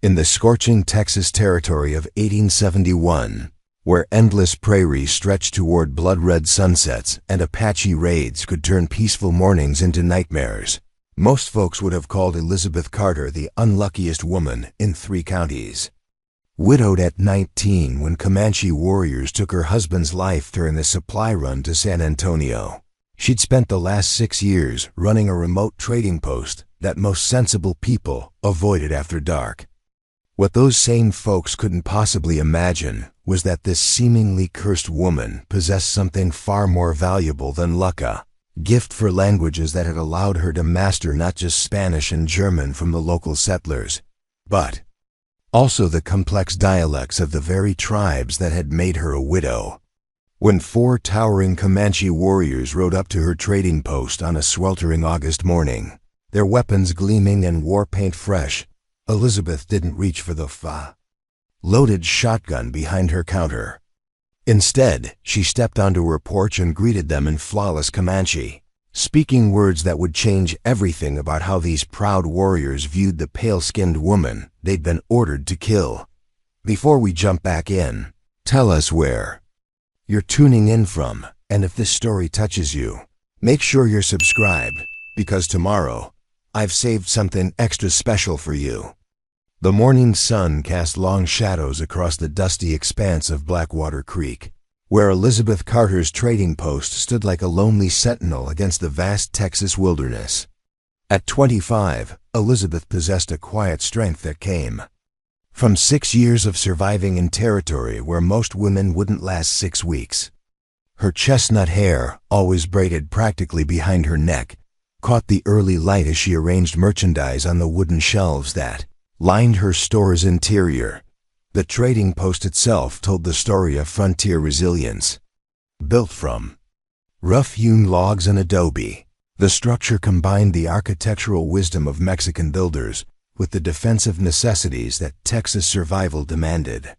In the scorching Texas territory of 1871, where endless prairies stretched toward blood-red sunsets and Apache raids could turn peaceful mornings into nightmares, most folks would have called Elizabeth Carter the unluckiest woman in 3 counties. Widowed at 19 when Comanche warriors took her husband's life during the supply run to San Antonio, she'd spent the last 6 years running a remote trading post that most sensible people avoided after dark. What those sane folks couldn't possibly imagine was that this seemingly cursed woman possessed something far more valuable than luck, a gift for languages that had allowed her to master not just Spanish and German from the local settlers, but also the complex dialects of the very tribes that had made her a widow. When 4 towering Comanche warriors rode up to her trading post on a sweltering August morning, their weapons gleaming and war paint fresh, Elizabeth didn't reach for the loaded shotgun behind her counter. Instead, she stepped onto her porch and greeted them in flawless Comanche, speaking words that would change everything about how these proud warriors viewed the pale-skinned woman they'd been ordered to kill. Before we jump back in, tell us where you're tuning in from, and if this story touches you, make sure you're subscribed, because tomorrow, I've saved something extra special for you. The morning sun cast long shadows across the dusty expanse of Blackwater Creek, where Elizabeth Carter's trading post stood like a lonely sentinel against the vast Texas wilderness. At 25, Elizabeth possessed a quiet strength that came from 6 years of surviving in territory where most women wouldn't last 6 weeks. Her chestnut hair, always braided practically behind her neck, caught the early light as she arranged merchandise on the wooden shelves that lined her store's interior. The trading post itself told the story of frontier resilience. Built from rough-hewn logs and adobe, the structure combined the architectural wisdom of Mexican builders with the defensive necessities that Texas survival demanded.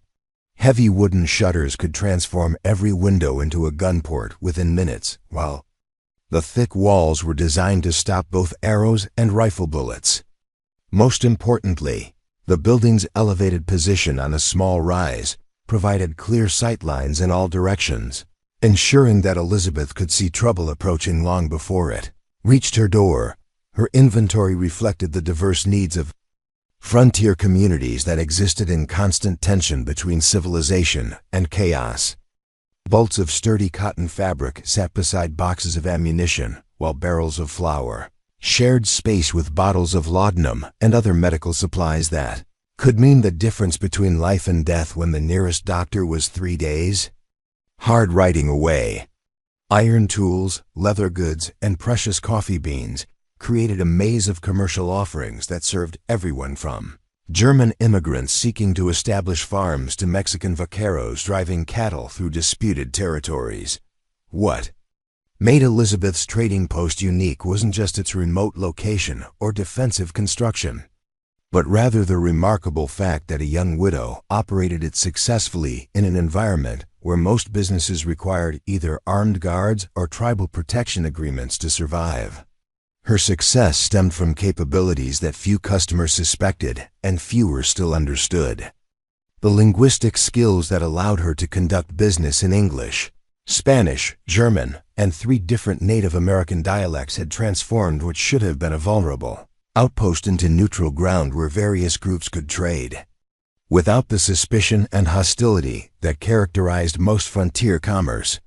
Heavy wooden shutters could transform every window into a gun port within minutes, while the thick walls were designed to stop both arrows and rifle bullets. Most importantly, the building's elevated position on a small rise provided clear sight lines in all directions, ensuring that Elizabeth could see trouble approaching long before it reached her door. Her inventory reflected the diverse needs of frontier communities that existed in constant tension between civilization and chaos. Bolts of sturdy cotton fabric sat beside boxes of ammunition, while barrels of flour shared space with bottles of laudanum and other medical supplies that could mean the difference between life and death when the nearest doctor was 3 days. Hard writing away. Iron tools, leather goods, and precious coffee beans created a maze of commercial offerings that served everyone from German immigrants seeking to establish farms to Mexican vaqueros driving cattle through disputed territories. What made Elizabeth's trading post unique wasn't just its remote location or defensive construction, but rather the remarkable fact that a young widow operated it successfully in an environment where most businesses required either armed guards or tribal protection agreements to survive. Her success stemmed from capabilities that few customers suspected and fewer still understood. The linguistic skills that allowed her to conduct business in English, Spanish, German, and 3 different Native American dialects had transformed what should have been a vulnerable outpost into neutral ground where various groups could trade. Without the suspicion and hostility that characterized most frontier commerce,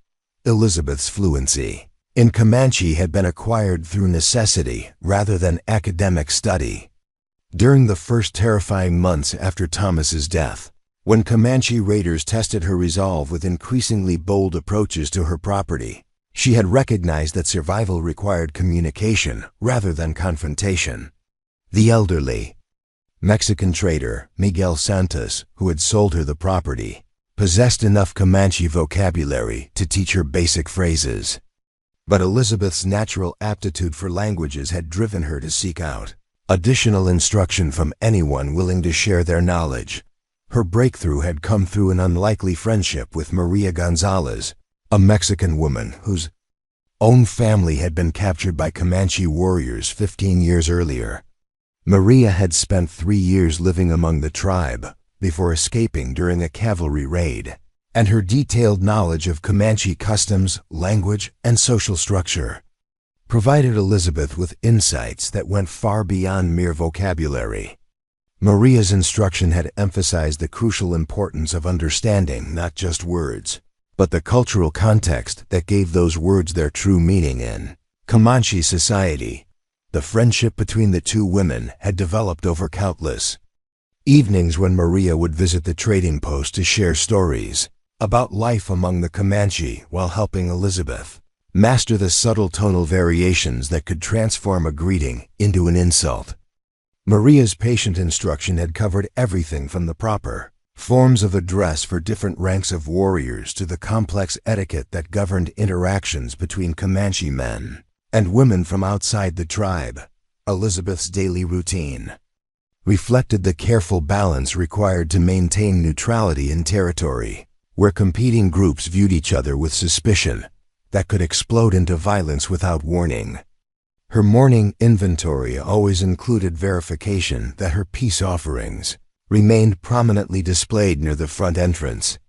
Elizabeth's fluency in Comanche had been acquired through necessity rather than academic study. During the first terrifying months after Thomas's death, when Comanche raiders tested her resolve with increasingly bold approaches to her property, she had recognized that survival required communication rather than confrontation. The elderly Mexican trader, Miguel Santos, who had sold her the property, possessed enough Comanche vocabulary to teach her basic phrases. But Elizabeth's natural aptitude for languages had driven her to seek out additional instruction from anyone willing to share their knowledge. Her breakthrough had come through an unlikely friendship with Maria Gonzalez, a Mexican woman whose own family had been captured by Comanche warriors 15 years earlier. Maria had spent 3 years living among the tribe before escaping during a cavalry raid, and her detailed knowledge of Comanche customs, language, and social structure provided Elizabeth with insights that went far beyond mere vocabulary. Maria's instruction had emphasized the crucial importance of understanding not just words, but the cultural context that gave those words their true meaning in Comanche society. The friendship between the two women had developed over countless evenings when Maria would visit the trading post to share stories about life among the Comanche while helping Elizabeth master the subtle tonal variations that could transform a greeting into an insult. Maria's patient instruction had covered everything from the proper forms of address for different ranks of warriors to the complex etiquette that governed interactions between Comanche men and women from outside the tribe. Elizabeth's daily routine reflected the careful balance required to maintain neutrality in territory where competing groups viewed each other with suspicion that could explode into violence without warning. Her morning inventory always included verification that her peace offerings remained prominently displayed near the front entrance.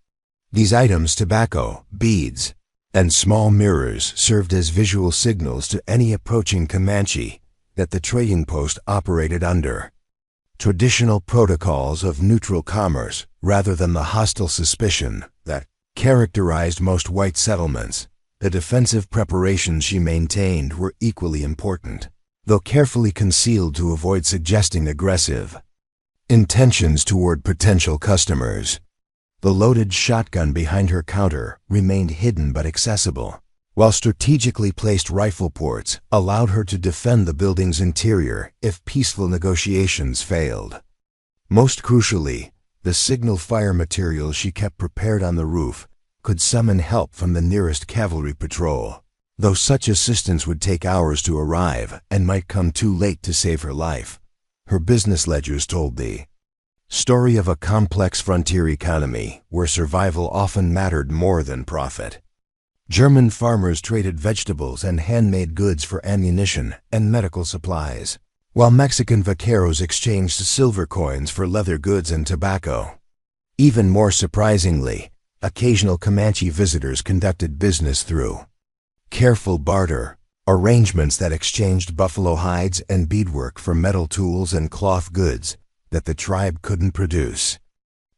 These items, tobacco, beads, and small mirrors, served as visual signals to any approaching Comanche that the trading post operated under traditional protocols of neutral commerce rather than the hostile suspicion that characterized most white settlements. The defensive preparations she maintained were equally important, though carefully concealed to avoid suggesting aggressive intentions toward potential customers. The loaded shotgun behind her counter remained hidden but accessible, while strategically placed rifle ports allowed her to defend the building's interior if peaceful negotiations failed. Most crucially, the signal fire materials she kept prepared on the roof could summon help from the nearest cavalry patrol, though such assistance would take hours to arrive and might come too late to save her life. Her business ledgers told the story of a complex frontier economy where survival often mattered more than profit. German farmers traded vegetables and handmade goods for ammunition and medical supplies, while Mexican vaqueros exchanged silver coins for leather goods and tobacco. Even more surprisingly, occasional Comanche visitors conducted business through careful barter arrangements that exchanged buffalo hides and beadwork for metal tools and cloth goods that the tribe couldn't produce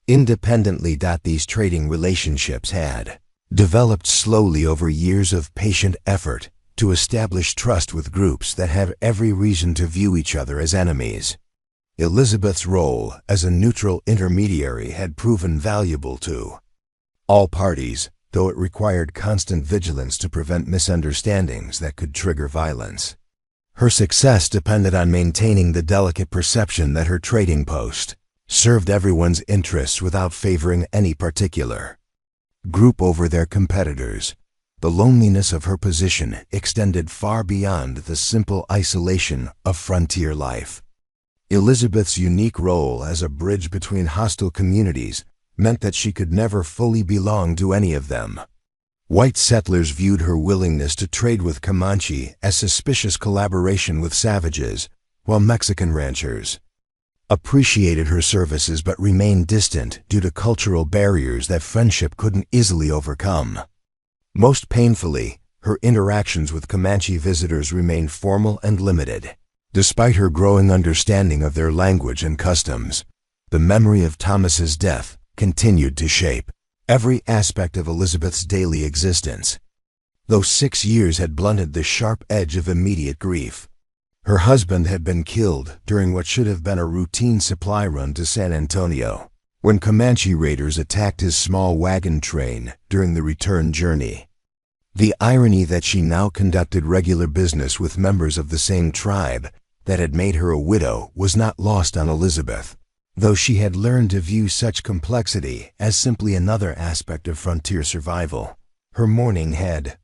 independently. These trading relationships had developed slowly over years of patient effort to establish trust with groups that had every reason to view each other as enemies. Elizabeth's role as a neutral intermediary had proven valuable to all parties, though it required constant vigilance to prevent misunderstandings that could trigger violence. Her success depended on maintaining the delicate perception that her trading post served everyone's interests without favoring any particular group over their competitors. The loneliness of her position extended far beyond the simple isolation of frontier life. Elizabeth's unique role as a bridge between hostile communities meant that she could never fully belong to any of them. White settlers viewed her willingness to trade with Comanche as suspicious collaboration with savages, while Mexican ranchers appreciated her services but remained distant due to cultural barriers that friendship couldn't easily overcome. Most painfully, her interactions with Comanche visitors remained formal and limited. Despite her growing understanding of their language and customs, the memory of Thomas's death continued to shape every aspect of Elizabeth's daily existence. Though 6 years had blunted the sharp edge of immediate grief, her husband had been killed during what should have been a routine supply run to San Antonio, when Comanche raiders attacked his small wagon train during the return journey. The irony that she now conducted regular business with members of the same tribe that had made her a widow was not lost on Elizabeth, though she had learned to view such complexity as simply another aspect of frontier survival. Her mourning had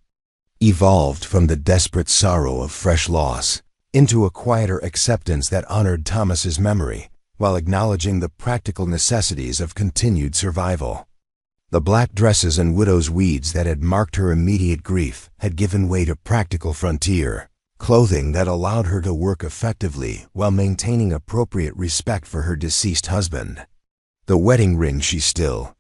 evolved from the desperate sorrow of fresh loss into a quieter acceptance that honored Thomas's memory while acknowledging the practical necessities of continued survival. The black dresses and widow's weeds that had marked her immediate grief had given way to practical frontier clothing that allowed her to work effectively while maintaining appropriate respect for her deceased husband. The wedding ring she still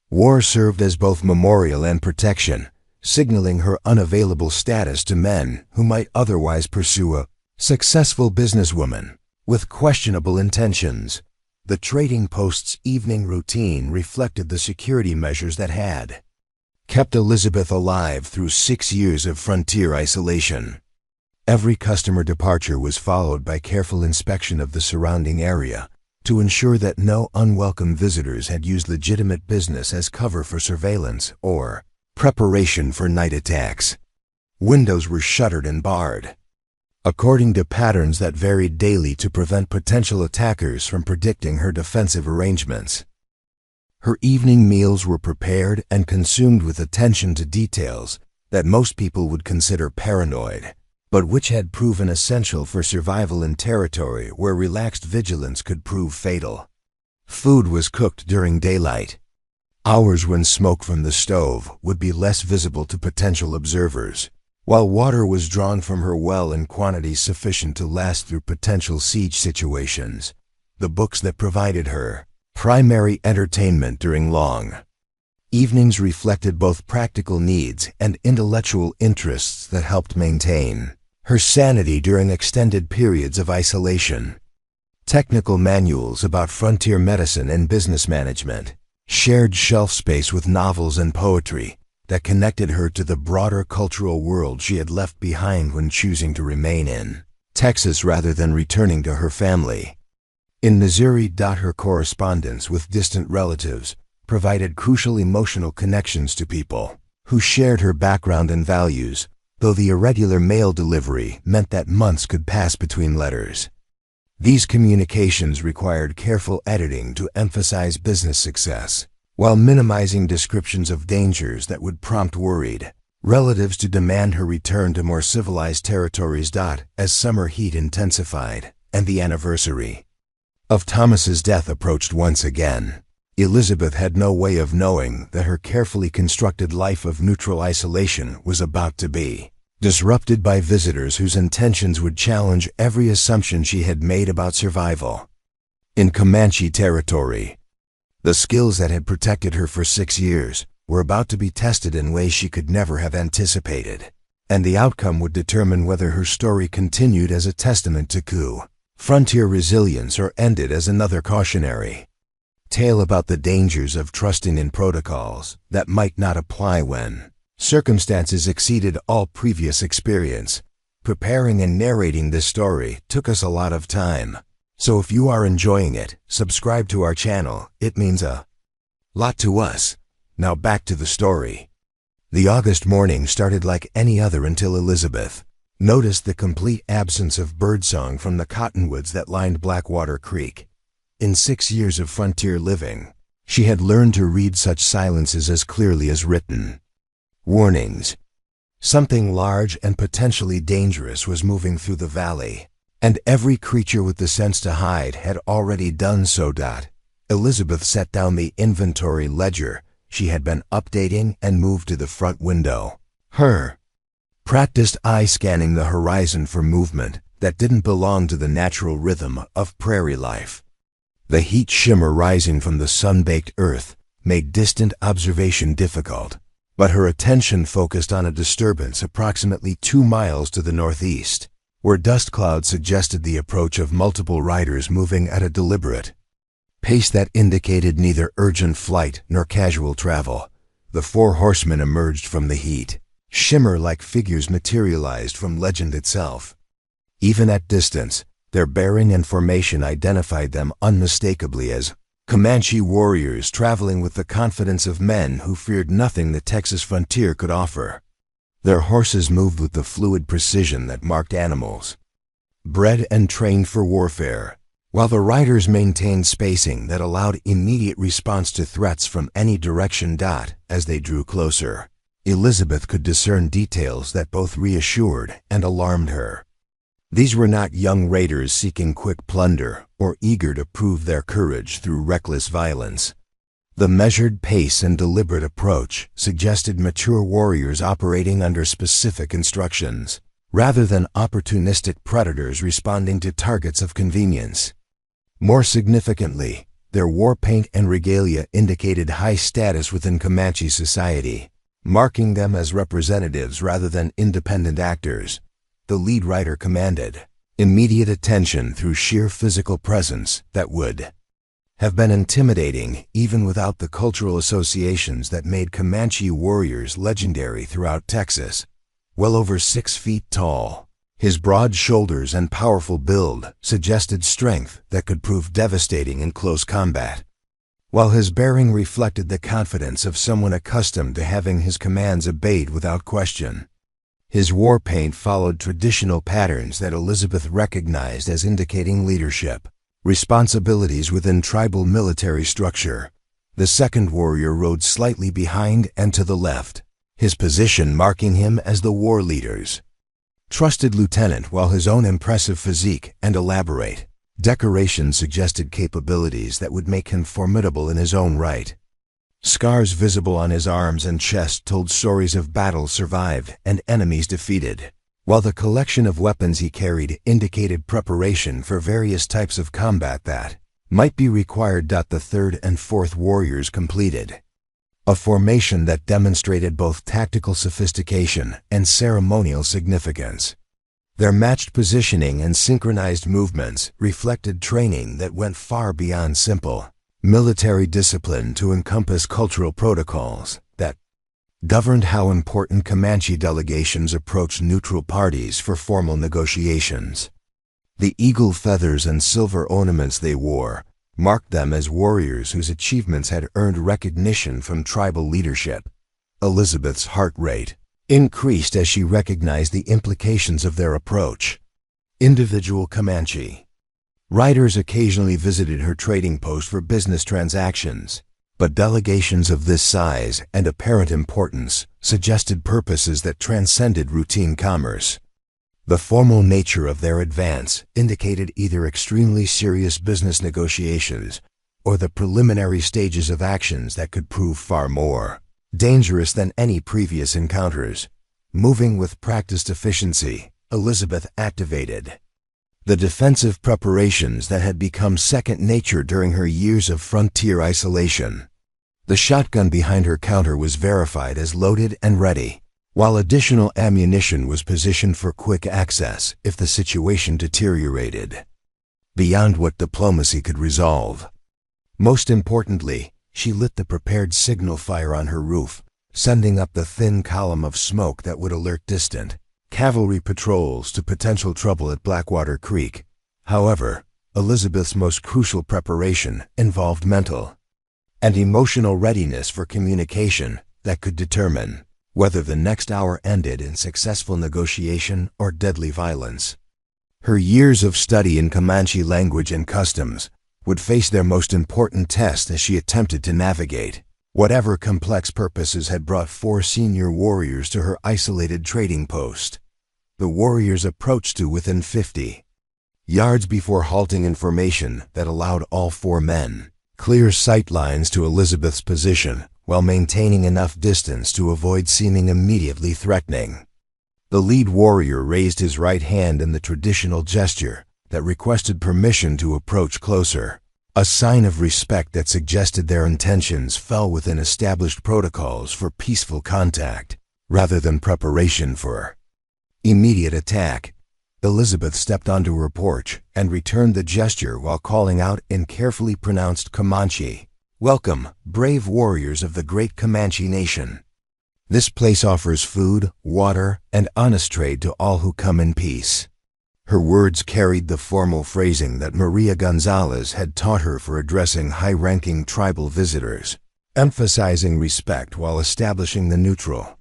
wore served as both memorial and protection, signaling her unavailable status to men who might otherwise pursue a successful businesswoman with questionable intentions. The trading post's evening routine reflected the security measures that had kept Elizabeth alive through 6 years of frontier isolation. Every customer departure was followed by careful inspection of the surrounding area to ensure that no unwelcome visitors had used legitimate business as cover for surveillance or preparation for night attacks. Windows were shuttered and barred, according to patterns that varied daily to prevent potential attackers from predicting her defensive arrangements. Her evening meals were prepared and consumed with attention to details that most people would consider paranoid, but which had proven essential for survival in territory where relaxed vigilance could prove fatal. Food was cooked during daylight, hours when smoke from the stove would be less visible to potential observers, while water was drawn from her well in quantities sufficient to last through potential siege situations. The books that provided her primary entertainment during long evenings reflected both practical needs and intellectual interests that helped maintain her sanity during extended periods of isolation. Technical manuals about frontier medicine and business management shared shelf space with novels and poetry that connected her to the broader cultural world she had left behind when choosing to remain in Texas rather than returning to her family. In Missouri, her correspondence with distant relatives provided crucial emotional connections to people who shared her background and values, though the irregular mail delivery meant that months could pass between letters. These communications required careful editing to emphasize business success, while minimizing descriptions of dangers that would prompt worried relatives to demand her return to more civilized territories. As summer heat intensified and the anniversary of Thomas's death approached once again, Elizabeth had no way of knowing that her carefully constructed life of neutral isolation was about to be disrupted by visitors whose intentions would challenge every assumption she had made about survival. In Comanche territory, the skills that had protected her for 6 years were about to be tested in ways she could never have anticipated, and the outcome would determine whether her story continued as a testament to frontier resilience or ended as another cautionary tale about the dangers of trusting in protocols that might not apply when circumstances exceeded all previous experience. Preparing and narrating this story took us a lot of time, so if you are enjoying it, subscribe to our channel. It means a lot to us. Now back to the story. The August morning started like any other until Elizabeth noticed the complete absence of birdsong from the cottonwoods that lined Blackwater Creek. In 6 years of frontier living, she had learned to read such silences as clearly as written warnings. Something large and potentially dangerous was moving through the valley, and every creature with the sense to hide had already done so. Elizabeth set down the inventory ledger she had been updating and moved to the front window, her practiced eye scanning the horizon for movement that didn't belong to the natural rhythm of prairie life. The heat shimmer rising from the sun-baked earth made distant observation difficult, but her attention focused on a disturbance approximately 2 miles to the northeast, where dust clouds suggested the approach of multiple riders moving at a deliberate pace that indicated neither urgent flight nor casual travel. The 4 horsemen emerged from the heat shimmer like figures materialized from legend itself. Even at distance, their bearing and formation identified them unmistakably as Comanche warriors traveling with the confidence of men who feared nothing the Texas frontier could offer. Their horses moved with the fluid precision that marked animals bred and trained for warfare, while the riders maintained spacing that allowed immediate response to threats from any direction. As they drew closer, Elizabeth could discern details that both reassured and alarmed her. These were not young raiders seeking quick plunder or eager to prove their courage through reckless violence. The measured pace and deliberate approach suggested mature warriors operating under specific instructions. rather than opportunistic predators responding to targets of convenience. More significantly, their war paint and regalia indicated high status within Comanche society, marking them as representatives rather than independent actors. The lead writer commanded immediate attention through sheer physical presence that would have been intimidating even without the cultural associations that made Comanche warriors legendary throughout Texas. Well over 6 feet tall, his broad shoulders and powerful build suggested strength that could prove devastating in close combat, while his bearing reflected the confidence of someone accustomed to having his commands obeyed without question. His war paint followed traditional patterns that Elizabeth recognized as indicating leadership, responsibilities within tribal military structure. The second warrior rode slightly behind and to the left, his position marking him as the war leader's trusted lieutenant, while his own impressive physique and elaborate decoration suggested capabilities that would make him formidable in his own right. Scars visible on his arms and chest told stories of battles survived and enemies defeated, while the collection of weapons he carried indicated preparation for various types of combat that might be required. The third and fourth warriors completed a formation that demonstrated both tactical sophistication and ceremonial significance. Their matched positioning and synchronized movements reflected training that went far beyond simple military discipline to encompass cultural protocols that governed how important Comanche delegations approached neutral parties for formal negotiations. The eagle feathers and silver ornaments they wore marked them as warriors whose achievements had earned recognition from tribal leadership. Elizabeth's heart rate increased as she recognized the implications of their approach. Individual Comanche riders occasionally visited her trading post for business transactions, but delegations of this size and apparent importance suggested purposes that transcended routine commerce. The formal nature of their advance indicated either extremely serious business negotiations or the preliminary stages of actions that could prove far more dangerous than any previous encounters. Moving with practiced efficiency, Elizabeth activated the defensive preparations that had become second nature during her years of frontier isolation. The shotgun behind her counter was verified as loaded and ready, while additional ammunition was positioned for quick access if the situation deteriorated beyond what diplomacy could resolve. Most importantly, she lit the prepared signal fire on her roof, sending up the thin column of smoke that would alert distant cavalry patrols to potential trouble at Blackwater Creek. However, Elizabeth's most crucial preparation involved mental and emotional readiness for communication that could determine whether the next hour ended in successful negotiation or deadly violence. Her years of study in Comanche language and customs would face their most important test as she attempted to navigate whatever complex purposes had brought 4 senior warriors to her isolated trading post. The warriors approached to within 50 yards before halting in formation that allowed all 4 men clear sight lines to Elizabeth's position while maintaining enough distance to avoid seeming immediately threatening. The lead warrior raised his right hand in the traditional gesture that requested permission to approach closer, a sign of respect that suggested their intentions fell within established protocols for peaceful contact rather than preparation for immediate attack. Elizabeth stepped onto her porch and returned the gesture while calling out in carefully pronounced Comanche, "Welcome, brave warriors of the great Comanche nation. This place offers food, water, and honest trade to all who come in peace." Her words carried the formal phrasing that Maria Gonzalez had taught her for addressing high-ranking tribal visitors, emphasizing respect while establishing the neutral,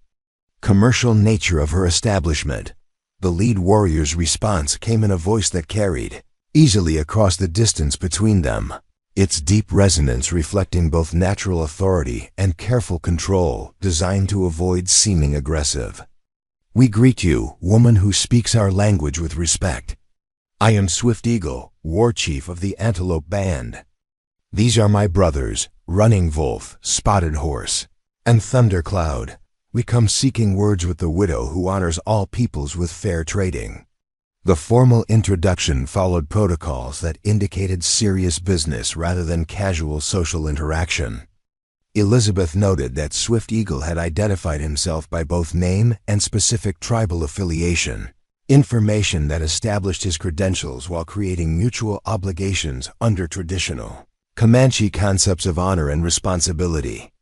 commercial nature of her establishment. The lead warrior's response came in a voice that carried easily across the distance between them, its deep resonance reflecting both natural authority and careful control designed to avoid seeming aggressive. "We greet you, woman who speaks our language with respect. I am Swift Eagle, war chief of the Antelope Band. These are my brothers, Running Wolf, Spotted Horse, and Thundercloud. We come seeking words with the widow who honors all peoples with fair trading." The formal introduction followed protocols that indicated serious business rather than casual social interaction. Elizabeth noted that Swift Eagle had identified himself by both name and specific tribal affiliation, information that established his credentials while creating mutual obligations under traditional Comanche concepts of honor and responsibility.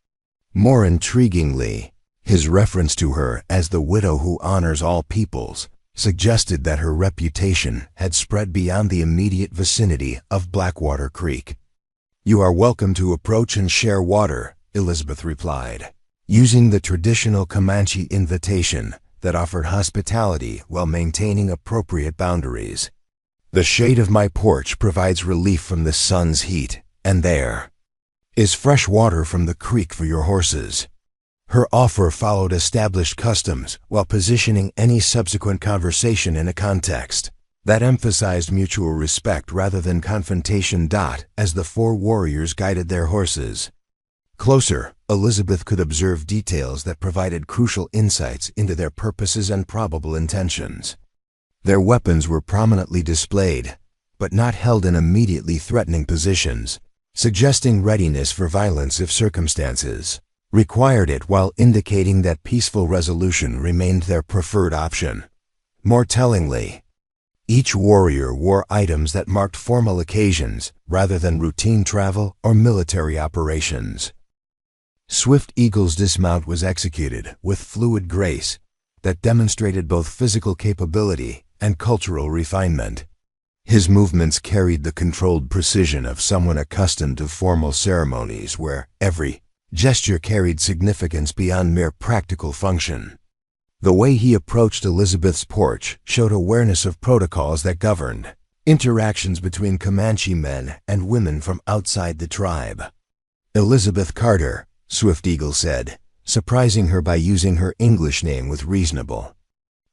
More intriguingly, his reference to her as the widow who honors all peoples suggested that her reputation had spread beyond the immediate vicinity of Blackwater Creek. "You are welcome to approach and share water," Elizabeth replied, using the traditional Comanche invitation that offered hospitality while maintaining appropriate boundaries. "The shade of my porch provides relief from the sun's heat, and there is fresh water from the creek for your horses." Her offer followed established customs while positioning any subsequent conversation in a context that emphasized mutual respect rather than confrontation. As the four warriors guided their horses closer, Elizabeth could observe details that provided crucial insights into their purposes and probable intentions. Their weapons were prominently displayed, but not held in immediately threatening positions, suggesting readiness for violence if circumstances required it, while indicating that peaceful resolution remained their preferred option. More tellingly, each warrior wore items that marked formal occasions rather than routine travel or military operations. Swift Eagle's dismount was executed with fluid grace that demonstrated both physical capability and cultural refinement. His movements carried the controlled precision of someone accustomed to formal ceremonies where every gesture carried significance beyond mere practical function. The way he approached Elizabeth's porch showed awareness of protocols that governed interactions between Comanche men and women from outside the tribe. "Elizabeth Carter," Swift Eagle said, surprising her by using her English name with reasonable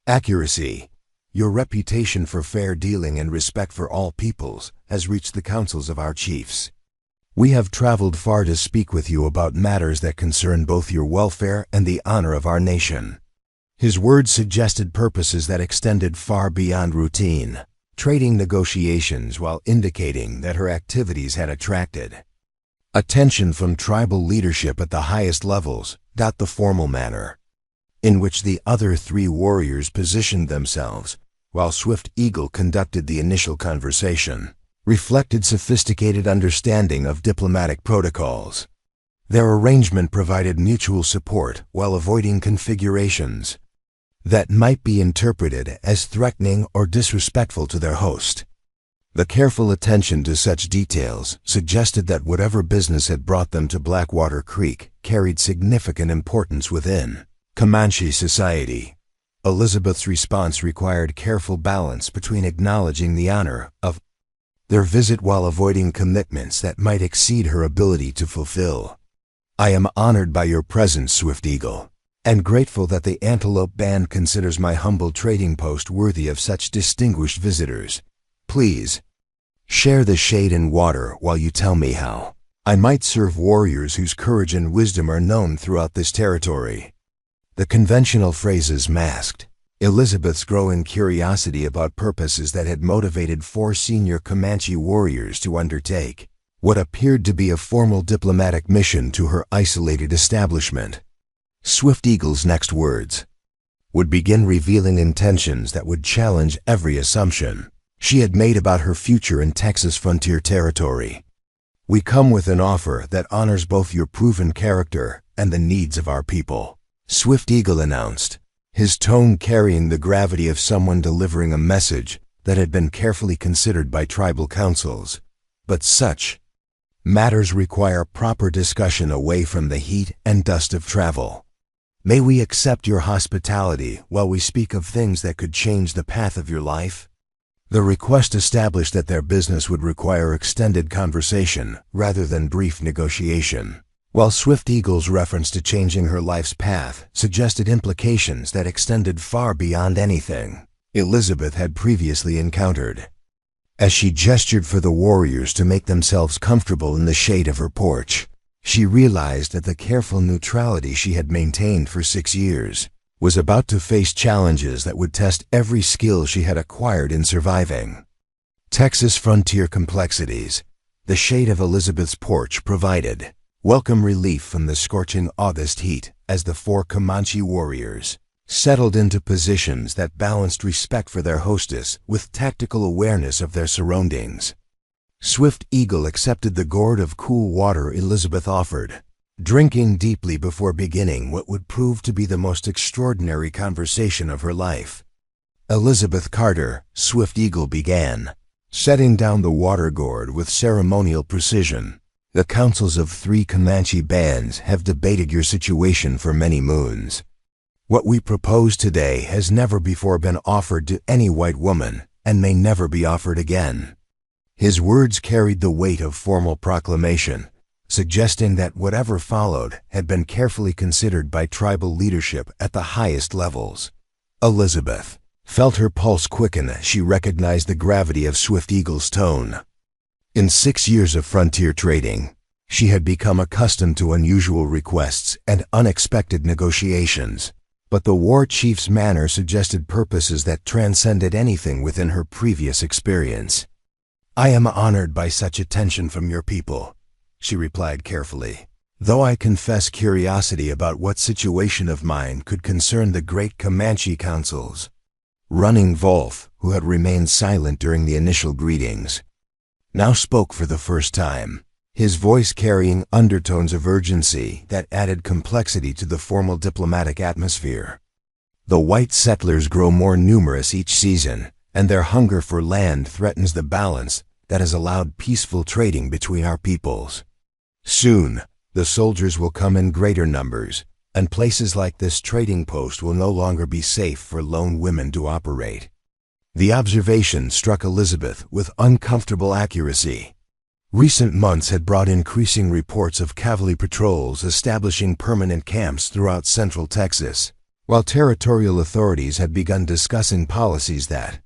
accuracy. "Your reputation for fair dealing and respect for all peoples has reached the councils of our chiefs. We have traveled far to speak with you about matters that concern both your welfare and the honor of our nation." His words suggested purposes that extended far beyond routine trading negotiations, while indicating that her activities had attracted attention from tribal leadership at the highest levels. The formal manner in which the other three warriors positioned themselves while Swift Eagle conducted the initial conversation reflected sophisticated understanding of diplomatic protocols. Their arrangement provided mutual support while avoiding configurations that might be interpreted as threatening or disrespectful to their host. The careful attention to such details suggested that whatever business had brought them to Blackwater Creek carried significant importance within Comanche society. Elizabeth's response required careful balance between acknowledging the honor of their visit while avoiding commitments that might exceed her ability to fulfill. "I am honored by your presence, Swift Eagle, and grateful that the Antelope Band considers my humble trading post worthy of such distinguished visitors. Please share the shade and water while you tell me how I might serve warriors whose courage and wisdom are known throughout this territory." The conventional phrases masked Elizabeth's growing curiosity about purposes that had motivated four senior Comanche warriors to undertake what appeared to be a formal diplomatic mission to her isolated establishment. Swift Eagle's next words would begin revealing intentions that would challenge every assumption she had made about her future in Texas frontier territory. "We come with an offer that honors both your proven character and the needs of our people," Swift Eagle announced, his tone carrying the gravity of someone delivering a message that had been carefully considered by tribal councils. But such matters require proper discussion away from the heat and dust of travel. "May we accept your hospitality while we speak of things that could change the path of your life?" The request established that their business would require extended conversation rather than brief negotiation, while Swift Eagle's reference to changing her life's path suggested implications that extended far beyond anything Elizabeth had previously encountered. As she gestured for the warriors to make themselves comfortable in the shade of her porch, She realized that the careful neutrality she had maintained for 6 years was about to face challenges that would test every skill she had acquired in surviving. Texas frontier complexities. The shade of Elizabeth's porch provided welcome relief from the scorching August heat as the 4 Comanche warriors settled into positions that balanced respect for their hostess with tactical awareness of their surroundings. Swift Eagle accepted the gourd of cool water Elizabeth offered, drinking deeply before beginning what would prove to be the most extraordinary conversation of her life. Elizabeth Carter, Swift Eagle began, setting down the water gourd with ceremonial precision. The councils of 3 Comanche bands have debated your situation for many moons. What we propose today has never before been offered to any white woman and may never be offered again. His words carried the weight of formal proclamation, suggesting that whatever followed had been carefully considered by tribal leadership at the highest levels. Elizabeth felt her pulse quicken as she recognized the gravity of Swift Eagle's tone. In 6 years of frontier trading, she had become accustomed to unusual requests and unexpected negotiations, but the war chief's manner suggested purposes that transcended anything within her previous experience. "I am honored by such attention from your people," she replied carefully, "though I confess curiosity about what situation of mine could concern the great Comanche councils." Running Wolf, who had remained silent during the initial greetings, now spoke for the first time, his voice carrying undertones of urgency that added complexity to the formal diplomatic atmosphere. "The white settlers grow more numerous each season, and their hunger for land threatens the balance that has allowed peaceful trading between our peoples. Soon, the soldiers will come in greater numbers, and places like this trading post will no longer be safe for lone women to operate." The observation struck Elizabeth with uncomfortable accuracy. Recent months had brought increasing reports of cavalry patrols establishing permanent camps throughout central Texas, while territorial authorities had begun discussing policies that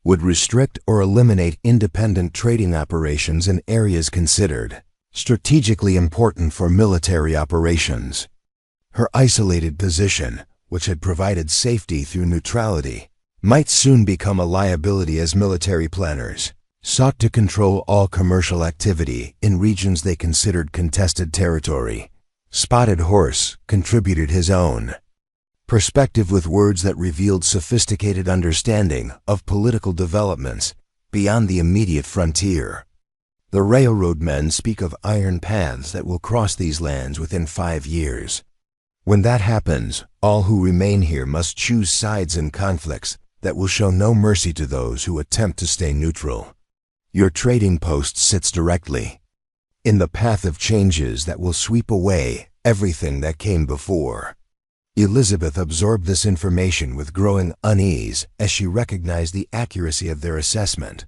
would restrict or eliminate independent trading operations in areas considered strategically important for military operations. Her isolated position, which had provided safety through neutrality, might soon become a liability as military planners sought to control all commercial activity in regions they considered contested territory. Spotted Horse contributed his own perspective with words that revealed sophisticated understanding of political developments beyond the immediate frontier. "The railroad men speak of iron paths that will cross these lands within 5 years. When that happens, all who remain here must choose sides in conflicts that will show no mercy to those who attempt to stay neutral. Your trading post sits directly in the path of changes that will sweep away everything that came before." Elizabeth absorbed this information with growing unease as she recognized the accuracy of their assessment.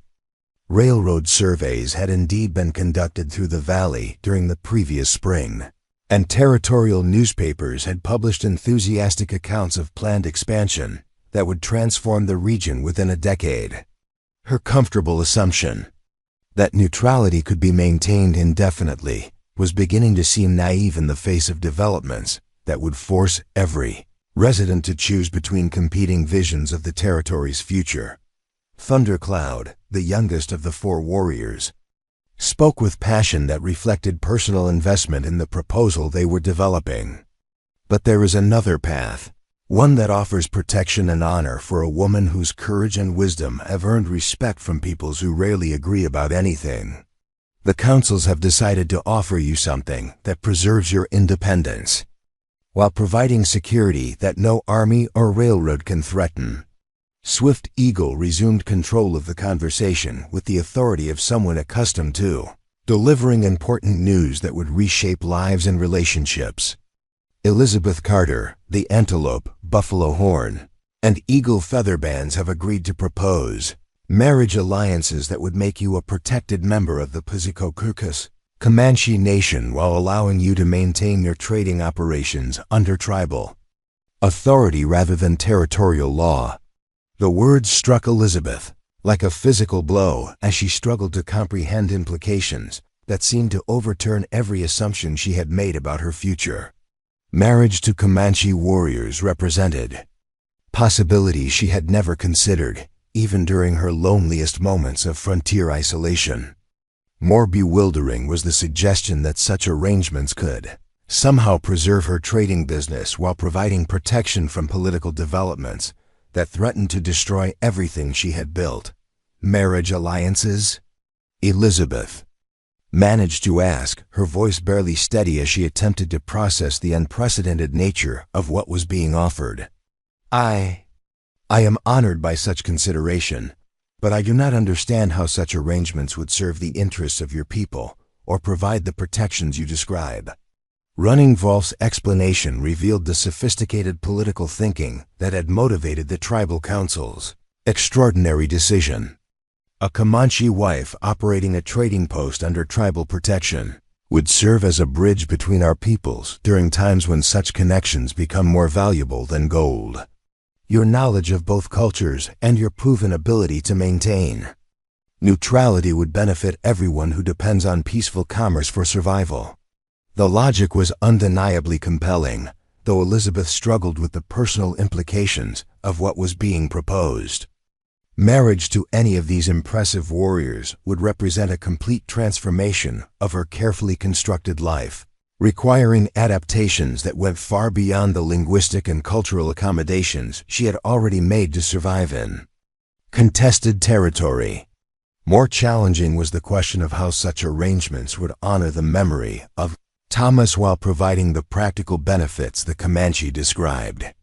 Railroad surveys had indeed been conducted through the valley during the previous spring, and territorial newspapers had published enthusiastic accounts of planned expansion that would transform the region within a decade. Her comfortable assumption that neutrality could be maintained indefinitely was beginning to seem naive in the face of developments that would force every resident to choose between competing visions of the territory's future. Thundercloud, the youngest of the 4 warriors, spoke with passion that reflected personal investment in the proposal they were developing. "But there is another path, one that offers protection and honor for a woman whose courage and wisdom have earned respect from peoples who rarely agree about anything. The councils have decided to offer you something that preserves your independence, while providing security that no army or railroad can threaten." Swift Eagle resumed control of the conversation with the authority of someone accustomed to delivering important news that would reshape lives and relationships. "Elizabeth Carter, the Antelope, Buffalo Horn, and Eagle Feather Bands have agreed to propose marriage alliances that would make you a protected member of the Pizzicocucus Comanche Nation while allowing you to maintain your trading operations under tribal authority rather than territorial law." The words struck Elizabeth like a physical blow as she struggled to comprehend implications that seemed to overturn every assumption she had made about her future. Marriage to Comanche warriors represented possibilities she had never considered, even during her loneliest moments of frontier isolation. More bewildering was the suggestion that such arrangements could somehow preserve her trading business while providing protection from political developments that threatened to destroy everything she had built. Marriage alliances? Elizabeth managed to ask, her voice barely steady as she attempted to process the unprecedented nature of what was being offered. I am honored by such consideration, but I do not understand how such arrangements would serve the interests of your people or provide the protections you describe. Running Wolf's explanation revealed the sophisticated political thinking that had motivated the tribal council's extraordinary decision. A Comanche wife operating a trading post under tribal protection would serve as a bridge between our peoples during times when such connections become more valuable than gold. Your knowledge of both cultures and your proven ability to maintain neutrality would benefit everyone who depends on peaceful commerce for survival. The logic was undeniably compelling, though Elizabeth struggled with the personal implications of what was being proposed. Marriage to any of these impressive warriors would represent a complete transformation of her carefully constructed life, requiring adaptations that went far beyond the linguistic and cultural accommodations she had already made to survive in contested territory. More challenging was the question of how such arrangements would honor the memory of Thomas while providing the practical benefits the Comanche described.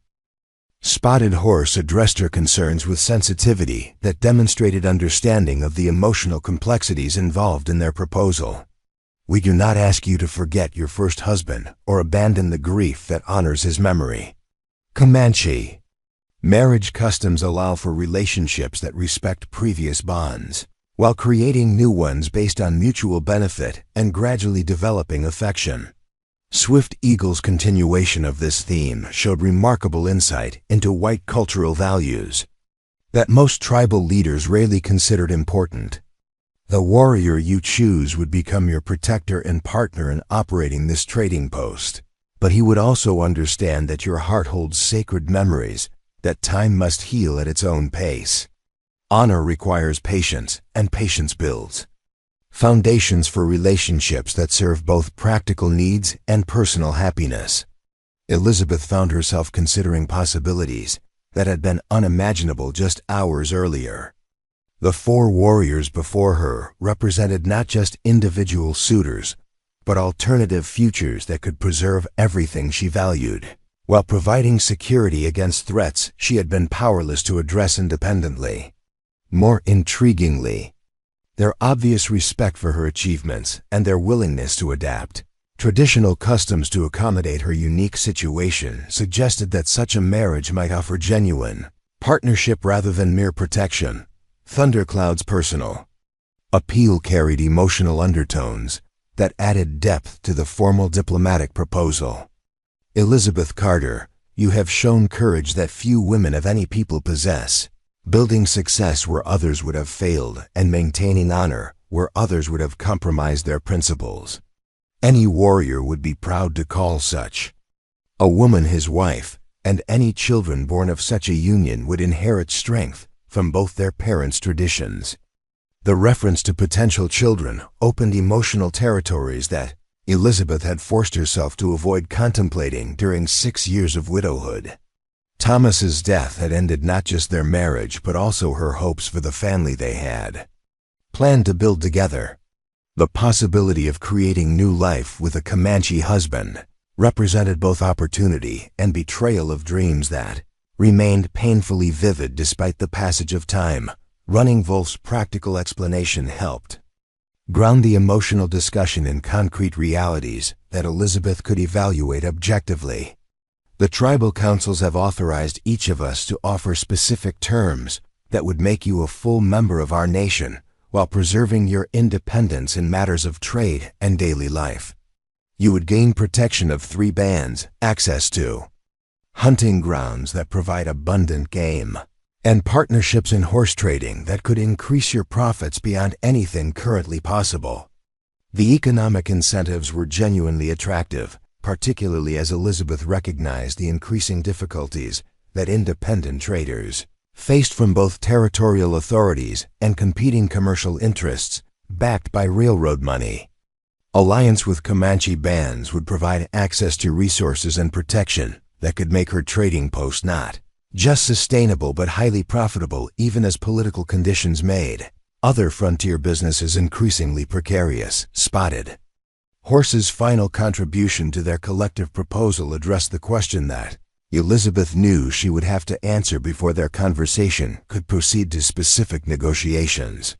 Spotted Horse addressed her concerns with sensitivity that demonstrated understanding of the emotional complexities involved in their proposal. We do not ask you to forget your first husband or abandon the grief that honors his memory. Comanche marriage customs allow for relationships that respect previous bonds, while creating new ones based on mutual benefit and gradually developing affection. Swift Eagle's continuation of this theme showed remarkable insight into white cultural values that most tribal leaders rarely considered important. The warrior you choose would become your protector and partner in operating this trading post, but he would also understand that your heart holds sacred memories that time must heal at its own pace. Honor requires patience, and patience builds foundations for relationships that serve both practical needs and personal happiness. Elizabeth found herself considering possibilities that had been unimaginable just hours earlier. The four warriors before her represented not just individual suitors, but alternative futures that could preserve everything she valued, while providing security against threats she had been powerless to address independently. More intriguingly, their obvious respect for her achievements and their willingness to adapt traditional customs to accommodate her unique situation suggested that such a marriage might offer genuine partnership rather than mere protection. Thundercloud's personal appeal carried emotional undertones that added depth to the formal diplomatic proposal. Elizabeth Carter, you have shown courage that few women of any people possess, building success where others would have failed and maintaining honor where others would have compromised their principles. Any warrior would be proud to call such a woman his wife, and any children born of such a union would inherit strength from both their parents' traditions. The reference to potential children opened emotional territories that Elizabeth had forced herself to avoid contemplating during 6 years of widowhood. Thomas's death had ended not just their marriage but also her hopes for the family they had planned to build together. The possibility of creating new life with a Comanche husband represented both opportunity and betrayal of dreams that remained painfully vivid despite the passage of time. Running Wolf's practical explanation helped ground the emotional discussion in concrete realities that Elizabeth could evaluate objectively. The tribal councils have authorized each of us to offer specific terms that would make you a full member of our nation while preserving your independence in matters of trade and daily life. You would gain protection of 3 bands, access to hunting grounds that provide abundant game, and partnerships in horse trading that could increase your profits beyond anything currently possible. The economic incentives were genuinely attractive, particularly as Elizabeth recognized the increasing difficulties that independent traders faced from both territorial authorities and competing commercial interests backed by railroad money. Alliance with Comanche bands would provide access to resources and protection that could make her trading post not just sustainable but highly profitable even as political conditions made other frontier businesses increasingly precarious. Spotted Horse's final contribution to their collective proposal addressed the question that Elizabeth knew she would have to answer before their conversation could proceed to specific negotiations.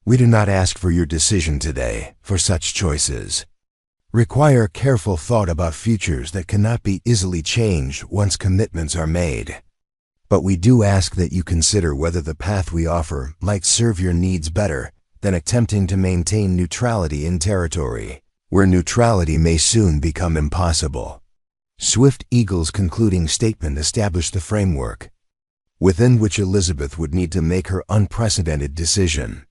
We do not ask for your decision today, for such choices require careful thought about futures that cannot be easily changed once commitments are made. But we do ask that you consider whether the path we offer might serve your needs better than attempting to maintain neutrality in territory where neutrality may soon become impossible. Swift Eagle's concluding statement established the framework within which Elizabeth would need to make her unprecedented decision.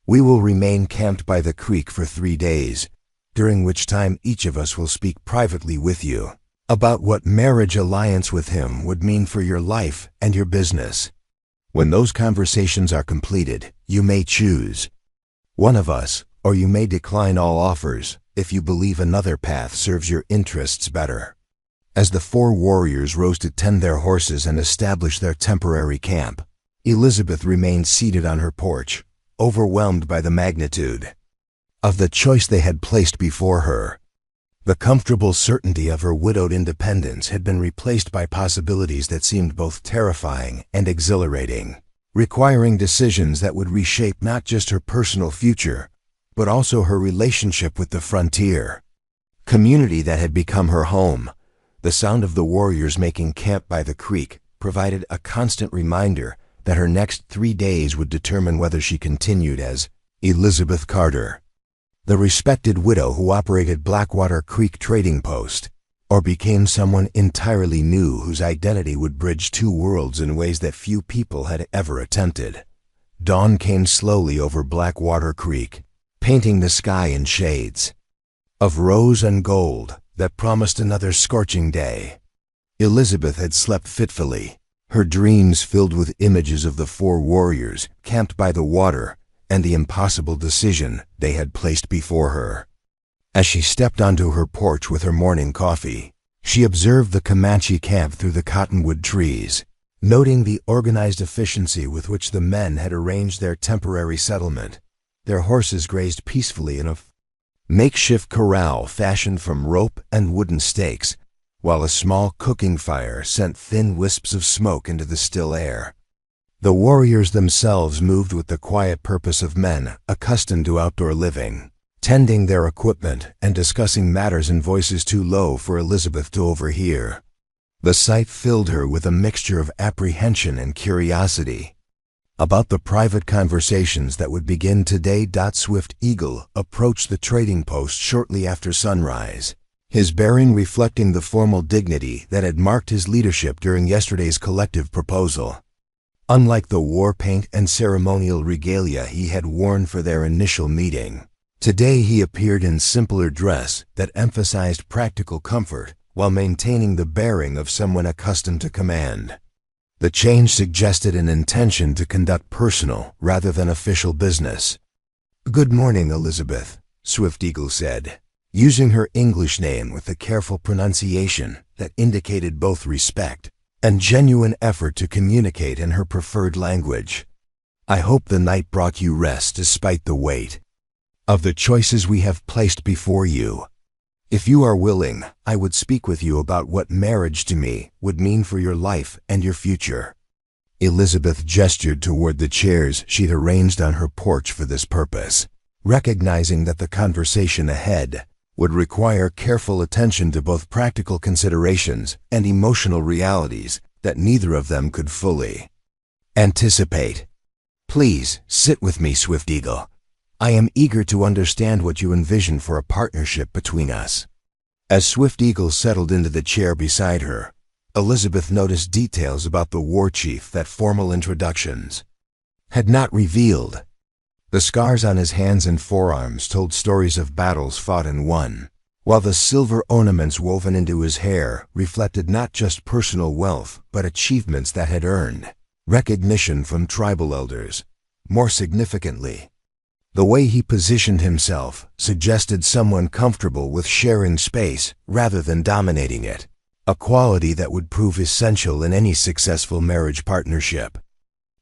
We will remain camped by the creek for 3 days, during which time each of us will speak privately with you about what marriage alliance with him would mean for your life and your business. When those conversations are completed, you may choose one of us, or you may decline all offers if you believe another path serves your interests better. As the 4 warriors rose to tend their horses and establish their temporary camp, Elizabeth remained seated on her porch, overwhelmed by the magnitude of the choice they had placed before her. The comfortable certainty of her widowed independence had been replaced by possibilities that seemed both terrifying and exhilarating, requiring decisions that would reshape not just her personal future, but also her relationship with the frontier community that had become her home. The sound of the warriors making camp by the creek provided a constant reminder that her next 3 days would determine whether she continued as Elizabeth Carter, the respected widow who operated Blackwater Creek Trading Post, or became someone entirely new whose identity would bridge 2 worlds in ways that few people had ever attempted. Dawn came slowly over Blackwater Creek, painting the sky in shades of rose and gold that promised another scorching day. Elizabeth had slept fitfully, her dreams filled with images of the 4 warriors camped by the water and the impossible decision they had placed before her. As she stepped onto her porch with her morning coffee, she observed the Comanche camp through the cottonwood trees, noting the organized efficiency with which the men had arranged their temporary settlement. Their horses grazed peacefully in a makeshift corral fashioned from rope and wooden stakes, while a small cooking fire sent thin wisps of smoke into the still air. The warriors themselves moved with the quiet purpose of men accustomed to outdoor living, tending their equipment and discussing matters in voices too low for Elizabeth to overhear. The sight filled her with a mixture of apprehension and curiosity about the private conversations that would begin today. Swift Eagle approached the trading post shortly after sunrise, his bearing reflecting the formal dignity that had marked his leadership during yesterday's collective proposal. Unlike the war paint and ceremonial regalia he had worn for their initial meeting, today he appeared in simpler dress that emphasized practical comfort while maintaining the bearing of someone accustomed to command. The change suggested an intention to conduct personal rather than official business. "Good morning, Elizabeth," Swift Eagle said, using her English name with a careful pronunciation that indicated both respect and genuine effort to communicate in her preferred language. "I hope the night brought you rest despite the weight of the choices we have placed before you. If you are willing, I would speak with you about what marriage to me would mean for your life and your future." Elizabeth gestured toward the chairs she'd arranged on her porch for this purpose, recognizing that the conversation ahead would require careful attention to both practical considerations and emotional realities that neither of them could fully anticipate. "Please, sit with me, Swift Eagle. I am eager to understand what you envision for a partnership between us." As Swift Eagle settled into the chair beside her, Elizabeth noticed details about the war chief that formal introductions had not revealed. The scars on his hands and forearms told stories of battles fought and won, while the silver ornaments woven into his hair reflected not just personal wealth, but achievements that had earned recognition from tribal elders. More significantly, the way he positioned himself suggested someone comfortable with sharing space rather than dominating it, a quality that would prove essential in any successful marriage partnership.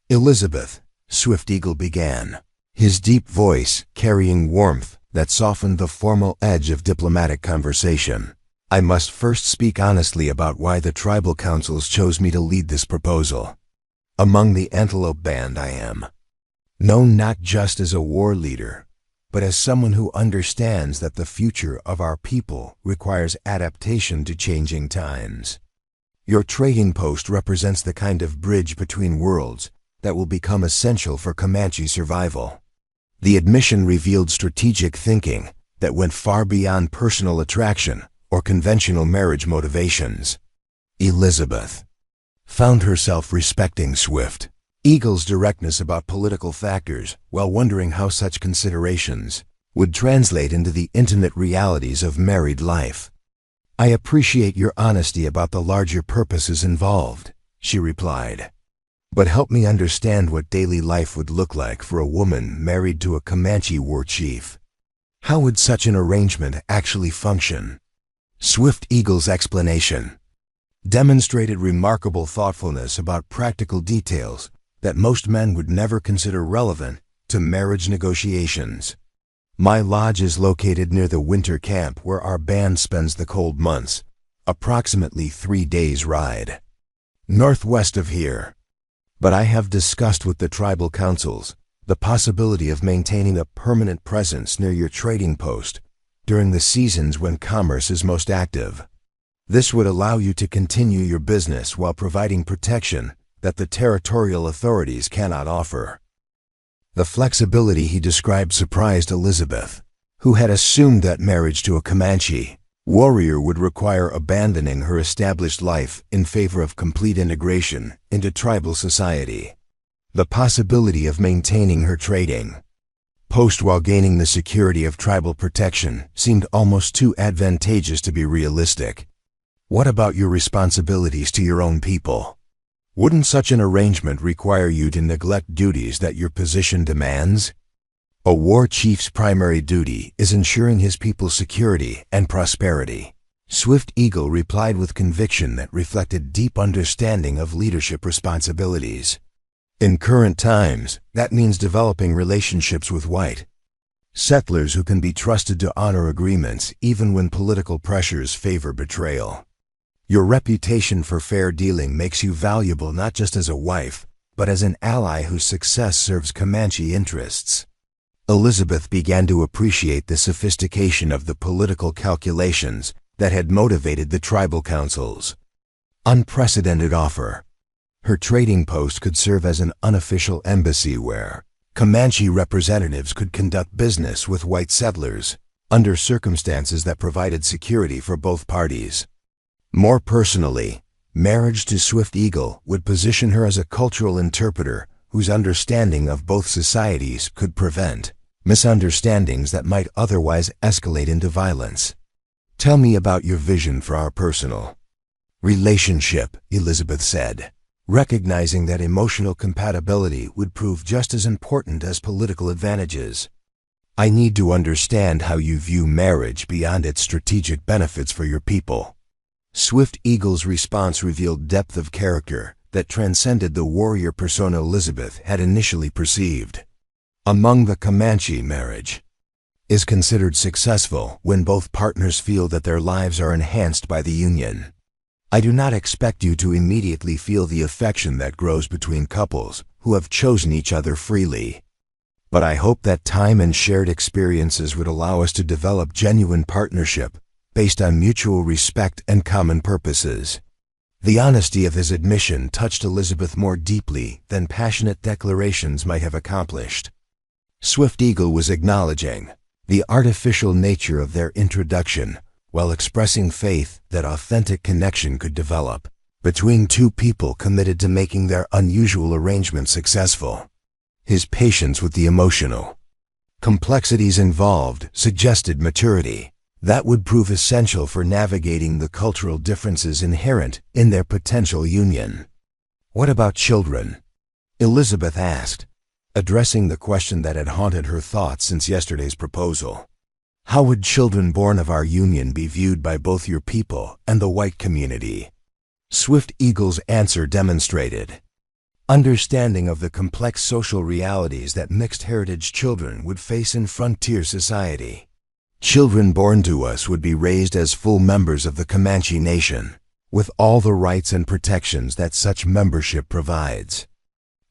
"Elizabeth," Swift Eagle began, his deep voice carrying warmth that softened the formal edge of diplomatic conversation. "I must first speak honestly about why the tribal councils chose me to lead this proposal. Among the Antelope Band I am known not just as a war leader, but as someone who understands that the future of our people requires adaptation to changing times. Your trading post represents the kind of bridge between worlds that will become essential for Comanche survival." The admission revealed strategic thinking that went far beyond personal attraction or conventional marriage motivations. Elizabeth found herself respecting Swift Eagle's directness about political factors while wondering how such considerations would translate into the intimate realities of married life. "I appreciate your honesty about the larger purposes involved," she replied. "But help me understand what daily life would look like for a woman married to a Comanche war chief. How would such an arrangement actually function?" Swift Eagle's explanation demonstrated remarkable thoughtfulness about practical details that most men would never consider relevant to marriage negotiations. "My lodge is located near the winter camp where our band spends the cold months, approximately 3 days' ride northwest of here. But I have discussed with the tribal councils the possibility of maintaining a permanent presence near your trading post during the seasons when commerce is most active. This would allow you to continue your business while providing protection that the territorial authorities cannot offer." The flexibility he described surprised Elizabeth, who had assumed that marriage to a Comanche warrior would require abandoning her established life in favor of complete integration into tribal society. The possibility of maintaining her trading post while gaining the security of tribal protection seemed almost too advantageous to be realistic. "What about your responsibilities to your own people? Wouldn't such an arrangement require you to neglect duties that your position demands?" "A war chief's primary duty is ensuring his people's security and prosperity," Swift Eagle replied with conviction that reflected deep understanding of leadership responsibilities. "In current times, that means developing relationships with white settlers who can be trusted to honor agreements even when political pressures favor betrayal. Your reputation for fair dealing makes you valuable not just as a wife, but as an ally whose success serves Comanche interests." Elizabeth began to appreciate the sophistication of the political calculations that had motivated the tribal councils. Unprecedented offer. Her trading post could serve as an unofficial embassy where Comanche representatives could conduct business with white settlers under circumstances that provided security for both parties. More personally, marriage to Swift Eagle would position her as a cultural interpreter whose understanding of both societies could prevent misunderstandings that might otherwise escalate into violence. "Tell me about your vision for our personal relationship," Elizabeth said, recognizing that emotional compatibility would prove just as important as political advantages. "I need to understand how you view marriage beyond its strategic benefits for your people." Swift Eagle's response revealed depth of character that transcended the warrior persona Elizabeth had initially perceived. "Among the Comanche, marriage is considered successful when both partners feel that their lives are enhanced by the union. I do not expect you to immediately feel the affection that grows between couples who have chosen each other freely. But I hope that time and shared experiences would allow us to develop genuine partnership based on mutual respect and common purposes." The honesty of his admission touched Elizabeth more deeply than passionate declarations might have accomplished. Swift Eagle was acknowledging the artificial nature of their introduction while expressing faith that authentic connection could develop between two people committed to making their unusual arrangement successful. His patience with the emotional complexities involved suggested maturity that would prove essential for navigating the cultural differences inherent in their potential union. "What about children?" Elizabeth asked, addressing the question that had haunted her thoughts since yesterday's proposal. "How would children born of our union be viewed by both your people and the white community?" Swift Eagle's answer demonstrated understanding of the complex social realities that mixed heritage children would face in frontier society. Children born to us would be raised as full members of the Comanche Nation, with all the rights and protections that such membership provides.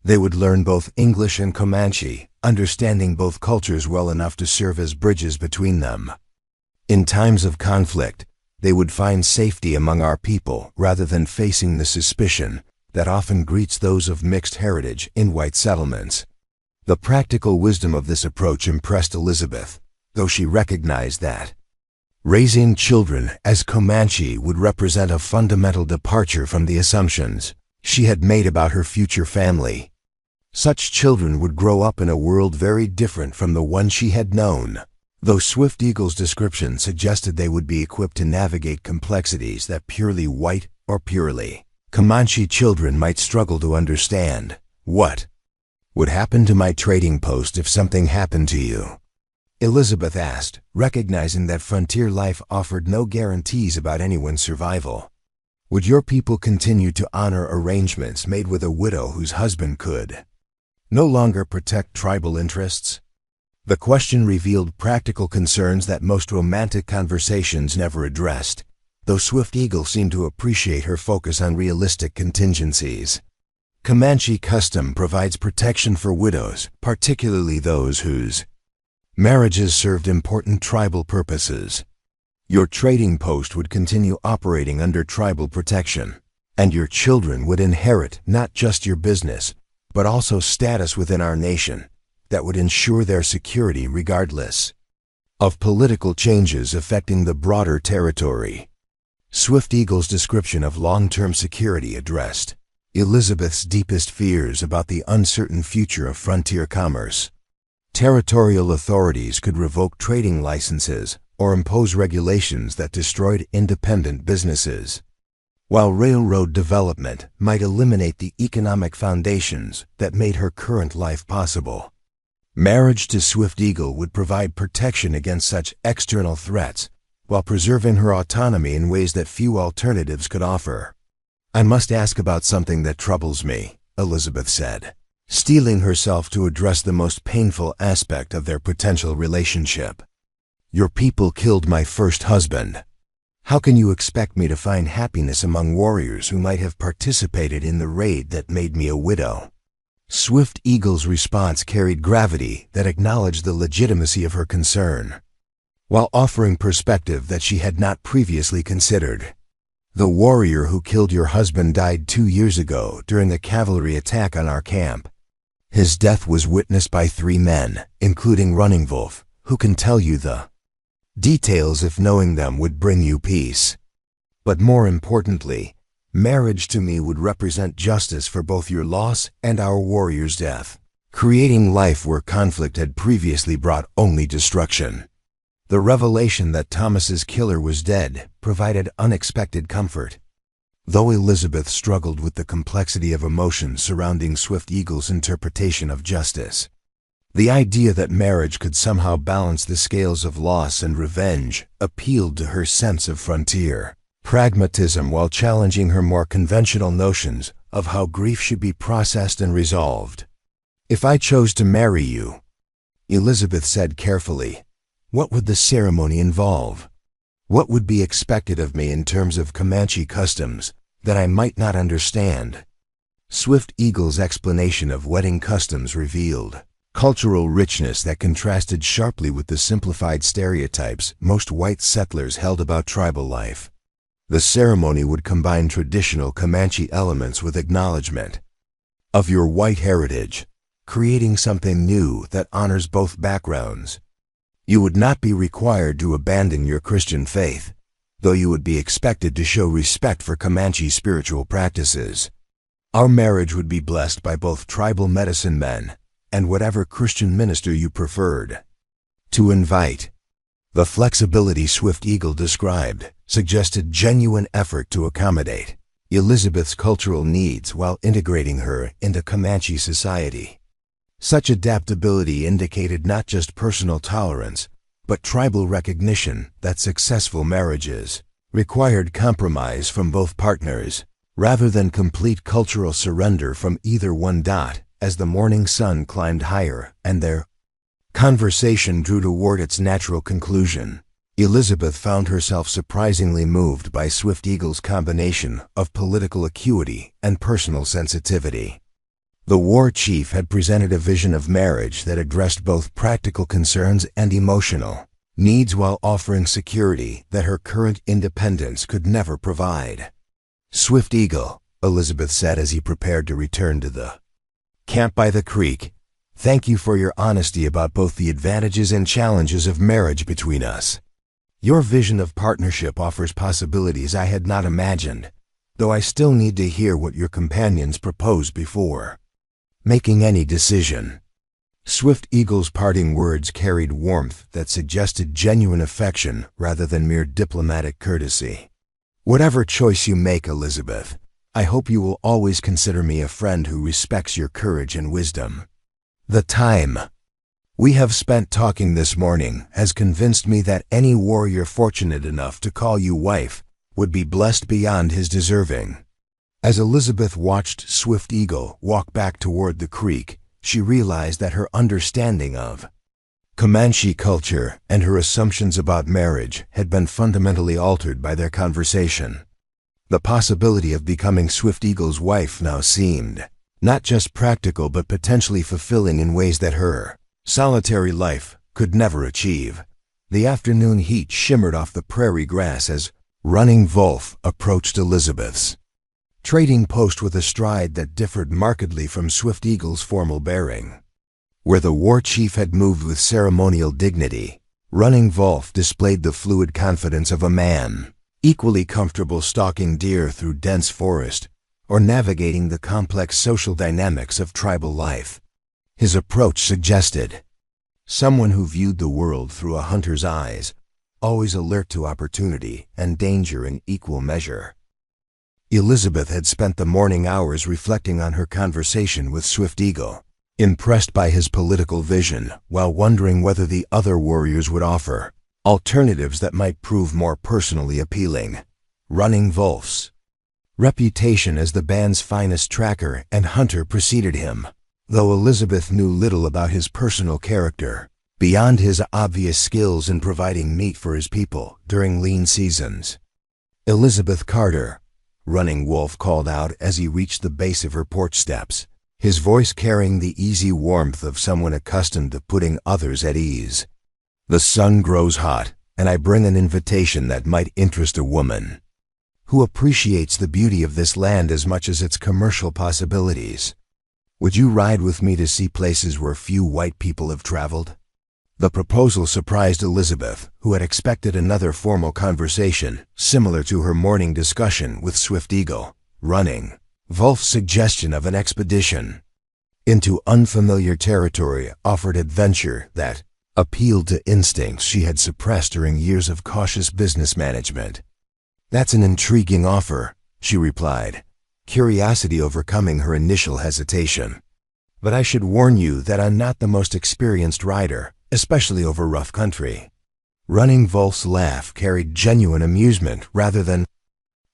They would learn both English and Comanche, understanding both cultures well enough to serve as bridges between them. In times of conflict, they would find safety among our people rather than facing the suspicion that often greets those of mixed heritage in white settlements. The practical wisdom of this approach impressed Elizabeth, though she recognized that raising children as Comanche would represent a fundamental departure from the assumptions she had made about her future family. Such children would grow up in a world very different from the one she had known, though Swift Eagle's description suggested they would be equipped to navigate complexities that purely white or purely Comanche children might struggle to understand. "What would happen to my trading post if something happened to you?" Elizabeth asked, recognizing that frontier life offered no guarantees about anyone's survival. "Would your people continue to honor arrangements made with a widow whose husband could no longer protect tribal interests?" The question revealed practical concerns that most romantic conversations never addressed, though Swift Eagle seemed to appreciate her focus on realistic contingencies. Comanche custom provides protection for widows, particularly those whose marriages served important tribal purposes. Your trading post would continue operating under tribal protection, and your children would inherit not just your business, but also status within our nation that would ensure their security regardless of political changes affecting the broader territory. Swift Eagle's description of long-term security addressed Elizabeth's deepest fears about the uncertain future of frontier commerce. Territorial authorities could revoke trading licenses or impose regulations that destroyed independent businesses, while railroad development might eliminate the economic foundations that made her current life possible. Marriage to Swift Eagle would provide protection against such external threats while preserving her autonomy in ways that few alternatives could offer. "I must ask about something that troubles me," Elizabeth said, steeling herself to address the most painful aspect of their potential relationship. "Your people killed my first husband. How can you expect me to find happiness among warriors who might have participated in the raid that made me a widow?" Swift Eagle's response carried gravity that acknowledged the legitimacy of her concern, while offering perspective that she had not previously considered. "The warrior who killed your husband died 2 years ago during a cavalry attack on our camp. His death was witnessed by 3 men, including Running Wolf, who can tell you the details if knowing them would bring you peace. But more importantly, marriage to me would represent justice for both your loss and our warrior's death, creating life where conflict had previously brought only destruction." The revelation that Thomas's killer was dead provided unexpected comfort. Though Elizabeth struggled with the complexity of emotions surrounding Swift Eagle's interpretation of justice, the idea that marriage could somehow balance the scales of loss and revenge appealed to her sense of frontier pragmatism while challenging her more conventional notions of how grief should be processed and resolved. "If I chose to marry you," Elizabeth said carefully, "what would the ceremony involve? What would be expected of me in terms of Comanche customs that I might not understand?" Swift Eagle's explanation of wedding customs revealed cultural richness that contrasted sharply with the simplified stereotypes most white settlers held about tribal life. The ceremony would combine traditional Comanche elements with acknowledgement of your white heritage, creating something new that honors both backgrounds. You would not be required to abandon your Christian faith, though you would be expected to show respect for Comanche spiritual practices. Our marriage would be blessed by both tribal medicine men and whatever Christian minister you preferred. To invite. The flexibility Swift Eagle described suggested genuine effort to accommodate Elizabeth's cultural needs while integrating her into Comanche society. Such adaptability indicated not just personal tolerance, but tribal recognition that successful marriages required compromise from both partners, rather than complete cultural surrender from either one. As the morning sun climbed higher and their conversation drew toward its natural conclusion, Elizabeth found herself surprisingly moved by Swift Eagle's combination of political acuity and personal sensitivity. The war chief had presented a vision of marriage that addressed both practical concerns and emotional needs while offering security that her current independence could never provide. "Swift Eagle," Elizabeth said as he prepared to return to the camp by the creek, "thank you for your honesty about both the advantages and challenges of marriage between us. Your vision of partnership offers possibilities I had not imagined, though I still need to hear what your companions propose before making any decision." Swift Eagle's parting words carried warmth that suggested genuine affection rather than mere diplomatic courtesy. "Whatever choice you make, Elizabeth, I hope you will always consider me a friend who respects your courage and wisdom. The time we have spent talking this morning has convinced me that any warrior fortunate enough to call you wife would be blessed beyond his deserving." As Elizabeth watched Swift Eagle walk back toward the creek, she realized that her understanding of Comanche culture and her assumptions about marriage had been fundamentally altered by their conversation. The possibility of becoming Swift Eagle's wife now seemed not just practical but potentially fulfilling in ways that her solitary life could never achieve. The afternoon heat shimmered off the prairie grass as Running Wolf approached Elizabeth's trading post with a stride that differed markedly from Swift Eagle's formal bearing. Where the war chief had moved with ceremonial dignity, Running Wolf displayed the fluid confidence of a man, equally comfortable stalking deer through dense forest or navigating the complex social dynamics of tribal life. His approach suggested someone who viewed the world through a hunter's eyes, always alert to opportunity and danger in equal measure. Elizabeth had spent the morning hours reflecting on her conversation with Swift Eagle, impressed by his political vision while wondering whether the other warriors would offer alternatives that might prove more personally appealing. Running Wolf's reputation as the band's finest tracker and hunter preceded him, though Elizabeth knew little about his personal character, beyond his obvious skills in providing meat for his people during lean seasons. "Elizabeth Carter," Running Wolf called out as he reached the base of her porch steps, his voice carrying the easy warmth of someone accustomed to putting others at ease. "The sun grows hot, and I bring an invitation that might interest a woman who appreciates the beauty of this land as much as its commercial possibilities. Would you ride with me to see places where few white people have traveled?" The proposal surprised Elizabeth, who had expected another formal conversation similar to her morning discussion with Swift Eagle. Running Wolf's suggestion of an expedition into unfamiliar territory offered adventure that appealed to instincts she had suppressed during years of cautious business management. "That's an intriguing offer," she replied, curiosity overcoming her initial hesitation. "But I should warn you that I'm not the most experienced rider, especially over rough country." Running Wolf's laugh carried genuine amusement rather than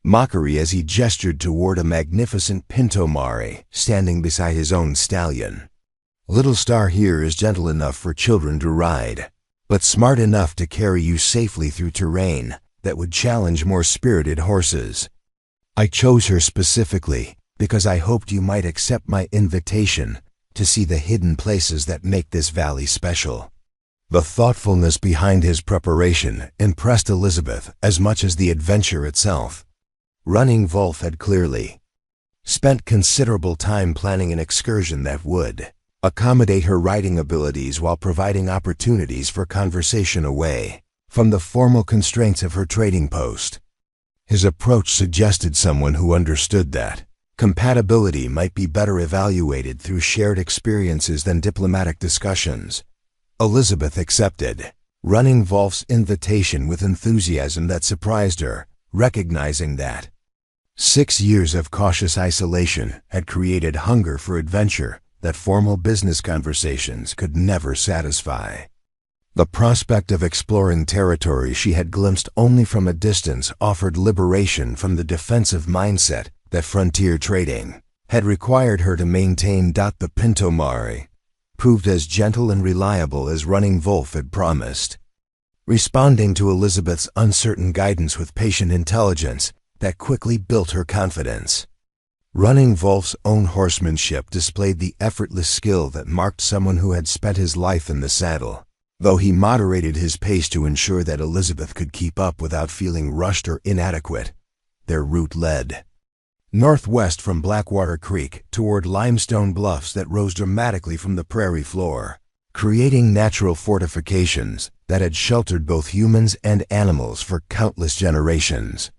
mockery as he gestured toward a magnificent pinto mare standing beside his own stallion. "Little Star here is gentle enough for children to ride, but smart enough to carry you safely through terrain that would challenge more spirited horses. I chose her specifically because I hoped you might accept my invitation to see the hidden places that make this valley special." The thoughtfulness behind his preparation impressed Elizabeth as much as the adventure itself. Running Wolf had clearly spent considerable time planning an excursion that would accommodate her riding abilities while providing opportunities for conversation away from the formal constraints of her trading post. His approach suggested someone who understood that Compatibility might be better evaluated through shared experiences than diplomatic discussions. Elizabeth accepted, running Wolf's invitation with enthusiasm that surprised her, recognizing that 6 years of cautious isolation had created hunger for adventure that formal business conversations could never satisfy. The prospect of exploring territory she had glimpsed only from a distance offered liberation from the defensive mindset that frontier trading had required her to maintain. The Pinto Mare proved as gentle and reliable as running Wolf had promised, responding to Elizabeth's uncertain guidance with patient intelligence that quickly built her confidence. Running Wolf's own horsemanship displayed the effortless skill that marked someone who had spent his life in the saddle, though he moderated his pace to ensure that Elizabeth could keep up without feeling rushed or inadequate. Their route led northwest from Blackwater Creek toward limestone bluffs that rose dramatically from the prairie floor, creating natural fortifications that had sheltered both humans and animals for countless generations.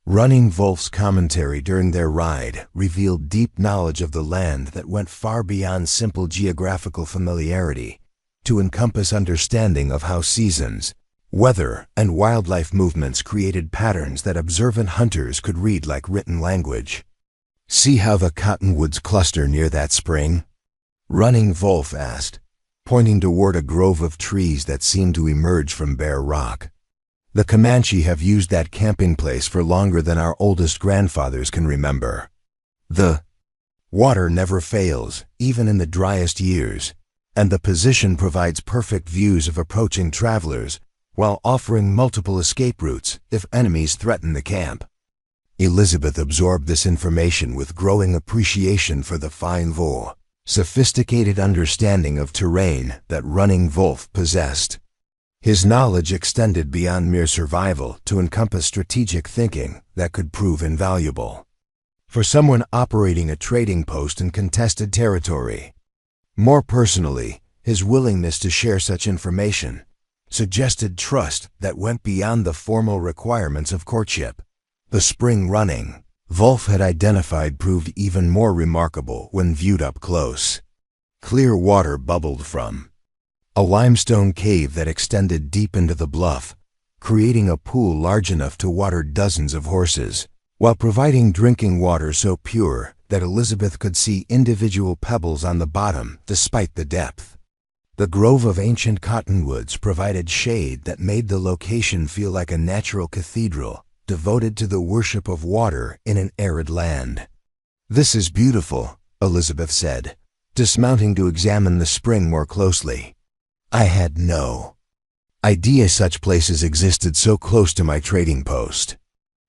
Running Wolf's commentary during their ride revealed deep knowledge of the land that went far beyond simple geographical familiarity to encompass understanding of how seasons, weather, and wildlife movements created patterns that observant hunters could read like written language. "See how the cottonwoods cluster near that spring?" Running Wolf asked, pointing toward a grove of trees that seemed to emerge from bare rock. "The Comanche have used that camping place for longer than our oldest grandfathers can remember. The water never fails, even in the driest years, and the position provides perfect views of approaching travelers while offering multiple escape routes if enemies threaten the camp." Elizabeth absorbed this information with growing appreciation for the fine voix, sophisticated understanding of terrain that Running Wolf possessed. His knowledge extended beyond mere survival to encompass strategic thinking that could prove invaluable for someone operating a trading post in contested territory. More personally, his willingness to share such information suggested trust that went beyond the formal requirements of courtship. The spring running Wolf had identified proved even more remarkable when viewed up close. Clear water bubbled from a limestone cave that extended deep into the bluff, creating a pool large enough to water dozens of horses, while providing drinking water so pure that Elizabeth could see individual pebbles on the bottom despite the depth. The grove of ancient cottonwoods provided shade that made the location feel like a natural cathedral devoted to the worship of water in an arid land. "This is beautiful," Elizabeth said, dismounting to examine the spring more closely. "I had no idea such places existed so close to my trading post.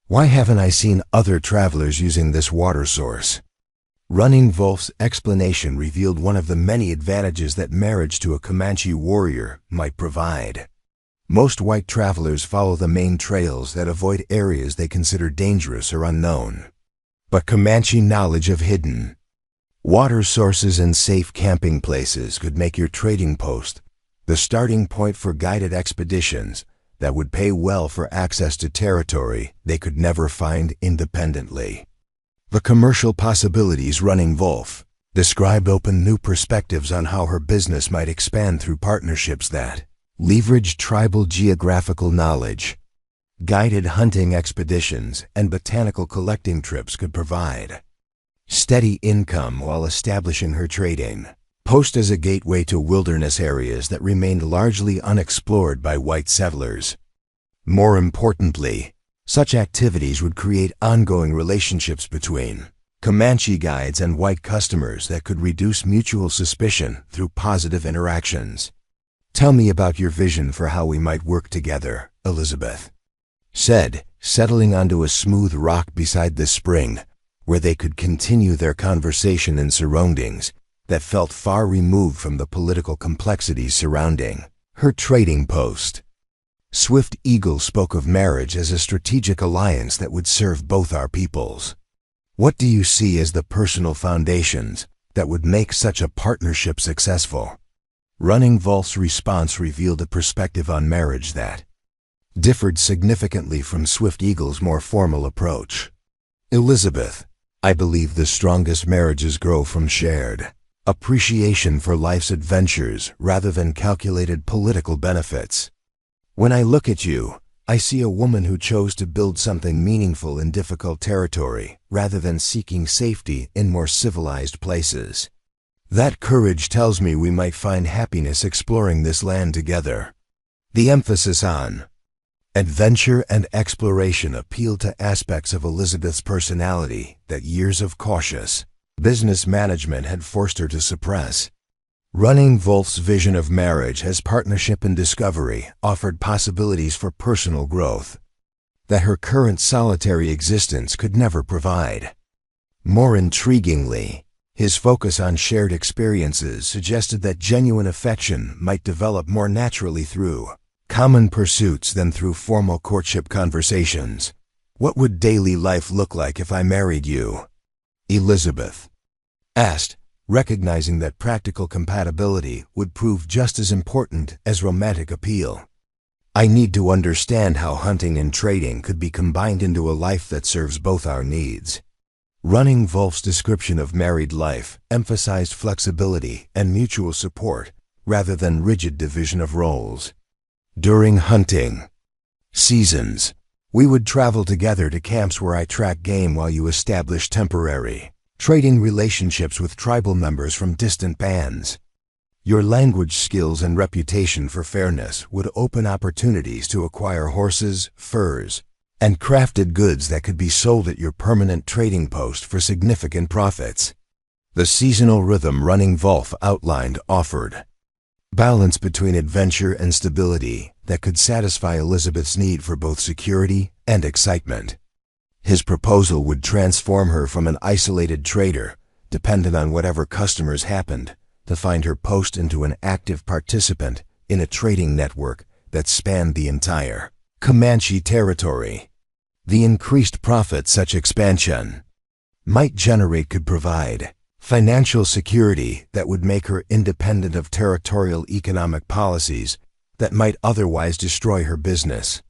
Why haven't I seen other travelers using this water source?" Running Wolf's explanation revealed one of the many advantages that marriage to a Comanche warrior might provide. Most white travelers follow the main trails that avoid areas they consider dangerous or unknown. But Comanche knowledge of hidden water sources and safe camping places could make your trading post the starting point for guided expeditions that would pay well for access to territory they could never find independently. The commercial possibilities Running Wolf described opened new perspectives on how her business might expand through partnerships that leveraged tribal geographical knowledge. Guided hunting expeditions and botanical collecting trips could provide steady income while establishing her trading post as a gateway to wilderness areas that remained largely unexplored by white settlers. More importantly, such activities would create ongoing relationships between Comanche guides and white customers that could reduce mutual suspicion through positive interactions. "Tell me about your vision for how we might work together," Elizabeth said, settling onto a smooth rock beside the spring, where they could continue their conversation in surroundings that felt far removed from the political complexities surrounding her trading post. Swift Eagle spoke of marriage as a strategic alliance that would serve both our peoples. What do you see as the personal foundations that would make such a partnership successful? Running Wolf's response revealed a perspective on marriage that differed significantly from Swift Eagle's more formal approach. "Elizabeth, I believe the strongest marriages grow from shared appreciation for life's adventures rather than calculated political benefits. When I look at you, I see a woman who chose to build something meaningful in difficult territory rather than seeking safety in more civilized places. That courage tells me we might find happiness exploring this land together. The emphasis on adventure and exploration appealed to aspects of Elizabeth's personality that years of cautious business management had forced her to suppress. Running Wolf's vision of marriage as partnership and discovery offered possibilities for personal growth that her current solitary existence could never provide. More intriguingly, his focus on shared experiences suggested that genuine affection might develop more naturally through common pursuits than through formal courtship conversations. What would daily life look like if I married you? Elizabeth asked, recognizing that practical compatibility would prove just as important as romantic appeal. I need to understand how hunting and trading could be combined into a life that serves both our needs. Running Wolf's description of married life emphasized flexibility and mutual support rather than rigid division of roles. During hunting seasons, we would travel together to camps where I track game while you establish temporary trading relationships with tribal members from distant bands. Your language skills and reputation for fairness would open opportunities to acquire horses, furs, and crafted goods that could be sold at your permanent trading post for significant profits. The seasonal rhythm Running Wolf outlined offered balance between adventure and stability that could satisfy Elizabeth's need for both security and excitement. His proposal would transform her from an isolated trader, dependent on whatever customers happened, to find her post into an active participant in a trading network that spanned the entire Comanche territory. The increased profit such expansion might generate could provide financial security that would make her independent of territorial economic policies that might otherwise destroy her business.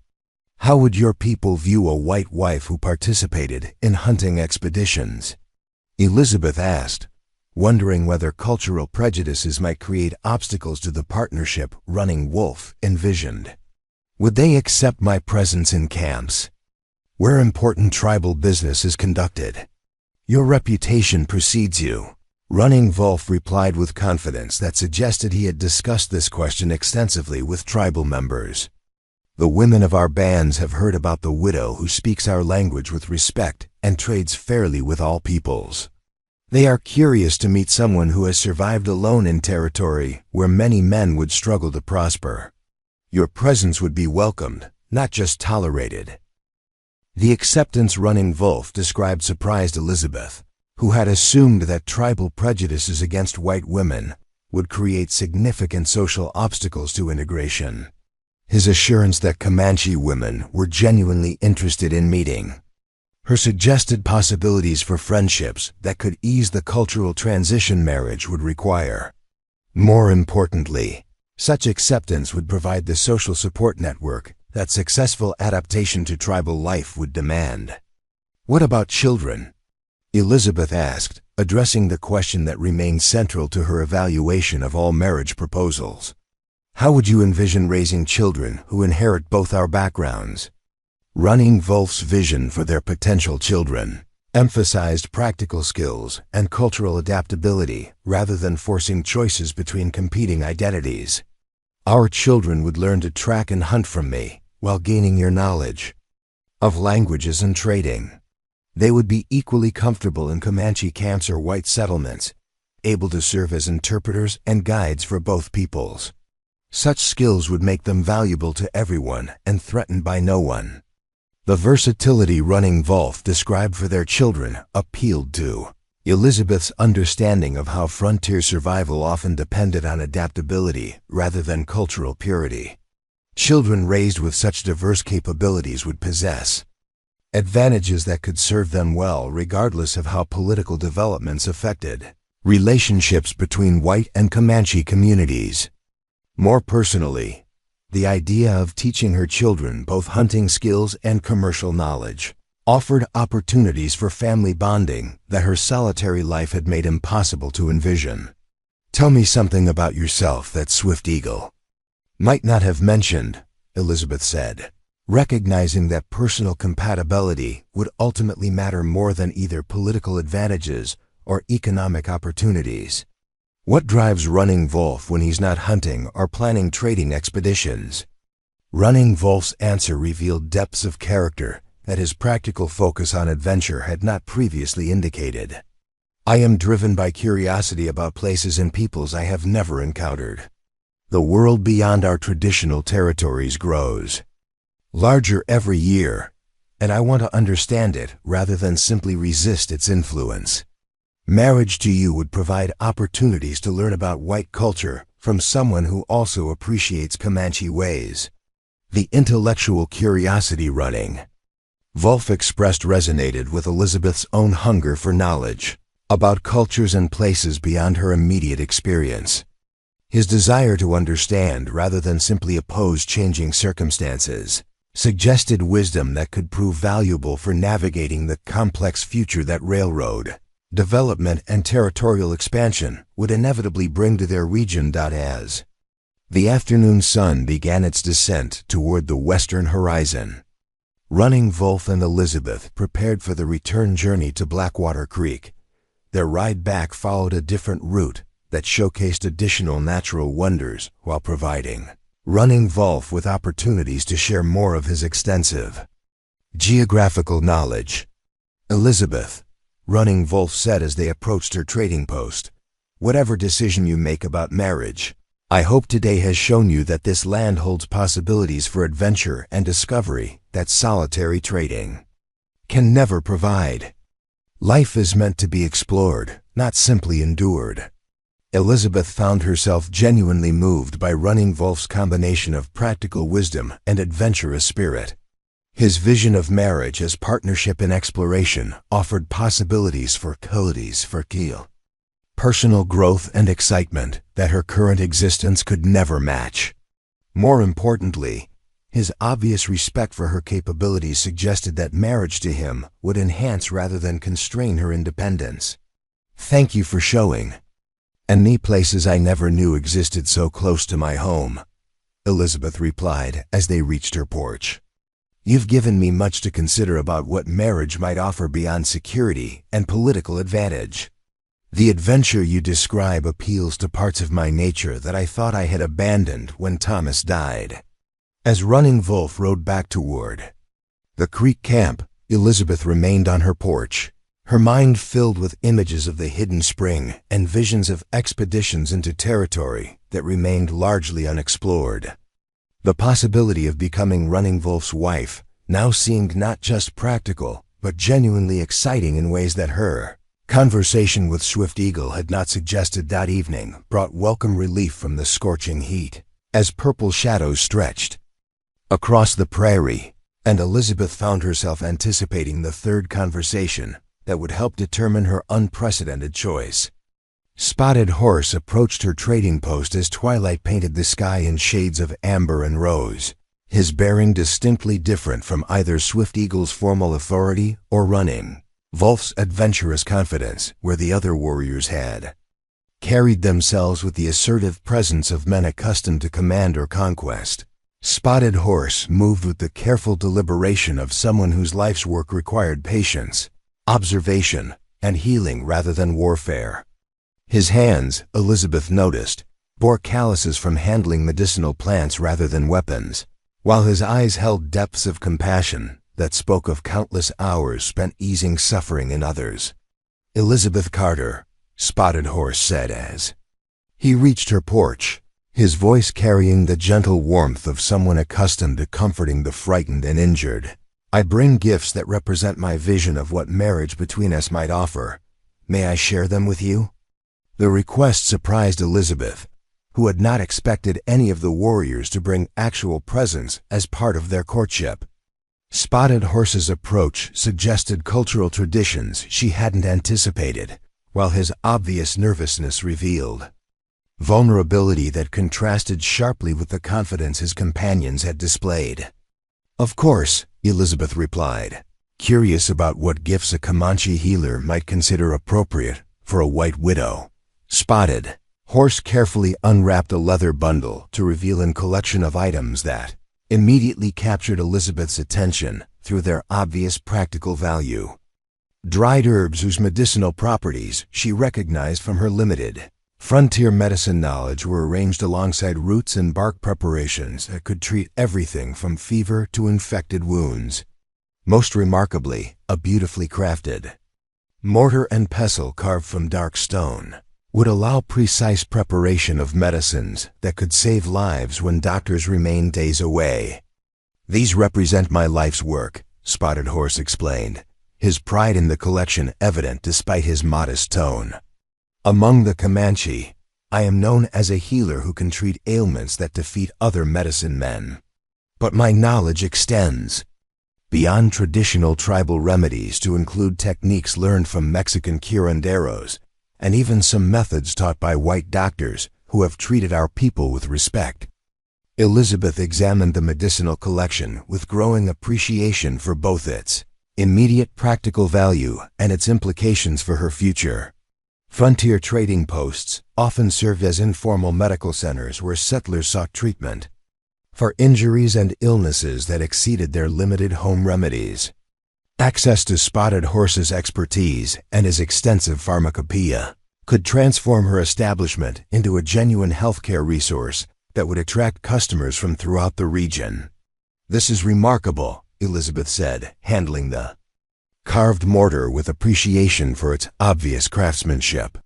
How would your people view a white wife who participated in hunting expeditions? Elizabeth asked, wondering whether cultural prejudices might create obstacles to the partnership Running Wolf envisioned. Would they accept my presence in camps where important tribal business is conducted? Your reputation precedes you. Running Wolf replied with confidence that suggested he had discussed this question extensively with tribal members. The women of our bands have heard about the widow who speaks our language with respect and trades fairly with all peoples. They are curious to meet someone who has survived alone in territory where many men would struggle to prosper. Your presence would be welcomed, not just tolerated. The acceptance Running Wolf described surprised Elizabeth, who had assumed that tribal prejudices against white women would create significant social obstacles to integration. His assurance that Comanche women were genuinely interested in meeting her suggested possibilities for friendships that could ease the cultural transition marriage would require. More importantly, such acceptance would provide the social support network that successful adaptation to tribal life would demand. What about children? Elizabeth asked, addressing the question that remained central to her evaluation of all marriage proposals. How would you envision raising children who inherit both our backgrounds? Running Wolf's vision for their potential children emphasized practical skills and cultural adaptability rather than forcing choices between competing identities. Our children would learn to track and hunt from me while gaining your knowledge of languages and trading. They would be equally comfortable in Comanche camps or white settlements, able to serve as interpreters and guides for both peoples. Such skills would make them valuable to everyone and threatened by no one. The versatility Running Wolf described for their children appealed to Elizabeth's understanding of how frontier survival often depended on adaptability rather than cultural purity. Children raised with such diverse capabilities would possess advantages that could serve them well regardless of how political developments affected relationships between white and Comanche communities. More personally, the idea of teaching her children both hunting skills and commercial knowledge offered opportunities for family bonding that her solitary life had made impossible to envision. "Tell me something about yourself that Swift Eagle might not have mentioned," Elizabeth said, recognizing that personal compatibility would ultimately matter more than either political advantages or economic opportunities. "What drives Running Wolf when he's not hunting or planning trading expeditions?" Running Wolf's answer revealed depths of character that his practical focus on adventure had not previously indicated. "I am driven by curiosity about places and peoples I have never encountered. The world beyond our traditional territories grows larger every year, and I want to understand it rather than simply resist its influence. Marriage to you would provide opportunities to learn about white culture from someone who also appreciates Comanche ways." The intellectual curiosity Running Wolf expressed resonated with Elizabeth's own hunger for knowledge about cultures and places beyond her immediate experience. His desire to understand rather than simply oppose changing circumstances suggested wisdom that could prove valuable for navigating the complex future that railroad development and territorial expansion would inevitably bring to their region. As the afternoon sun began its descent toward the western horizon, Running Wolf and Elizabeth prepared for the return journey to Blackwater Creek. Their ride back followed a different route that showcased additional natural wonders while providing Running Wolf with opportunities to share more of his extensive geographical knowledge. "Elizabeth," Running Wolf said as they approached her trading post, "whatever decision you make about marriage, I hope today has shown you that this land holds possibilities for adventure and discovery that solitary trading can never provide. Life is meant to be explored, not simply endured." Elizabeth found herself genuinely moved by Running Wolf's combination of practical wisdom and adventurous spirit. His vision of marriage as partnership in exploration offered possibilities for Keel, personal growth and excitement that her current existence could never match. More importantly, his obvious respect for her capabilities suggested that marriage to him would enhance rather than constrain her independence. "Thank you for showing me places I never knew existed so close to my home," Elizabeth replied as they reached her porch. "You've given me much to consider about what marriage might offer beyond security and political advantage. The adventure you describe appeals to parts of my nature that I thought I had abandoned when Thomas died." As Running Wolf rode back toward the creek camp, Elizabeth remained on her porch, her mind filled with images of the hidden spring and visions of expeditions into territory that remained largely unexplored. The possibility of becoming Running Wolf's wife now seemed not just practical, but genuinely exciting in ways that her conversation with Swift Eagle had not suggested. That evening brought welcome relief from the scorching heat as purple shadows stretched across the prairie, and Elizabeth found herself anticipating the third conversation that would help determine her unprecedented choice. Spotted Horse approached her trading post as twilight painted the sky in shades of amber and rose, his bearing distinctly different from either Swift Eagle's formal authority or Running Wolf's adventurous confidence, where the other warriors had carried themselves with the assertive presence of men accustomed to command or conquest. Spotted Horse moved with the careful deliberation of someone whose life's work required patience, observation, and healing rather than warfare. His hands, Elizabeth noticed, bore calluses from handling medicinal plants rather than weapons, while his eyes held depths of compassion that spoke of countless hours spent easing suffering in others. "Elizabeth Carter," Spotted Horse said as he reached her porch, his voice carrying the gentle warmth of someone accustomed to comforting the frightened and injured. "I bring gifts that represent my vision of what marriage between us might offer. May I share them with you?" The request surprised Elizabeth, who had not expected any of the warriors to bring actual presents as part of their courtship. Spotted Horse's approach suggested cultural traditions she hadn't anticipated, while his obvious nervousness revealed vulnerability that contrasted sharply with the confidence his companions had displayed. "Of course," Elizabeth replied, curious about what gifts a Comanche healer might consider appropriate for a white widow. Spotted Horse carefully unwrapped a leather bundle to reveal a collection of items that immediately captured Elizabeth's attention through their obvious practical value. Dried herbs whose medicinal properties she recognized from her limited frontier medicine knowledge were arranged alongside roots and bark preparations that could treat everything from fever to infected wounds. Most remarkably, a beautifully crafted mortar and pestle carved from dark stone would allow precise preparation of medicines that could save lives when doctors remained days away. "These represent my life's work," Spotted Horse explained, his pride in the collection evident despite his modest tone. "Among the Comanche, I am known as a healer who can treat ailments that defeat other medicine men. But my knowledge extends beyond traditional tribal remedies to include techniques learned from Mexican curanderos and even some methods taught by white doctors who have treated our people with respect." Elizabeth examined the medicinal collection with growing appreciation for both its immediate practical value and its implications for her future. Frontier trading posts often served as informal medical centers where settlers sought treatment for injuries and illnesses that exceeded their limited home remedies. Access to Spotted Horse's expertise and his extensive pharmacopoeia could transform her establishment into a genuine healthcare resource that would attract customers from throughout the region. "This is remarkable," Elizabeth said, handling the carved mortar with appreciation for its obvious craftsmanship.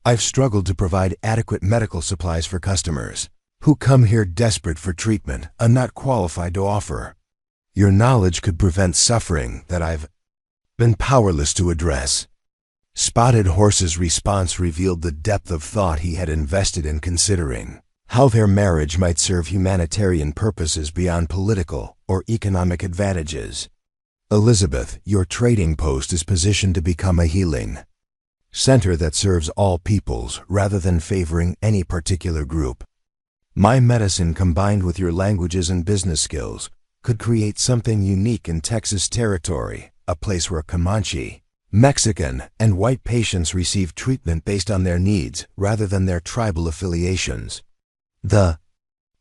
"I've struggled to provide adequate medical supplies for customers who come here desperate for treatment and not qualified to offer. Your knowledge could prevent suffering that I've been powerless to address." Spotted Horse's response revealed the depth of thought he had invested in considering how their marriage might serve humanitarian purposes beyond political or economic advantages. "Elizabeth, your trading post is positioned to become a healing center that serves all peoples rather than favoring any particular group. My medicine combined with your languages and business skills could create something unique in Texas territory, a place where Comanche, Mexican, and white patients receive treatment based on their needs rather than their tribal affiliations." The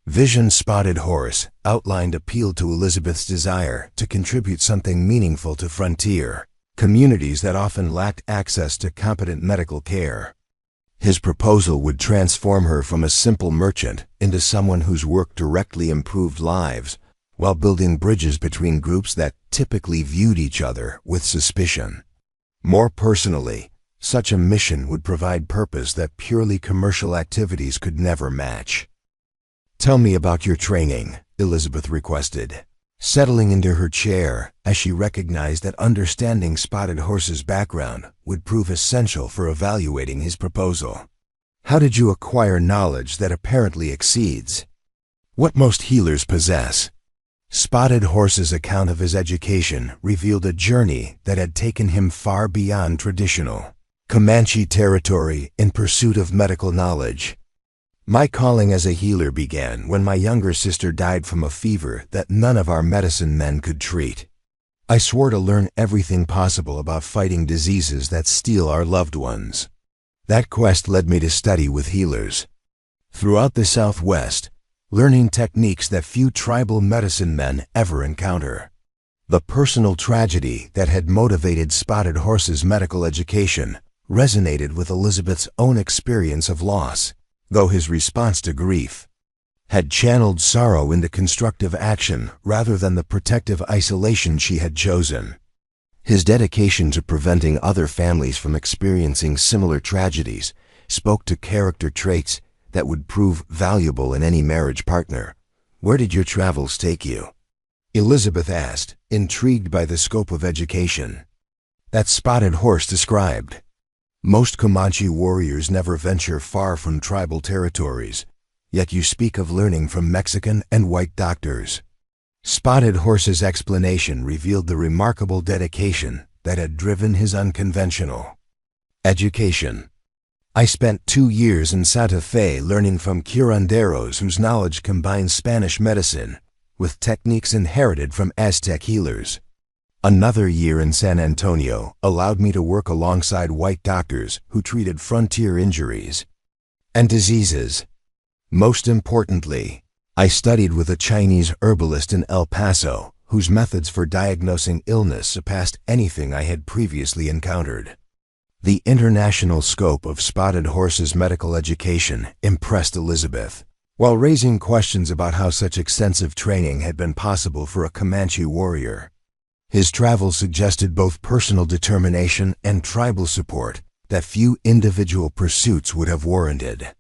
vision Spotted Horse outlined appealed to Elizabeth's desire to contribute something meaningful to frontier communities that often lacked access to competent medical care. His proposal would transform her from a simple merchant into someone whose work directly improved lives while building bridges between groups that typically viewed each other with suspicion. More personally, such a mission would provide purpose that purely commercial activities could never match. "Tell me about your training," Elizabeth requested, settling into her chair as she recognized that understanding Spotted Horse's background would prove essential for evaluating his proposal. "How did you acquire knowledge that apparently exceeds what most healers possess?" Spotted Horse's account of his education revealed a journey that had taken him far beyond traditional Comanche territory in pursuit of medical knowledge. "My calling as a healer began when my younger sister died from a fever that none of our medicine men could treat. I swore to learn everything possible about fighting diseases that steal our loved ones. That quest led me to study with healers throughout the Southwest, learning techniques that few tribal medicine men ever encounter." The personal tragedy that had motivated Spotted Horse's medical education resonated with Elizabeth's own experience of loss, though his response to grief had channeled sorrow into constructive action rather than the protective isolation she had chosen. His dedication to preventing other families from experiencing similar tragedies spoke to character traits that would prove valuable in any marriage partner. "Where did your travels take you?" Elizabeth asked, intrigued by the scope of education that Spotted Horse described. "Most Comanche warriors never venture far from tribal territories, yet you speak of learning from Mexican and white doctors." Spotted Horse's explanation revealed the remarkable dedication that had driven his unconventional education. "I spent 2 years in Santa Fe learning from curanderos whose knowledge combines Spanish medicine with techniques inherited from Aztec healers. Another year in San Antonio allowed me to work alongside white doctors who treated frontier injuries and diseases. Most importantly, I studied with a Chinese herbalist in El Paso whose methods for diagnosing illness surpassed anything I had previously encountered. The international scope of Spotted Horse's medical education impressed Elizabeth, while raising questions about how such extensive training had been possible for a Comanche warrior. His travels suggested both personal determination and tribal support that few individual pursuits would have warranted.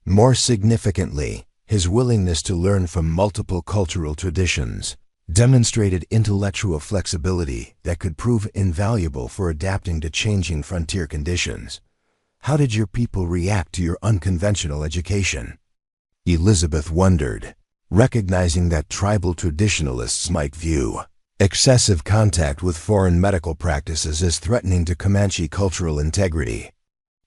More significantly, his willingness to learn from multiple cultural traditions demonstrated intellectual flexibility that could prove invaluable for adapting to changing frontier conditions. How did your people react to your unconventional education? Elizabeth wondered, recognizing that tribal traditionalists might view excessive contact with foreign medical practices as threatening to Comanche cultural integrity.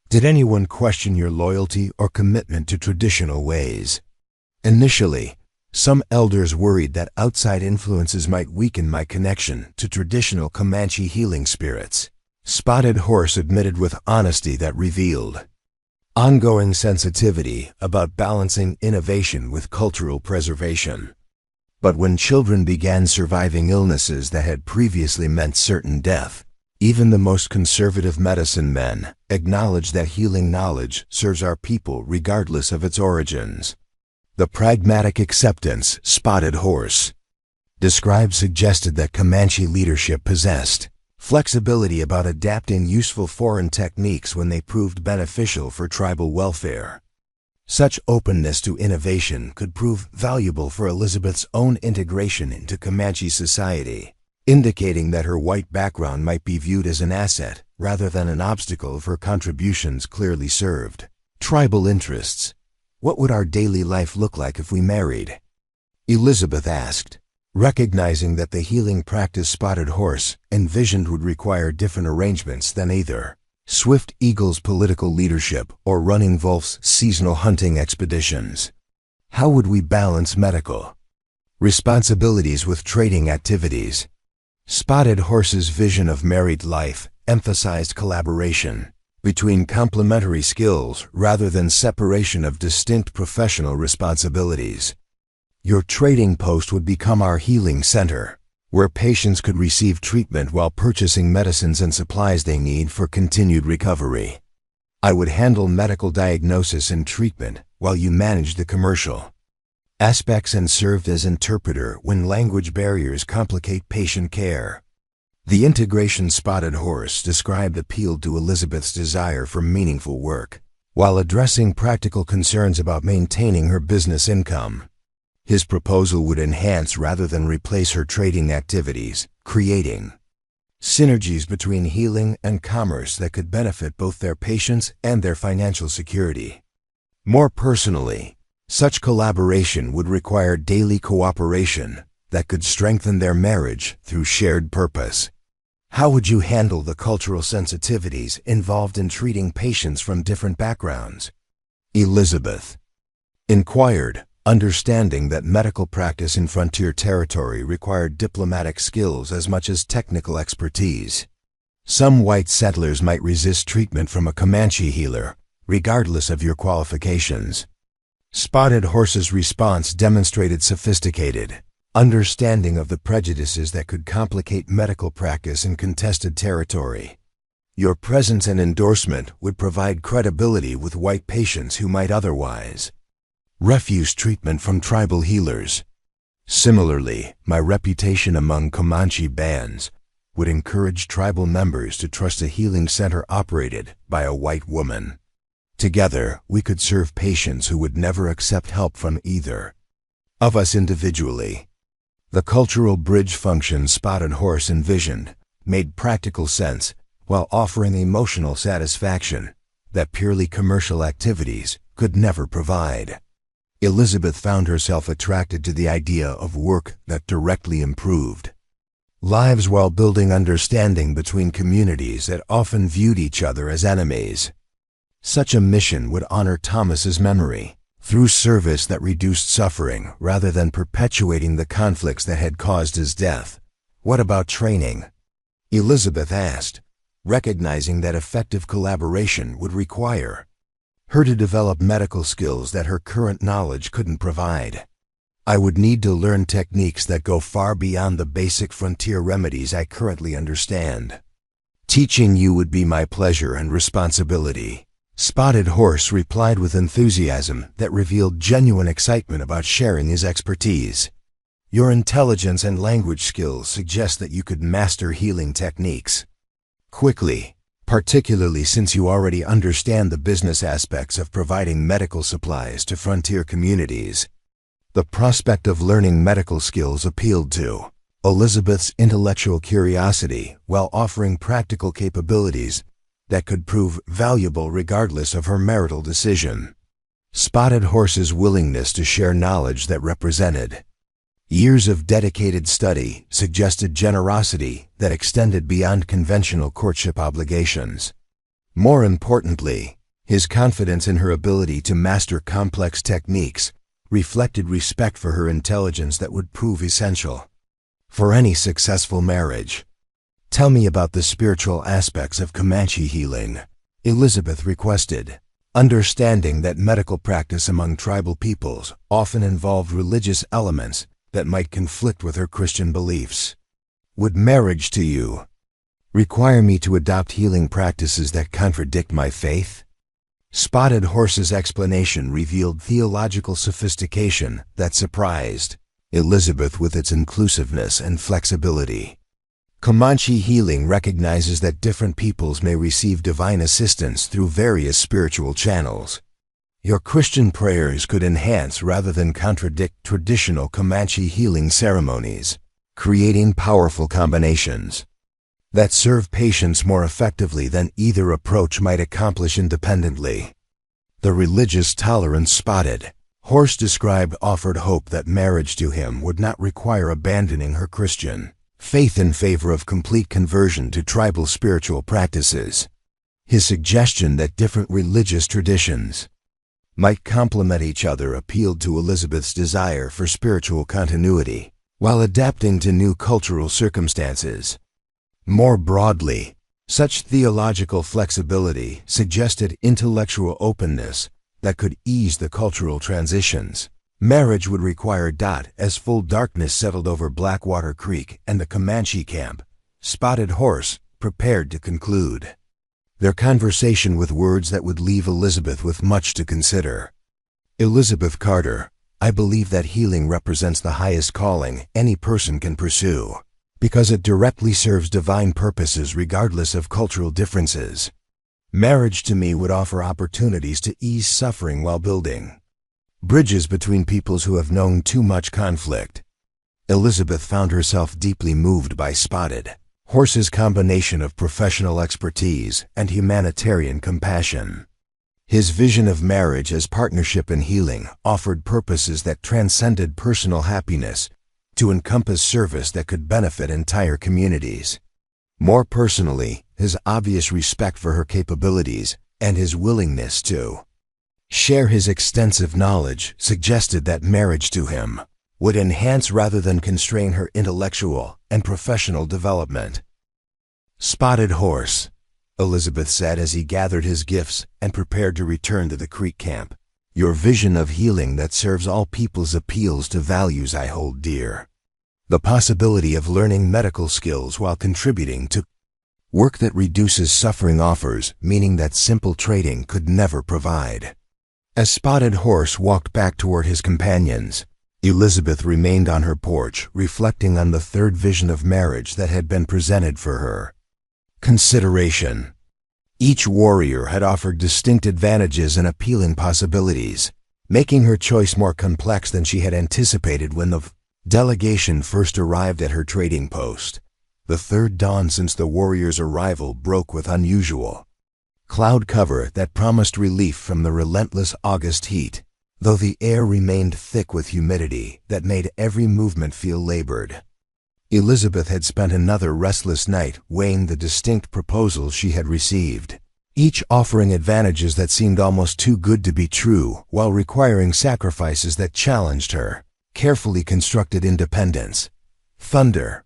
Did anyone question your loyalty or commitment to traditional ways? Initially, some elders worried that outside influences might weaken my connection to traditional Comanche healing spirits. Spotted Horse admitted with honesty that revealed ongoing sensitivity about balancing innovation with cultural preservation. But when children began surviving illnesses that had previously meant certain death, even the most conservative medicine men acknowledged that healing knowledge serves our people regardless of its origins. The pragmatic acceptance Spotted Horse described suggested that Comanche leadership possessed flexibility about adapting useful foreign techniques when they proved beneficial for tribal welfare. Such openness to innovation could prove valuable for Elizabeth's own integration into Comanche society, indicating that her white background might be viewed as an asset rather than an obstacle if her contributions clearly served tribal interests. What would our daily life look like if we married? Elizabeth asked, recognizing that the healing practice Spotted Horse envisioned would require different arrangements than either Swift Eagle's political leadership or Running Wolf's seasonal hunting expeditions. How would we balance medical responsibilities with trading activities? Spotted Horse's vision of married life emphasized collaboration between complementary skills rather than separation of distinct professional responsibilities. Your trading post would become our healing center, where patients could receive treatment while purchasing medicines and supplies they need for continued recovery. I would handle medical diagnosis and treatment while you managed the commercial aspects and served as interpreter when language barriers complicate patient care. The integration Spotted Horse described appealed to Elizabeth's desire for meaningful work, while addressing practical concerns about maintaining her business income. His proposal would enhance rather than replace her trading activities, creating synergies between healing and commerce that could benefit both their patients and their financial security. More personally, such collaboration would require daily cooperation that could strengthen their marriage through shared purpose. How would you handle the cultural sensitivities involved in treating patients from different backgrounds? Elizabeth inquired, understanding that medical practice in frontier territory required diplomatic skills as much as technical expertise. Some white settlers might resist treatment from a Comanche healer, regardless of your qualifications. Spotted Horse's response demonstrated sophisticated understanding of the prejudices that could complicate medical practice in contested territory. Your presence and endorsement would provide credibility with white patients who might otherwise refuse treatment from tribal healers. Similarly, my reputation among Comanche bands would encourage tribal members to trust a healing center operated by a white woman. Together, we could serve patients who would never accept help from either of us individually. The cultural bridge function Spotted Horse envisioned made practical sense while offering emotional satisfaction that purely commercial activities could never provide. Elizabeth found herself attracted to the idea of work that directly improved lives while building understanding between communities that often viewed each other as enemies. Such a mission would honor Thomas's memory through service that reduced suffering rather than perpetuating the conflicts that had caused his death. What about training? Elizabeth asked, recognizing that effective collaboration would require her to develop medical skills that her current knowledge couldn't provide. I would need to learn techniques that go far beyond the basic frontier remedies I currently understand. Teaching you would be my pleasure and responsibility. Spotted Horse replied with enthusiasm that revealed genuine excitement about sharing his expertise. Your intelligence and language skills suggest that you could master healing techniques quickly, particularly since you already understand the business aspects of providing medical supplies to frontier communities. The prospect of learning medical skills appealed to Elizabeth's intellectual curiosity while offering practical capabilities that could prove valuable regardless of her marital decision. Spotted Horse's willingness to share knowledge that represented years of dedicated study suggested generosity that extended beyond conventional courtship obligations. More importantly, his confidence in her ability to master complex techniques reflected respect for her intelligence that would prove essential for any successful marriage. Tell me about the spiritual aspects of Comanche healing, Elizabeth requested, understanding that medical practice among tribal peoples often involved religious elements that might conflict with her Christian beliefs. Would marriage to you require me to adopt healing practices that contradict my faith? Spotted Horse's explanation revealed theological sophistication that surprised Elizabeth with its inclusiveness and flexibility. Comanche healing recognizes that different peoples may receive divine assistance through various spiritual channels. Your Christian prayers could enhance rather than contradict traditional Comanche healing ceremonies, creating powerful combinations that serve patients more effectively than either approach might accomplish independently. The religious tolerance Spotted Horse described offered hope that marriage to him would not require abandoning her Christian faith in favor of complete conversion to tribal spiritual practices. His suggestion that different religious traditions might complement each other appealed to Elizabeth's desire for spiritual continuity while adapting to new cultural circumstances. More broadly, such theological flexibility suggested intellectual openness that could ease the cultural transitions marriage would require. As full darkness settled over Blackwater Creek and the Comanche camp, Spotted Horse prepared to conclude their conversation with words that would leave Elizabeth with much to consider. Elizabeth Carter, I believe that healing represents the highest calling any person can pursue, because it directly serves divine purposes regardless of cultural differences. Marriage to me would offer opportunities to ease suffering while building bridges between peoples who have known too much conflict. Elizabeth found herself deeply moved by Spotted Horse's combination of professional expertise and humanitarian compassion. His vision of marriage as partnership in healing offered purposes that transcended personal happiness to encompass service that could benefit entire communities. More personally, his obvious respect for her capabilities and his willingness to share his extensive knowledge suggested that marriage to him would enhance rather than constrain her intellectual and professional development. Spotted Horse, Elizabeth said as he gathered his gifts and prepared to return to the creek camp, your vision of healing that serves all peoples appeals to values I hold dear. The possibility of learning medical skills while contributing to work that reduces suffering offers meaning that simple trading could never provide. As Spotted Horse walked back toward his companions, Elizabeth remained on her porch, reflecting on the third vision of marriage that had been presented for her. Consideration. Each warrior had offered distinct advantages and appealing possibilities, making her choice more complex than she had anticipated when the delegation first arrived at her trading post. The third dawn since the warriors' arrival broke with unusual cloud cover that promised relief from the relentless August heat, though the air remained thick with humidity that made every movement feel labored. Elizabeth had spent another restless night weighing the distinct proposals she had received, each offering advantages that seemed almost too good to be true while requiring sacrifices that challenged her carefully constructed independence. Thunder,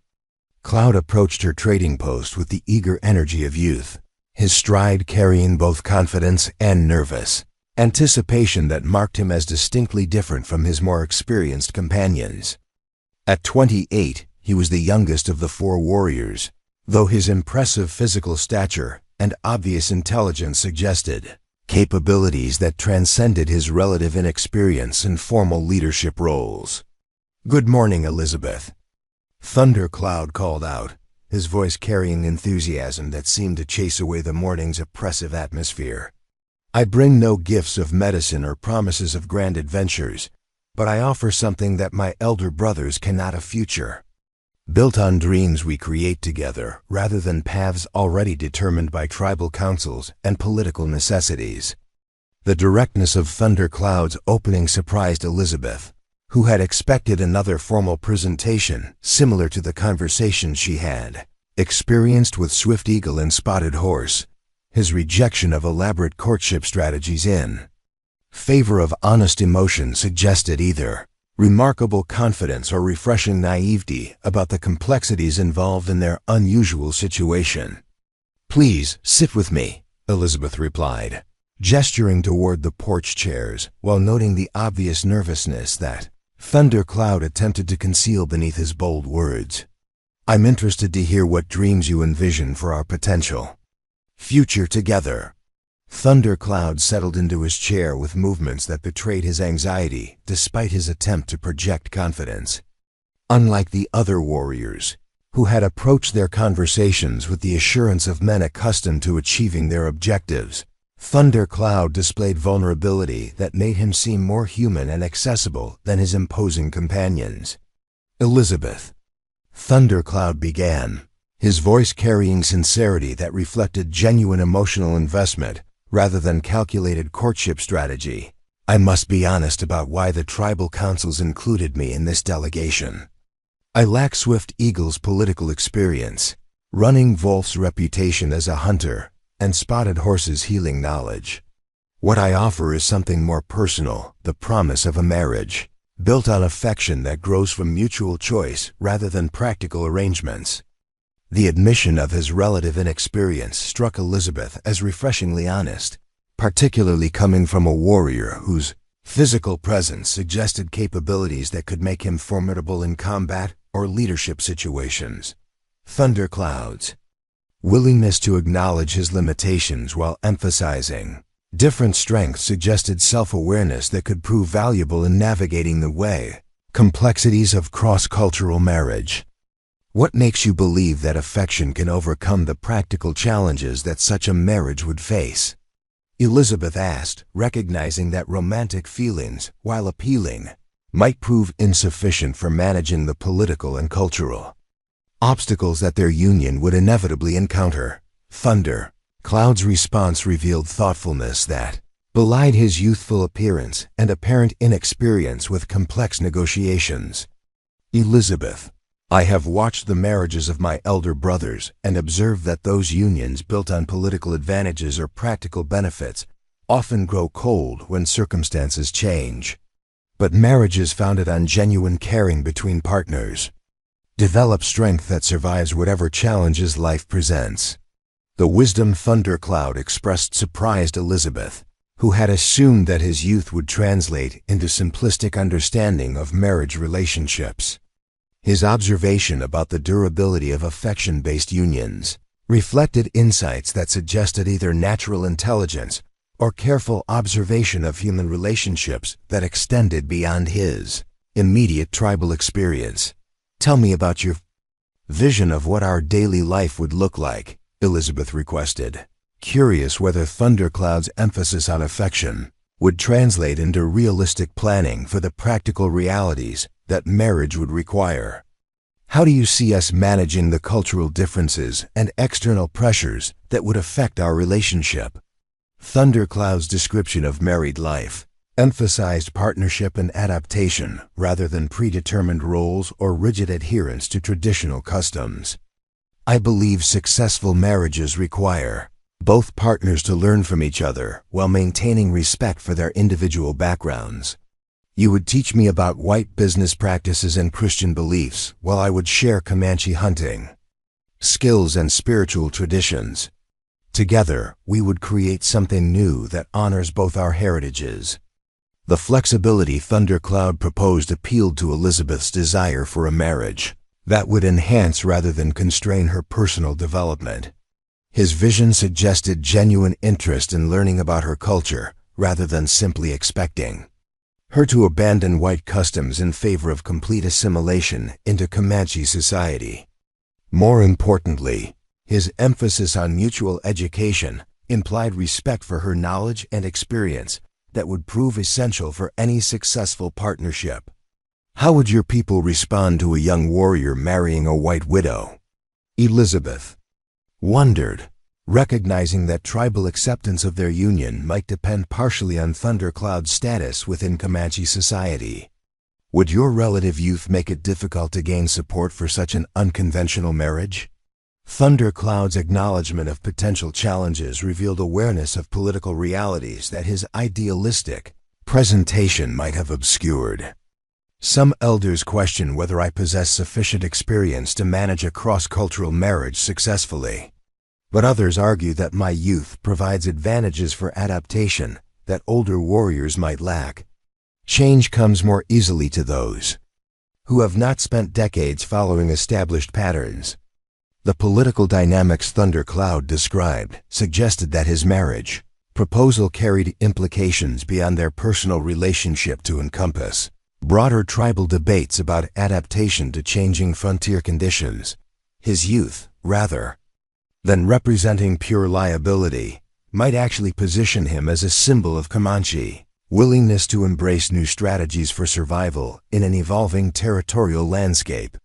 Cloud approached her trading post with the eager energy of youth, his stride carrying both confidence and nervous anticipation that marked him as distinctly different from his more experienced companions. At 28, he was the youngest of the four warriors, though his impressive physical stature and obvious intelligence suggested capabilities that transcended his relative inexperience in formal leadership roles. "Good morning, Elizabeth," Thundercloud called out, his voice carrying enthusiasm that seemed to chase away the morning's oppressive atmosphere. "I bring no gifts of medicine or promises of grand adventures, but I offer something that my elder brothers cannot: a future built on dreams we create together rather than paths already determined by tribal councils and political necessities." The directness of Thundercloud's opening surprised Elizabeth, who had expected another formal presentation similar to the conversation she had experienced with Swift Eagle and Spotted Horse. His rejection of elaborate courtship strategies in favor of honest emotion suggested either remarkable confidence or refreshing naivety about the complexities involved in their unusual situation. "Please sit with me," Elizabeth replied, gesturing toward the porch chairs while noting the obvious nervousness that Thundercloud attempted to conceal beneath his bold words. "I'm interested to hear what dreams you envision for our potential future together." Thundercloud settled into his chair with movements that betrayed his anxiety despite his attempt to project confidence. Unlike the other warriors, who had approached their conversations with the assurance of men accustomed to achieving their objectives, Thundercloud displayed vulnerability that made him seem more human and accessible than his imposing companions. "Elizabeth," Thundercloud began, his voice carrying sincerity that reflected genuine emotional investment rather than calculated courtship strategy, "I must be honest about why the tribal councils included me in this delegation. I lack Swift Eagle's political experience, Running Wolf's reputation as a hunter, and Spotted Horse's healing knowledge. What I offer is something more personal: the promise of a marriage built on affection that grows from mutual choice rather than practical arrangements." The admission of his relative inexperience struck Elizabeth as refreshingly honest, particularly coming from a warrior whose physical presence suggested capabilities that could make him formidable in combat or leadership situations. Thundercloud's willingness to acknowledge his limitations while emphasizing different strengths suggested self-awareness that could prove valuable in navigating the complexities of cross-cultural marriage. "What makes you believe that affection can overcome the practical challenges that such a marriage would face?" Elizabeth asked, recognizing that romantic feelings, while appealing, might prove insufficient for managing the political and cultural obstacles that their union would inevitably encounter. Thundercloud's response revealed thoughtfulness that belied his youthful appearance and apparent inexperience with complex negotiations. "Elizabeth, I have watched the marriages of my elder brothers and observed that those unions built on political advantages or practical benefits often grow cold when circumstances change. But marriages founded on genuine caring between partners develop strength that survives whatever challenges life presents." The wisdom Thundercloud expressed surprised Elizabeth, who had assumed that his youth would translate into simplistic understanding of marriage relationships. His observation about the durability of affection-based unions reflected insights that suggested either natural intelligence or careful observation of human relationships that extended beyond his immediate tribal experience. "Tell me about your vision of what our daily life would look like," Elizabeth requested, curious whether Thundercloud's emphasis on affection would translate into realistic planning for the practical realities that marriage would require. "How do you see us managing the cultural differences and external pressures that would affect our relationship?" Thundercloud's description of married life emphasized partnership and adaptation rather than predetermined roles or rigid adherence to traditional customs. "I believe successful marriages require both partners to learn from each other while maintaining respect for their individual backgrounds. You would teach me about white business practices and Christian beliefs, while I would share Comanche hunting skills and spiritual traditions. Together, we would create something new that honors both our heritages. The flexibility Thundercloud proposed appealed to Elizabeth's desire for a marriage that would enhance rather than constrain her personal development. His vision suggested genuine interest in learning about her culture, rather than simply expecting her to abandon white customs in favor of complete assimilation into Comanche society. More importantly, his emphasis on mutual education implied respect for her knowledge and experience that would prove essential for any successful partnership. How would your people respond to a young warrior marrying a white widow? Elizabeth wondered, recognizing that tribal acceptance of their union might depend partially on Thundercloud's status within Comanche society. Would your relative youth make it difficult to gain support for such an unconventional marriage? Thundercloud's acknowledgement of potential challenges revealed awareness of political realities that his idealistic presentation might have obscured. Some elders question whether I possess sufficient experience to manage a cross-cultural marriage successfully. But others argue that my youth provides advantages for adaptation that older warriors might lack. Change comes more easily to those who have not spent decades following established patterns. The political dynamics Thundercloud described suggested that his marriage proposal carried implications beyond their personal relationship to encompass broader tribal debates about adaptation to changing frontier conditions. His youth, rather than representing pure liability, might actually position him as a symbol of Comanche willingness to embrace new strategies for survival in an evolving territorial landscape.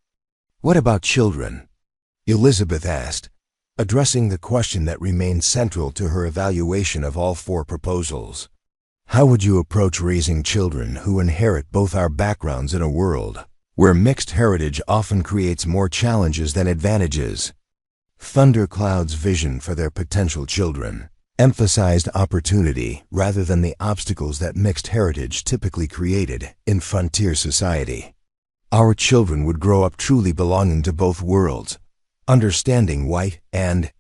What about children? Elizabeth asked, addressing the question that remained central to her evaluation of all four proposals. How would you approach raising children who inherit both our backgrounds in a world where mixed heritage often creates more challenges than advantages? Thundercloud's vision for their potential children emphasized opportunity rather than the obstacles that mixed heritage typically created in frontier society. Our children would grow up truly belonging to both worlds, understanding white and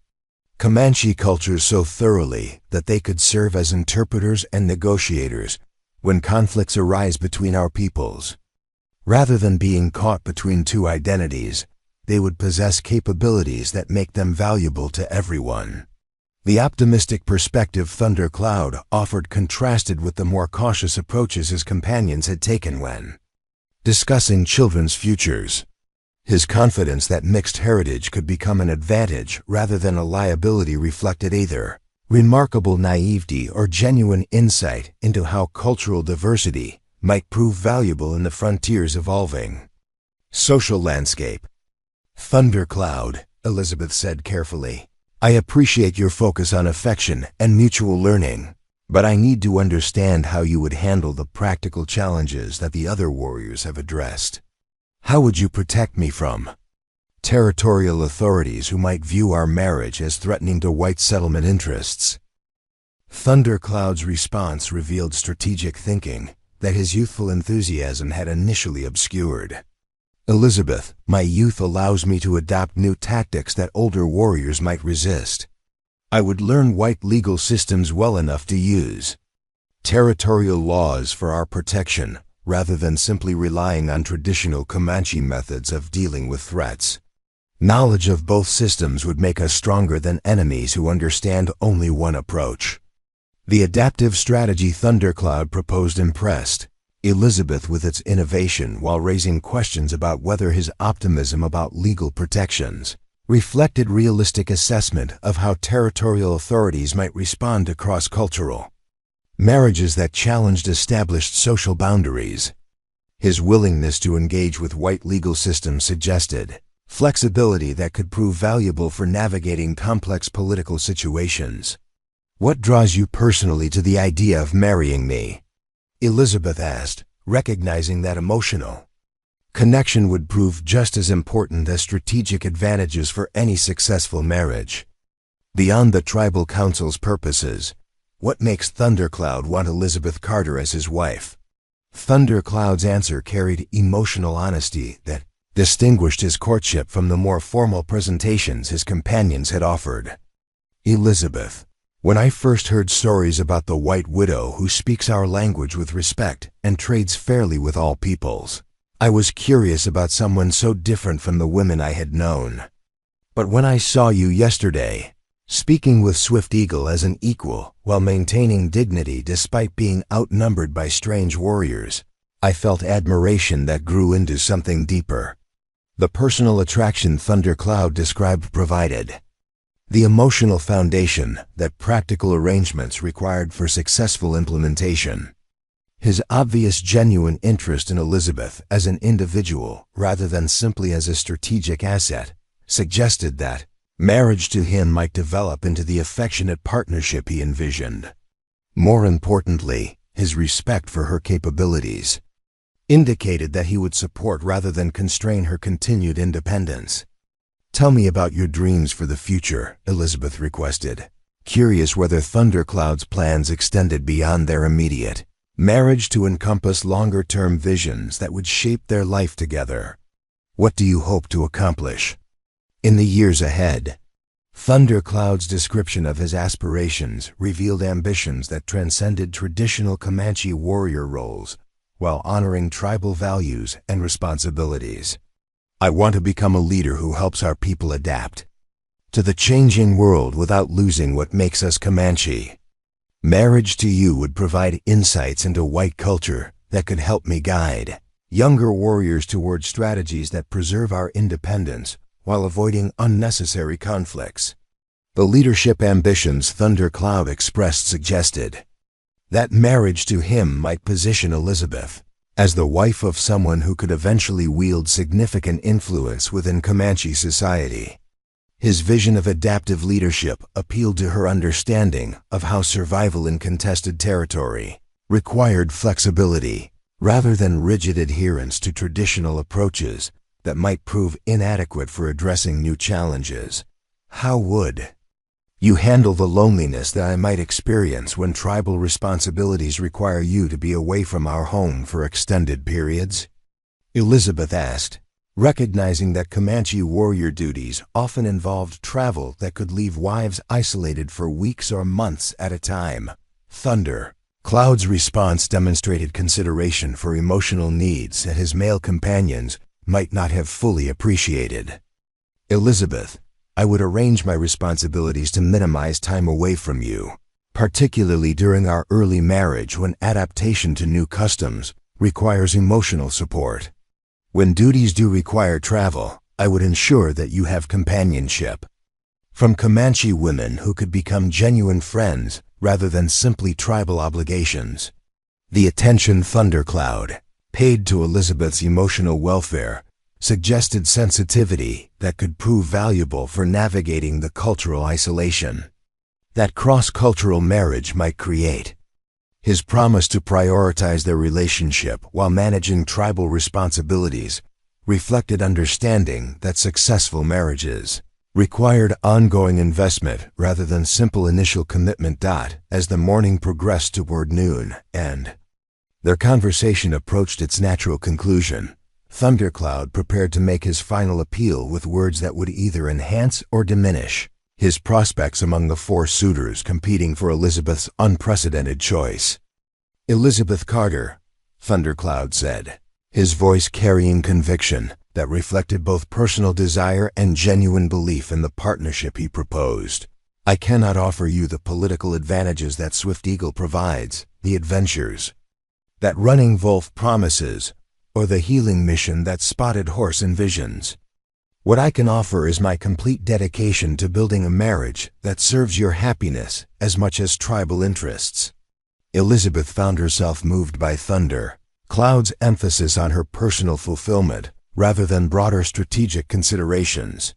Comanche cultures so thoroughly that they could serve as interpreters and negotiators when conflicts arise between our peoples. Rather than being caught between two identities, they would possess capabilities that make them valuable to everyone. The optimistic perspective Thundercloud offered contrasted with the more cautious approaches his companions had taken when discussing children's futures. His confidence that mixed heritage could become an advantage rather than a liability reflected either remarkable naivety or genuine insight into how cultural diversity might prove valuable in the frontier's evolving social landscape. Thundercloud, Elizabeth said carefully, I appreciate your focus on affection and mutual learning, but I need to understand how you would handle the practical challenges that the other warriors have addressed. How would you protect me from territorial authorities who might view our marriage as threatening to white settlement interests? Thundercloud's response revealed strategic thinking that his youthful enthusiasm had initially obscured. Elizabeth, my youth allows me to adopt new tactics that older warriors might resist. I would learn white legal systems well enough to use territorial laws for our protection, rather than simply relying on traditional Comanche methods of dealing with threats. Knowledge of both systems would make us stronger than enemies who understand only one approach. The adaptive strategy Thundercloud proposed impressed Elizabeth with its innovation while raising questions about whether his optimism about legal protections reflected realistic assessment of how territorial authorities might respond to cross-cultural marriages that challenged established social boundaries. His willingness to engage with white legal systems suggested flexibility that could prove valuable for navigating complex political situations. What draws you personally to the idea of marrying me? Elizabeth asked, recognizing that emotional connection would prove just as important as strategic advantages for any successful marriage. Beyond the tribal council's purposes, what makes Thundercloud want Elizabeth Carter as his wife? Thundercloud's answer carried emotional honesty that distinguished his courtship from the more formal presentations his companions had offered. Elizabeth, when I first heard stories about the White Widow who speaks our language with respect and trades fairly with all peoples, I was curious about someone so different from the women I had known. But when I saw you yesterday, speaking with Swift Eagle as an equal while maintaining dignity despite being outnumbered by strange warriors, I felt admiration that grew into something deeper. The personal attraction Thundercloud described provided the emotional foundation that practical arrangements required for successful implementation. His obvious genuine interest in Elizabeth as an individual rather than simply as a strategic asset suggested that marriage to him might develop into the affectionate partnership he envisioned. More importantly, his respect for her capabilities indicated that he would support rather than constrain her continued independence. "Tell me about your dreams for the future," Elizabeth requested, curious whether Thundercloud's plans extended beyond their immediate marriage to encompass longer-term visions that would shape their life together. "What do you hope to accomplish in the years ahead?" Thundercloud's description of his aspirations revealed ambitions that transcended traditional Comanche warrior roles while honoring tribal values and responsibilities. "I want to become a leader who helps our people adapt to the changing world without losing what makes us Comanche. Marriage to you would provide insights into white culture that could help me guide younger warriors toward strategies that preserve our independence while avoiding unnecessary conflicts." The leadership ambitions Thundercloud expressed suggested that marriage to him might position Elizabeth as the wife of someone who could eventually wield significant influence within Comanche society. His vision of adaptive leadership appealed to her understanding of how survival in contested territory required flexibility rather than rigid adherence to traditional approaches that might prove inadequate for addressing new challenges. "How would you handle the loneliness that I might experience when tribal responsibilities require you to be away from our home for extended periods?" Elizabeth asked, recognizing that Comanche warrior duties often involved travel that could leave wives isolated for weeks or months at a time. Thundercloud's response demonstrated consideration for emotional needs that his male companions might not have fully appreciated. "Elizabeth, I would arrange my responsibilities to minimize time away from you, particularly during our early marriage when adaptation to new customs requires emotional support. When duties do require travel, I would ensure that you have companionship from Comanche women who could become genuine friends rather than simply tribal obligations." The attention Thundercloud paid to Elizabeth's emotional welfare suggested sensitivity that could prove valuable for navigating the cultural isolation that cross-cultural marriage might create. His promise to prioritize their relationship while managing tribal responsibilities reflected understanding that successful marriages required ongoing investment rather than simple initial commitment. As the morning progressed toward noon and their conversation approached its natural conclusion, Thundercloud prepared to make his final appeal with words that would either enhance or diminish his prospects among the four suitors competing for Elizabeth's unprecedented choice. "Elizabeth Carter," Thundercloud said, his voice carrying conviction that reflected both personal desire and genuine belief in the partnership he proposed. "I cannot offer you the political advantages that Swift Eagle provides, the adventures that Running Wolf promises, or the healing mission that Spotted Horse envisions. What I can offer is my complete dedication to building a marriage that serves your happiness as much as tribal interests." Elizabeth found herself moved by Thundercloud's emphasis on her personal fulfillment rather than broader strategic considerations.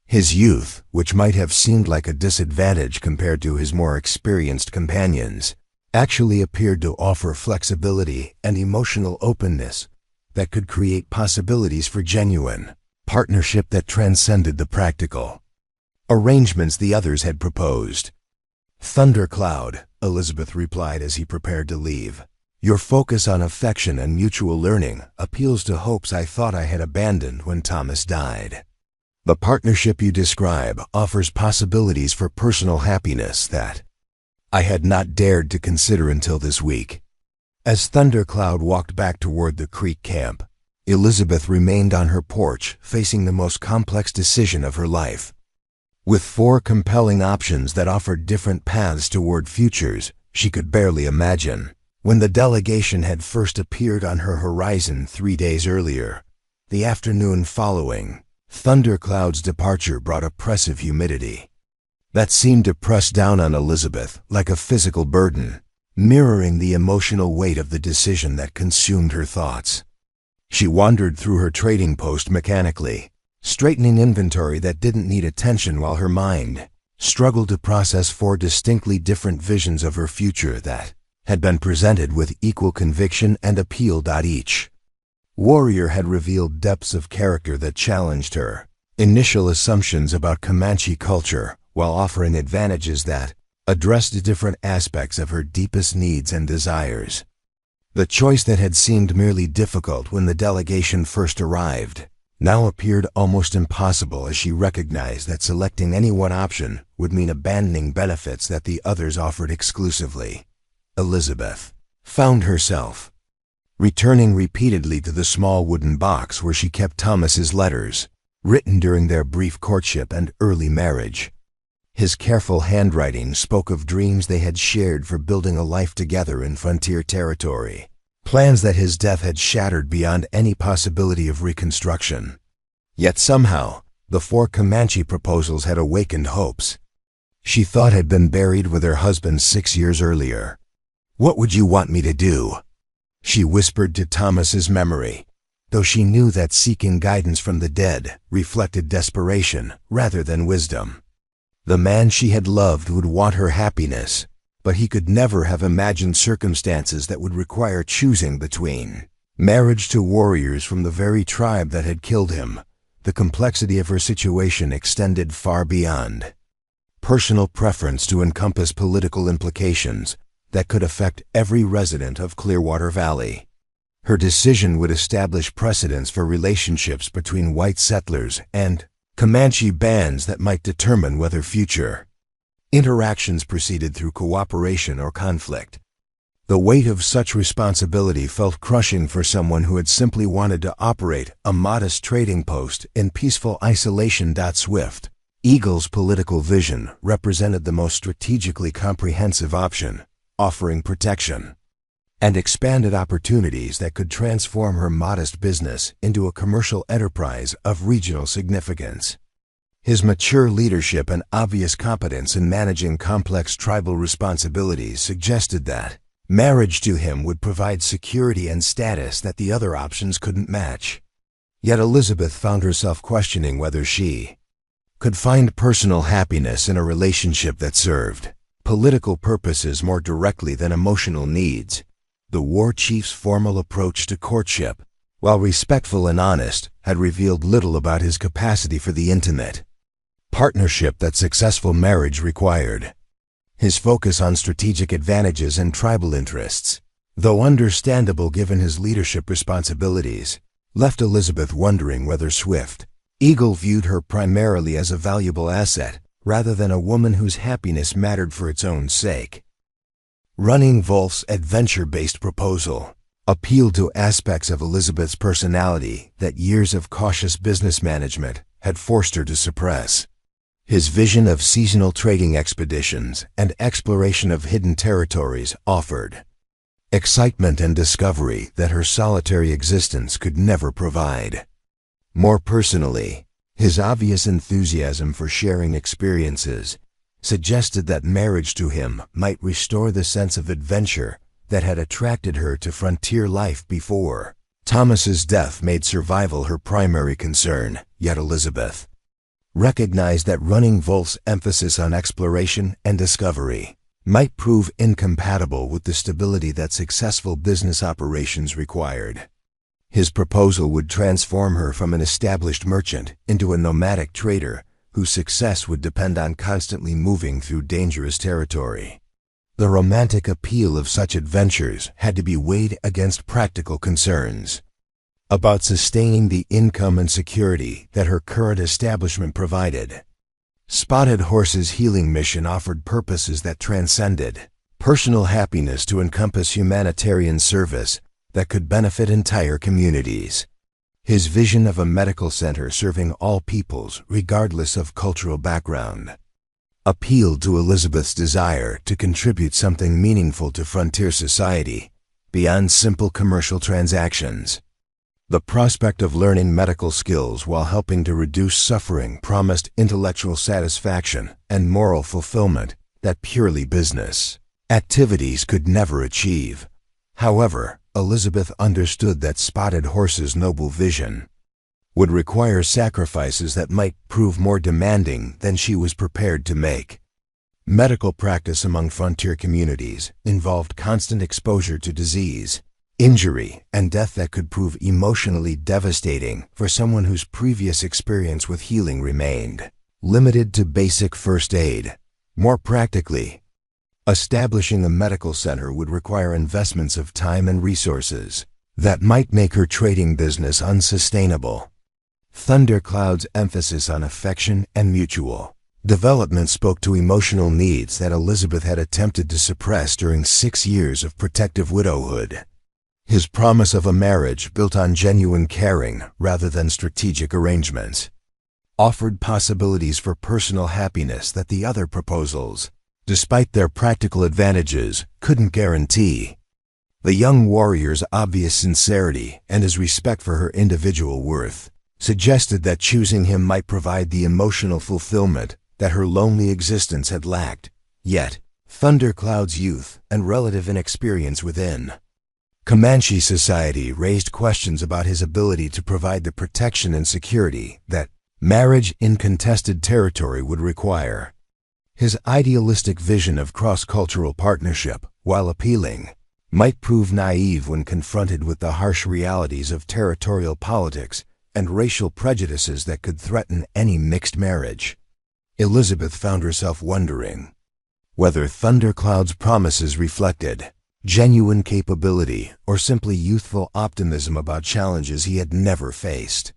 His youth, which might have seemed like a disadvantage compared to his more experienced companions, actually appeared to offer flexibility and emotional openness that could create possibilities for genuine partnership that transcended the practical arrangements the others had proposed. "Thundercloud," Elizabeth replied as he prepared to leave, Your focus on affection and mutual learning appeals to hopes I thought I had abandoned when Thomas died. The partnership you describe offers possibilities for personal happiness that I had not dared to consider until this week." As Thundercloud walked back toward the Creek camp, Elizabeth remained on her porch, facing the most complex decision of her life. With 4 compelling options that offered different paths toward futures she could barely imagine, when the delegation had first appeared on her horizon 3 days earlier, the afternoon following, Thundercloud's departure brought oppressive humidity that seemed to press down on Elizabeth like a physical burden, mirroring the emotional weight of the decision that consumed her thoughts. She wandered through her trading post mechanically, straightening inventory that didn't need attention while her mind struggled to process 4 distinctly different visions of her future that had been presented with equal conviction and appeal. Each warrior had revealed depths of character that challenged her initial assumptions about Comanche culture while offering advantages that addressed different aspects of her deepest needs and desires. The choice that had seemed merely difficult when the delegation first arrived now appeared almost impossible as she recognized that selecting any one option would mean abandoning benefits that the others offered exclusively. Elizabeth found herself returning repeatedly to the small wooden box where she kept Thomas's letters, written during their brief courtship and early marriage. His careful handwriting spoke of dreams they had shared for building a life together in frontier territory, plans that his death had shattered beyond any possibility of reconstruction. Yet somehow, the 4 Comanche proposals had awakened hopes she thought had been buried with her husband 6 years earlier. "What would you want me to do?" she whispered to Thomas's memory, though she knew that seeking guidance from the dead reflected desperation rather than wisdom. The man she had loved would want her happiness, but he could never have imagined circumstances that would require choosing between marriage to warriors from the very tribe that had killed him. The complexity of her situation extended far beyond personal preference to encompass political implications that could affect every resident of Clearwater Valley. Her decision would establish precedents for relationships between white settlers and Comanche bands that might determine whether future interactions proceeded through cooperation or conflict. The weight of such responsibility felt crushing for someone who had simply wanted to operate a modest trading post in peaceful isolation. Swift Eagle's political vision represented the most strategically comprehensive option, offering protection and expanded opportunities that could transform her modest business into a commercial enterprise of regional significance. His mature leadership and obvious competence in managing complex tribal responsibilities suggested that marriage to him would provide security and status that the other options couldn't match. Yet Elizabeth found herself questioning whether she could find personal happiness in a relationship that served political purposes more directly than emotional needs. The war chief's formal approach to courtship, while respectful and honest, had revealed little about his capacity for the intimate partnership that successful marriage required. His focus on strategic advantages and tribal interests, though understandable given his leadership responsibilities, left Elizabeth wondering whether Swift Eagle viewed her primarily as a valuable asset rather than a woman whose happiness mattered for its own sake. Running Wolf's adventure-based proposal appealed to aspects of Elizabeth's personality that years of cautious business management had forced her to suppress. His vision of seasonal trading expeditions and exploration of hidden territories offered excitement and discovery that her solitary existence could never provide. More personally, his obvious enthusiasm for sharing experiences suggested that marriage to him might restore the sense of adventure that had attracted her to frontier life before. Thomas's death made survival her primary concern, yet Elizabeth recognized that Running Wolf's emphasis on exploration and discovery might prove incompatible with the stability that successful business operations required. His proposal would transform her from an established merchant into a nomadic trader whose success would depend on constantly moving through dangerous territory. The romantic appeal of such adventures had to be weighed against practical concerns about sustaining the income and security that her current establishment provided. Spotted Horse's healing mission offered purposes that transcended personal happiness to encompass humanitarian service that could benefit entire communities. His vision of a medical center serving all peoples, regardless of cultural background, appealed to Elizabeth's desire to contribute something meaningful to frontier society beyond simple commercial transactions. The prospect of learning medical skills while helping to reduce suffering promised intellectual satisfaction and moral fulfillment that purely business activities could never achieve. However, Elizabeth understood that Spotted Horse's noble vision would require sacrifices that might prove more demanding than she was prepared to make. Medical practice among frontier communities involved constant exposure to disease, injury, and death that could prove emotionally devastating for someone whose previous experience with healing remained limited to basic first aid. More practically, establishing a medical center would require investments of time and resources that might make her trading business unsustainable. Thundercloud's emphasis on affection and mutual development spoke to emotional needs that Elizabeth had attempted to suppress during 6 years of protective widowhood. His promise of a marriage built on genuine caring rather than strategic arrangements offered possibilities for personal happiness that the other proposals, despite their practical advantages, couldn't guarantee. The young warrior's obvious sincerity and his respect for her individual worth suggested that choosing him might provide the emotional fulfillment that her lonely existence had lacked. Yet, Thundercloud's youth and relative inexperience within Comanche society raised questions about his ability to provide the protection and security that marriage in contested territory would require. His idealistic vision of cross-cultural partnership, while appealing, might prove naive when confronted with the harsh realities of territorial politics and racial prejudices that could threaten any mixed marriage. Elizabeth found herself wondering whether Thundercloud's promises reflected genuine capability or simply youthful optimism about challenges he had never faced.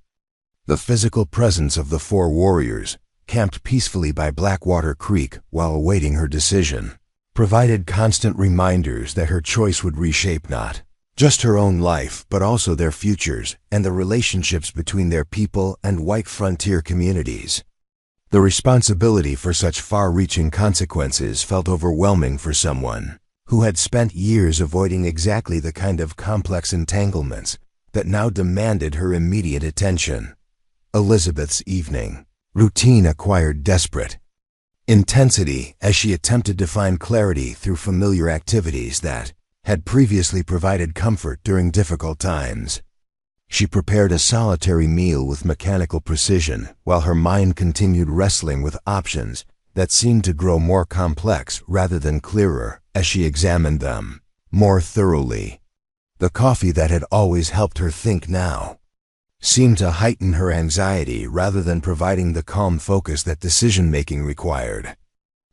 The physical presence of the 4 warriors, camped peacefully by Blackwater Creek while awaiting her decision, provided constant reminders that her choice would reshape not just her own life, but also their futures and the relationships between their people and white frontier communities. The responsibility for such far-reaching consequences felt overwhelming for someone who had spent years avoiding exactly the kind of complex entanglements that now demanded her immediate attention. Elizabeth's evening routine acquired desperate intensity as she attempted to find clarity through familiar activities that had previously provided comfort during difficult times. She prepared a solitary meal with mechanical precision while her mind continued wrestling with options that seemed to grow more complex rather than clearer as she examined them more thoroughly. The coffee that had always helped her think now seemed to heighten her anxiety rather than providing the calm focus that decision-making required.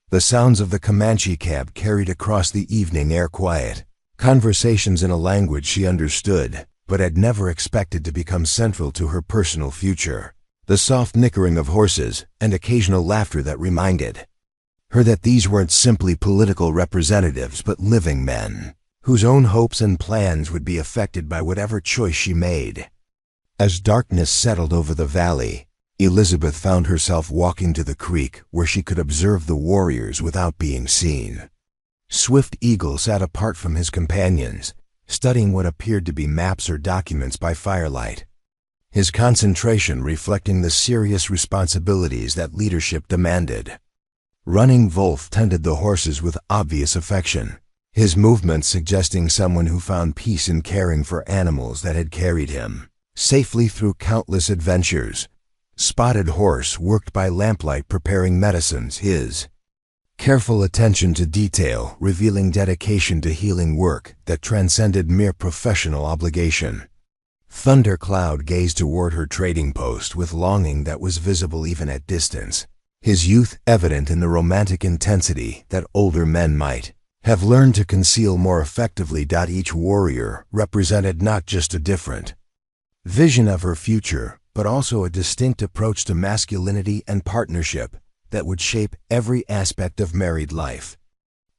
The sounds of the Comanche cab carried across the evening air quiet, conversations in a language she understood but had never expected to become central to her personal future. The soft nickering of horses and occasional laughter that reminded her that these weren't simply political representatives but living men, whose own hopes and plans would be affected by whatever choice she made. As darkness settled over the valley, Elizabeth found herself walking to the creek where she could observe the warriors without being seen. Swift Eagle sat apart from his companions, studying what appeared to be maps or documents by firelight, his concentration reflecting the serious responsibilities that leadership demanded. Running Wolf tended the horses with obvious affection, his movements suggesting someone who found peace in caring for animals that had carried him safely through countless adventures. Spotted Horse worked by lamplight preparing medicines, his careful attention to detail revealing dedication to healing work that transcended mere professional obligation. Thundercloud gazed toward her trading post with longing that was visible even at distance, his youth evident in the romantic intensity that older men might have learned to conceal more effectively. Each warrior represented not just a different vision of her future, but also a distinct approach to masculinity and partnership that would shape every aspect of married life.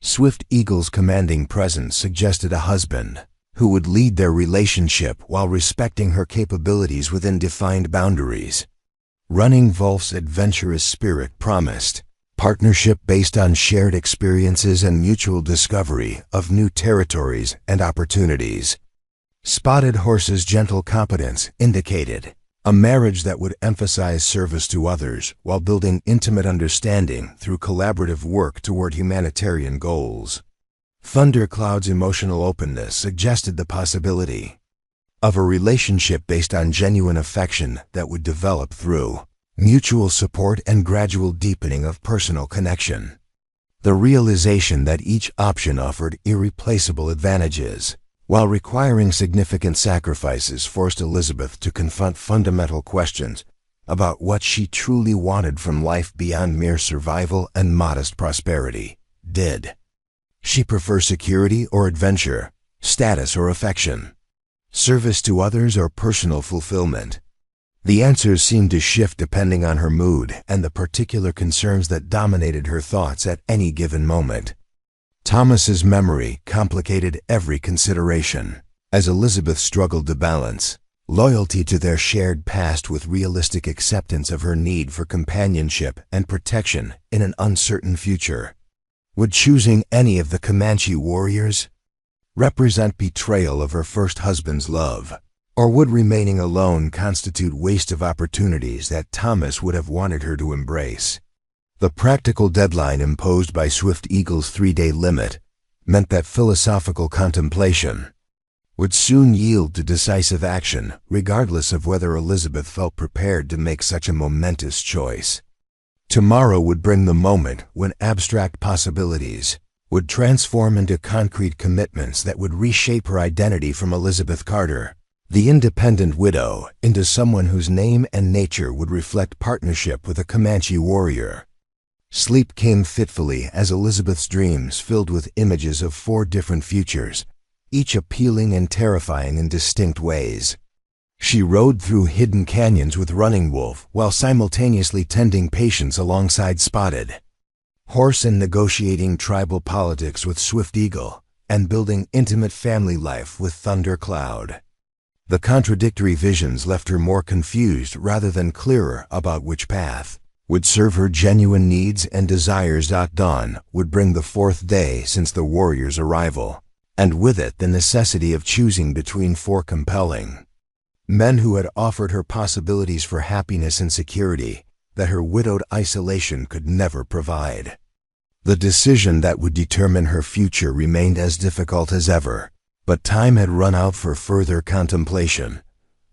Swift Eagle's commanding presence suggested a husband who would lead their relationship while respecting her capabilities within defined boundaries. Running Wolf's adventurous spirit promised partnership based on shared experiences and mutual discovery of new territories and opportunities. Spotted Horse's gentle competence indicated a marriage that would emphasize service to others while building intimate understanding through collaborative work toward humanitarian goals. Thundercloud's emotional openness suggested the possibility of a relationship based on genuine affection that would develop through mutual support and gradual deepening of personal connection. The realization that each option offered irreplaceable advantages, while requiring significant sacrifices, forced Elizabeth to confront fundamental questions about what she truly wanted from life beyond mere survival and modest prosperity. Did she prefer security or adventure, status or affection, service to others or personal fulfillment? The answers seemed to shift depending on her mood and the particular concerns that dominated her thoughts at any given moment. Thomas's memory complicated every consideration, as Elizabeth struggled to balance loyalty to their shared past with realistic acceptance of her need for companionship and protection in an uncertain future. Would choosing any of the Comanche warriors represent betrayal of her first husband's love, or would remaining alone constitute waste of opportunities that Thomas would have wanted her to embrace? The practical deadline imposed by Swift Eagle's 3-day limit meant that philosophical contemplation would soon yield to decisive action, regardless of whether Elizabeth felt prepared to make such a momentous choice. Tomorrow would bring the moment when abstract possibilities would transform into concrete commitments that would reshape her identity from Elizabeth Carter, the independent widow, into someone whose name and nature would reflect partnership with a Comanche warrior. Sleep came fitfully as Elizabeth's dreams filled with images of 4 different futures, each appealing and terrifying in distinct ways. She rode through hidden canyons with Running Wolf while simultaneously tending patients alongside Spotted Horse and negotiating tribal politics with Swift Eagle and building intimate family life with Thundercloud. The contradictory visions left her more confused rather than clearer about which path would serve her genuine needs and desires. Dawn would bring the 4th day since the warrior's arrival, and with it the necessity of choosing between 4 compelling men who had offered her possibilities for happiness and security that her widowed isolation could never provide. The decision that would determine her future remained as difficult as ever, but time had run out for further contemplation.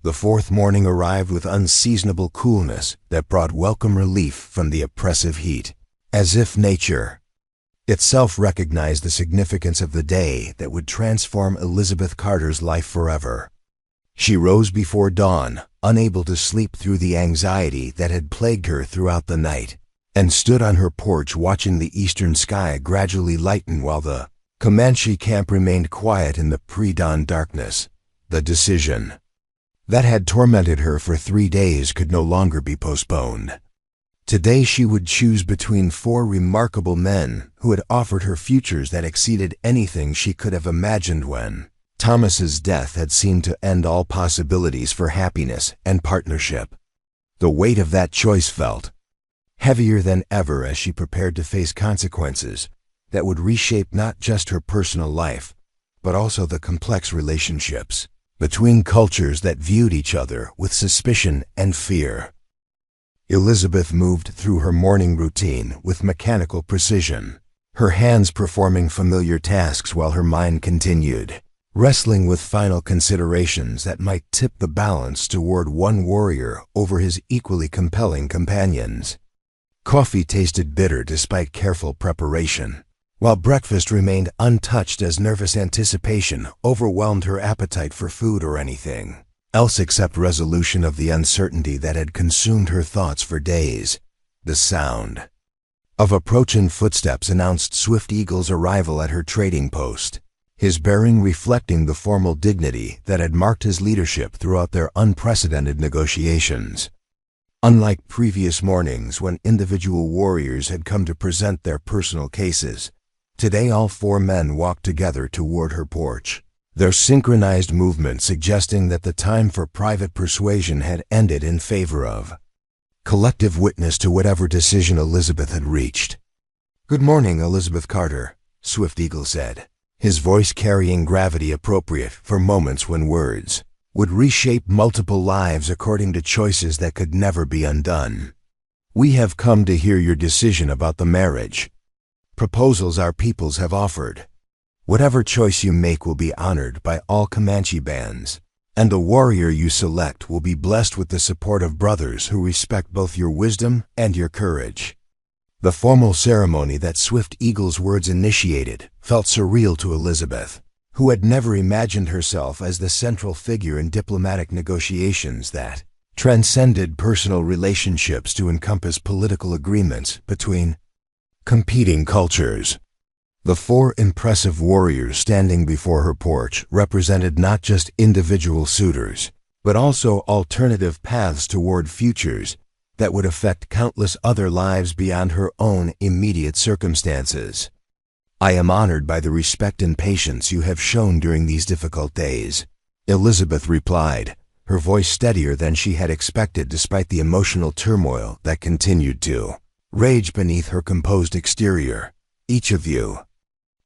The 4th morning arrived with unseasonable coolness that brought welcome relief from the oppressive heat, as if nature itself recognized the significance of the day that would transform Elizabeth Carter's life forever. She rose before dawn, unable to sleep through the anxiety that had plagued her throughout the night, and stood on her porch watching the eastern sky gradually lighten while the Comanche camp remained quiet in the pre-dawn darkness. The decision that had tormented her for 3 days could no longer be postponed. Today she would choose between 4 remarkable men who had offered her futures that exceeded anything she could have imagined when Thomas's death had seemed to end all possibilities for happiness and partnership. The weight of that choice felt heavier than ever as she prepared to face consequences that would reshape not just her personal life, but also the complex relationships between cultures that viewed each other with suspicion and fear. Elizabeth moved through her morning routine with mechanical precision, her hands performing familiar tasks while her mind continued wrestling with final considerations that might tip the balance toward one warrior over his equally compelling companions. Coffee tasted bitter despite careful preparation, while breakfast remained untouched as nervous anticipation overwhelmed her appetite for food or anything else except resolution of the uncertainty that had consumed her thoughts for days. The sound of approaching footsteps announced Swift Eagle's arrival at her trading post, his bearing reflecting the formal dignity that had marked his leadership throughout their unprecedented negotiations. Unlike previous mornings when individual warriors had come to present their personal cases, today all 4 men walked together toward her porch, their synchronized movement suggesting that the time for private persuasion had ended in favor of collective witness to whatever decision Elizabeth had reached. "Good morning, Elizabeth Carter," Swift Eagle said, his voice carrying gravity appropriate for moments when words would reshape multiple lives according to choices that could never be undone. "We have come to hear your decision about the marriage proposals our peoples have offered. Whatever choice you make will be honored by all Comanche bands, and the warrior you select will be blessed with the support of brothers who respect both your wisdom and your courage." The formal ceremony that Swift Eagle's words initiated felt surreal to Elizabeth, who had never imagined herself as the central figure in diplomatic negotiations that transcended personal relationships to encompass political agreements between competing cultures. The 4 impressive warriors standing before her porch represented not just individual suitors, but also alternative paths toward futures that would affect countless other lives beyond her own immediate circumstances. "I am honored by the respect and patience you have shown during these difficult days," Elizabeth replied, her voice steadier than she had expected despite the emotional turmoil that continued to rage beneath her composed exterior. "Each of you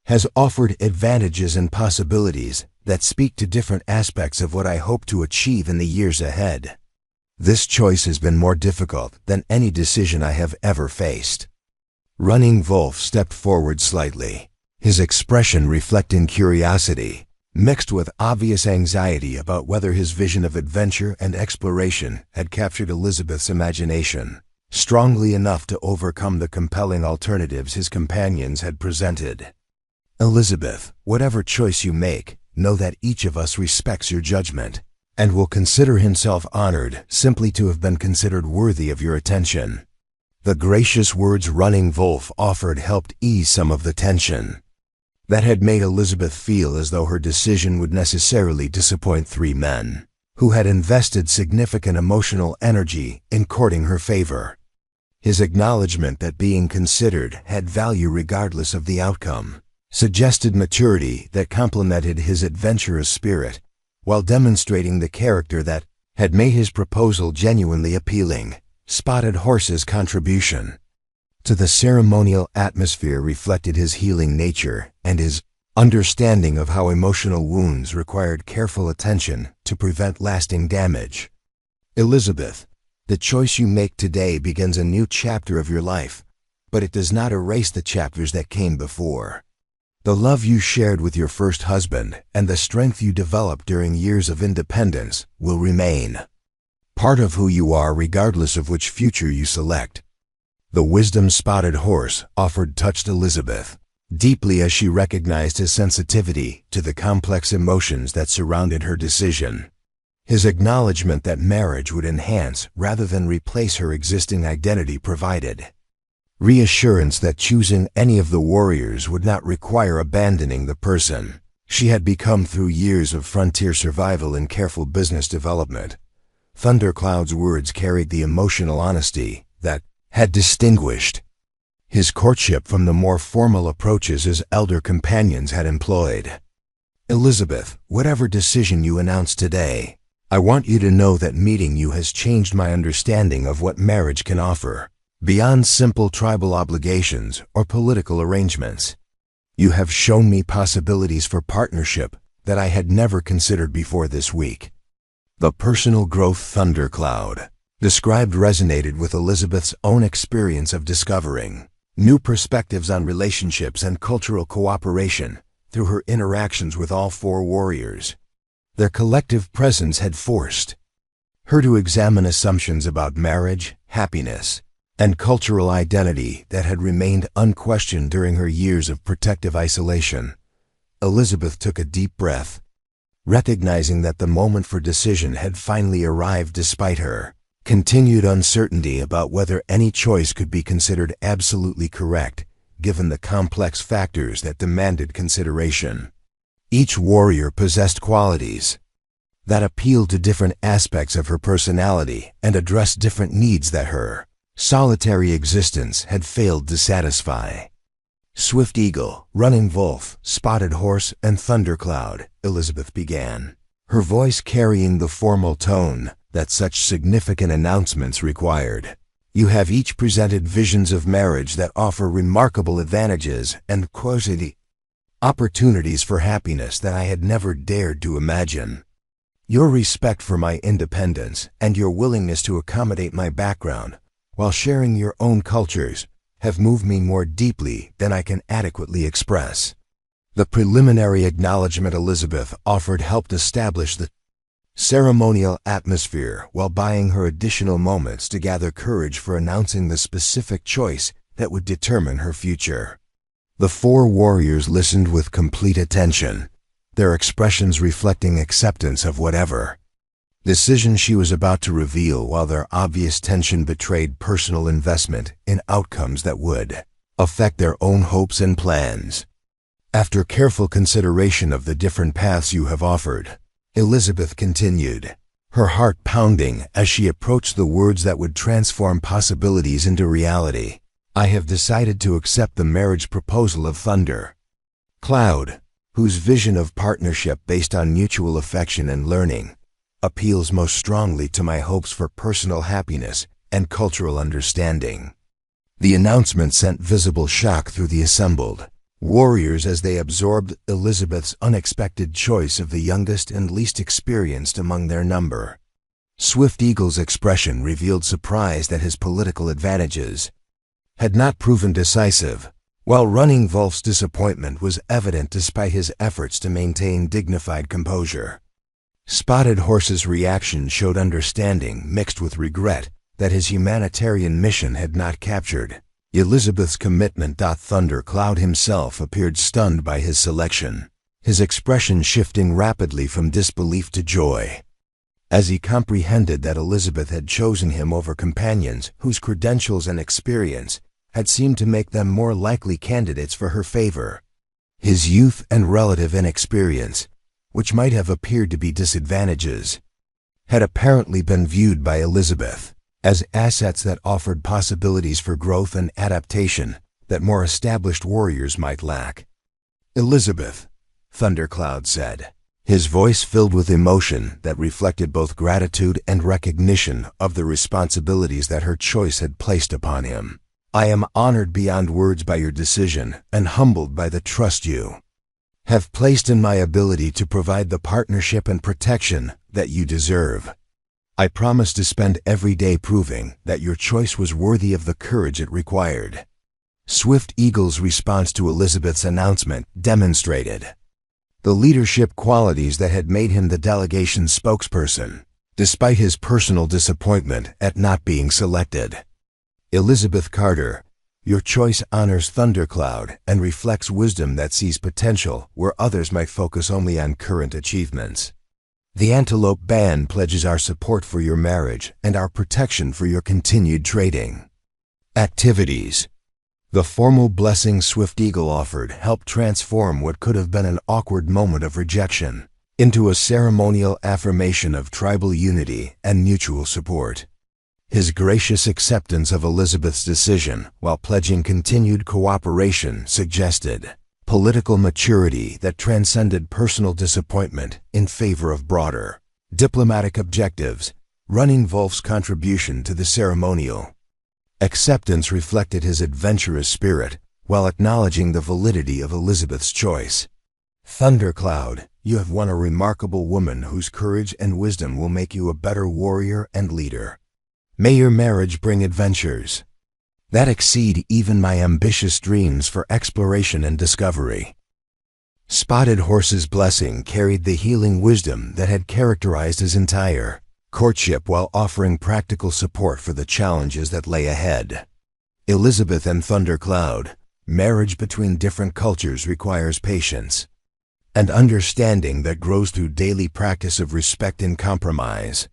has offered advantages and possibilities that speak to different aspects of what I hope to achieve in the years ahead. This choice has been more difficult than any decision I have ever faced." Running Wolf stepped forward slightly, his expression reflecting curiosity, mixed with obvious anxiety about whether his vision of adventure and exploration had captured Elizabeth's imagination strongly enough to overcome the compelling alternatives his companions had presented. "Elizabeth, whatever choice you make, know that each of us respects your judgment and will consider himself honored simply to have been considered worthy of your attention." The gracious words Running Wolf offered helped ease some of the tension that had made Elizabeth feel as though her decision would necessarily disappoint 3 men who had invested significant emotional energy in courting her favor. His acknowledgement that being considered had value regardless of the outcome suggested maturity that complemented his adventurous spirit while demonstrating the character that had made his proposal genuinely appealing. Spotted Horse's contribution to the ceremonial atmosphere reflected his healing nature and his understanding of how emotional wounds required careful attention to prevent lasting damage. "Elizabeth, the choice you make today begins a new chapter of your life, but it does not erase the chapters that came before. The love you shared with your first husband and the strength you developed during years of independence will remain part of who you are regardless of which future you select." The wisdom Spotted Horse offered touched Elizabeth deeply as she recognized his sensitivity to the complex emotions that surrounded her decision. His acknowledgement that marriage would enhance rather than replace her existing identity provided reassurance that choosing any of the warriors would not require abandoning the person she had become through years of frontier survival and careful business development. Thundercloud's words carried the emotional honesty that had distinguished his courtship from the more formal approaches his elder companions had employed. "Elizabeth, whatever decision you announce today, I want you to know that meeting you has changed my understanding of what marriage can offer, beyond simple tribal obligations or political arrangements. You have shown me possibilities for partnership that I had never considered before this week." The personal growth Thundercloud described resonated with Elizabeth's own experience of discovering new perspectives on relationships and cultural cooperation through her interactions with all 4 warriors. Their collective presence had forced her to examine assumptions about marriage, happiness, and cultural identity that had remained unquestioned during her years of protective isolation. Elizabeth took a deep breath, recognizing that the moment for decision had finally arrived despite her Continued uncertainty about whether any choice could be considered absolutely correct, given the complex factors that demanded consideration. Each warrior possessed qualities that appealed to different aspects of her personality and addressed different needs that her solitary existence had failed to satisfy. Swift Eagle, Running Wolf, Spotted Horse, and Thundercloud, Elizabeth began, her voice carrying the formal tone that such significant announcements required. You have each presented visions of marriage that offer remarkable advantages and quality opportunities for happiness that I had never dared to imagine. Your respect for my independence and your willingness to accommodate my background while sharing your own cultures have moved me more deeply than I can adequately express. The preliminary acknowledgement Elizabeth offered helped establish the ceremonial atmosphere while buying her additional moments to gather courage for announcing the specific choice that would determine her future. The four warriors listened with complete attention, their expressions reflecting acceptance of whatever decision she was about to reveal, while their obvious tension betrayed personal investment in outcomes that would affect their own hopes and plans. After careful consideration of the different paths you have offered, Elizabeth continued, her heart pounding as she approached the words that would transform possibilities into reality. I have decided to accept the marriage proposal of Thunder Cloud, whose vision of partnership based on mutual affection and learning appeals most strongly to my hopes for personal happiness and cultural understanding. The announcement sent visible shock through the assembled warriors as they absorbed Elizabeth's unexpected choice of the youngest and least experienced among their number. Swift Eagle's expression revealed surprise that his political advantages had not proven decisive, while Running Wolf's disappointment was evident despite his efforts to maintain dignified composure. Spotted Horse's reaction showed understanding mixed with regret that his humanitarian mission had not captured Elizabeth's commitment. Thundercloud himself appeared stunned by his selection, his expression shifting rapidly from disbelief to joy, as he comprehended that Elizabeth had chosen him over companions whose credentials and experience had seemed to make them more likely candidates for her favor. His youth and relative inexperience, which might have appeared to be disadvantages, had apparently been viewed by Elizabeth as assets that offered possibilities for growth and adaptation that more established warriors might lack. Elizabeth, Thundercloud said, his voice filled with emotion that reflected both gratitude and recognition of the responsibilities that her choice had placed upon him. I am honored beyond words by your decision and humbled by the trust you have placed in my ability to provide the partnership and protection that you deserve. I promise to spend every day proving that your choice was worthy of the courage it required. Swift Eagle's response to Elizabeth's announcement demonstrated the leadership qualities that had made him the delegation's spokesperson, despite his personal disappointment at not being selected. Elizabeth Carter, your choice honors Thundercloud and reflects wisdom that sees potential where others might focus only on current achievements. The Antelope Band pledges our support for your marriage and our protection for your continued trading activities. The formal blessing Swift Eagle offered helped transform what could have been an awkward moment of rejection into a ceremonial affirmation of tribal unity and mutual support. His gracious acceptance of Elizabeth's decision while pledging continued cooperation suggested political maturity that transcended personal disappointment in favor of broader diplomatic objectives. Running Wolf's contribution to the ceremonial acceptance reflected his adventurous spirit while acknowledging the validity of Elizabeth's choice. Thundercloud, you have won a remarkable woman whose courage and wisdom will make you a better warrior and leader. May your marriage bring adventures that exceed even my ambitious dreams for exploration and discovery. Spotted Horse's blessing carried the healing wisdom that had characterized his entire courtship while offering practical support for the challenges that lay ahead. Elizabeth and Thundercloud, marriage between different cultures requires patience and understanding that grows through daily practice of respect and compromise.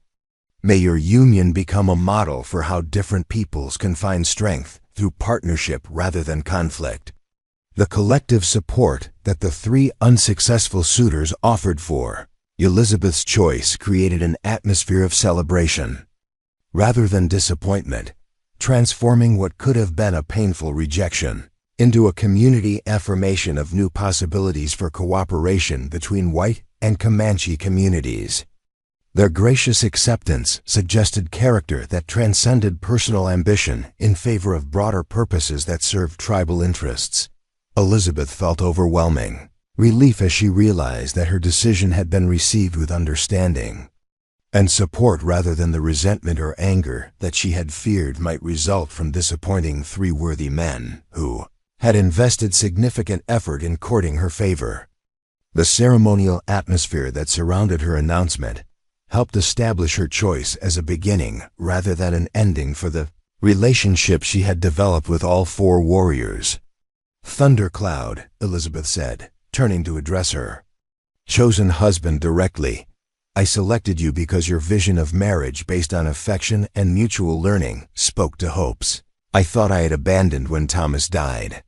May your union become a model for how different peoples can find strength through partnership rather than conflict. The collective support that the three unsuccessful suitors offered for Elizabeth's choice created an atmosphere of celebration, rather than disappointment, transforming what could have been a painful rejection into a community affirmation of new possibilities for cooperation between white and Comanche communities. Their gracious acceptance suggested character that transcended personal ambition in favor of broader purposes that served tribal interests. Elizabeth felt overwhelming relief as she realized that her decision had been received with understanding and support rather than the resentment or anger that she had feared might result from disappointing three worthy men who had invested significant effort in courting her favor. The ceremonial atmosphere that surrounded her announcement helped establish her choice as a beginning rather than an ending for the relationship she had developed with all four warriors. "Thundercloud," Elizabeth said, turning to address her chosen husband directly, "I selected you because your vision of marriage based on affection and mutual learning spoke to hopes I thought I had abandoned when Thomas died.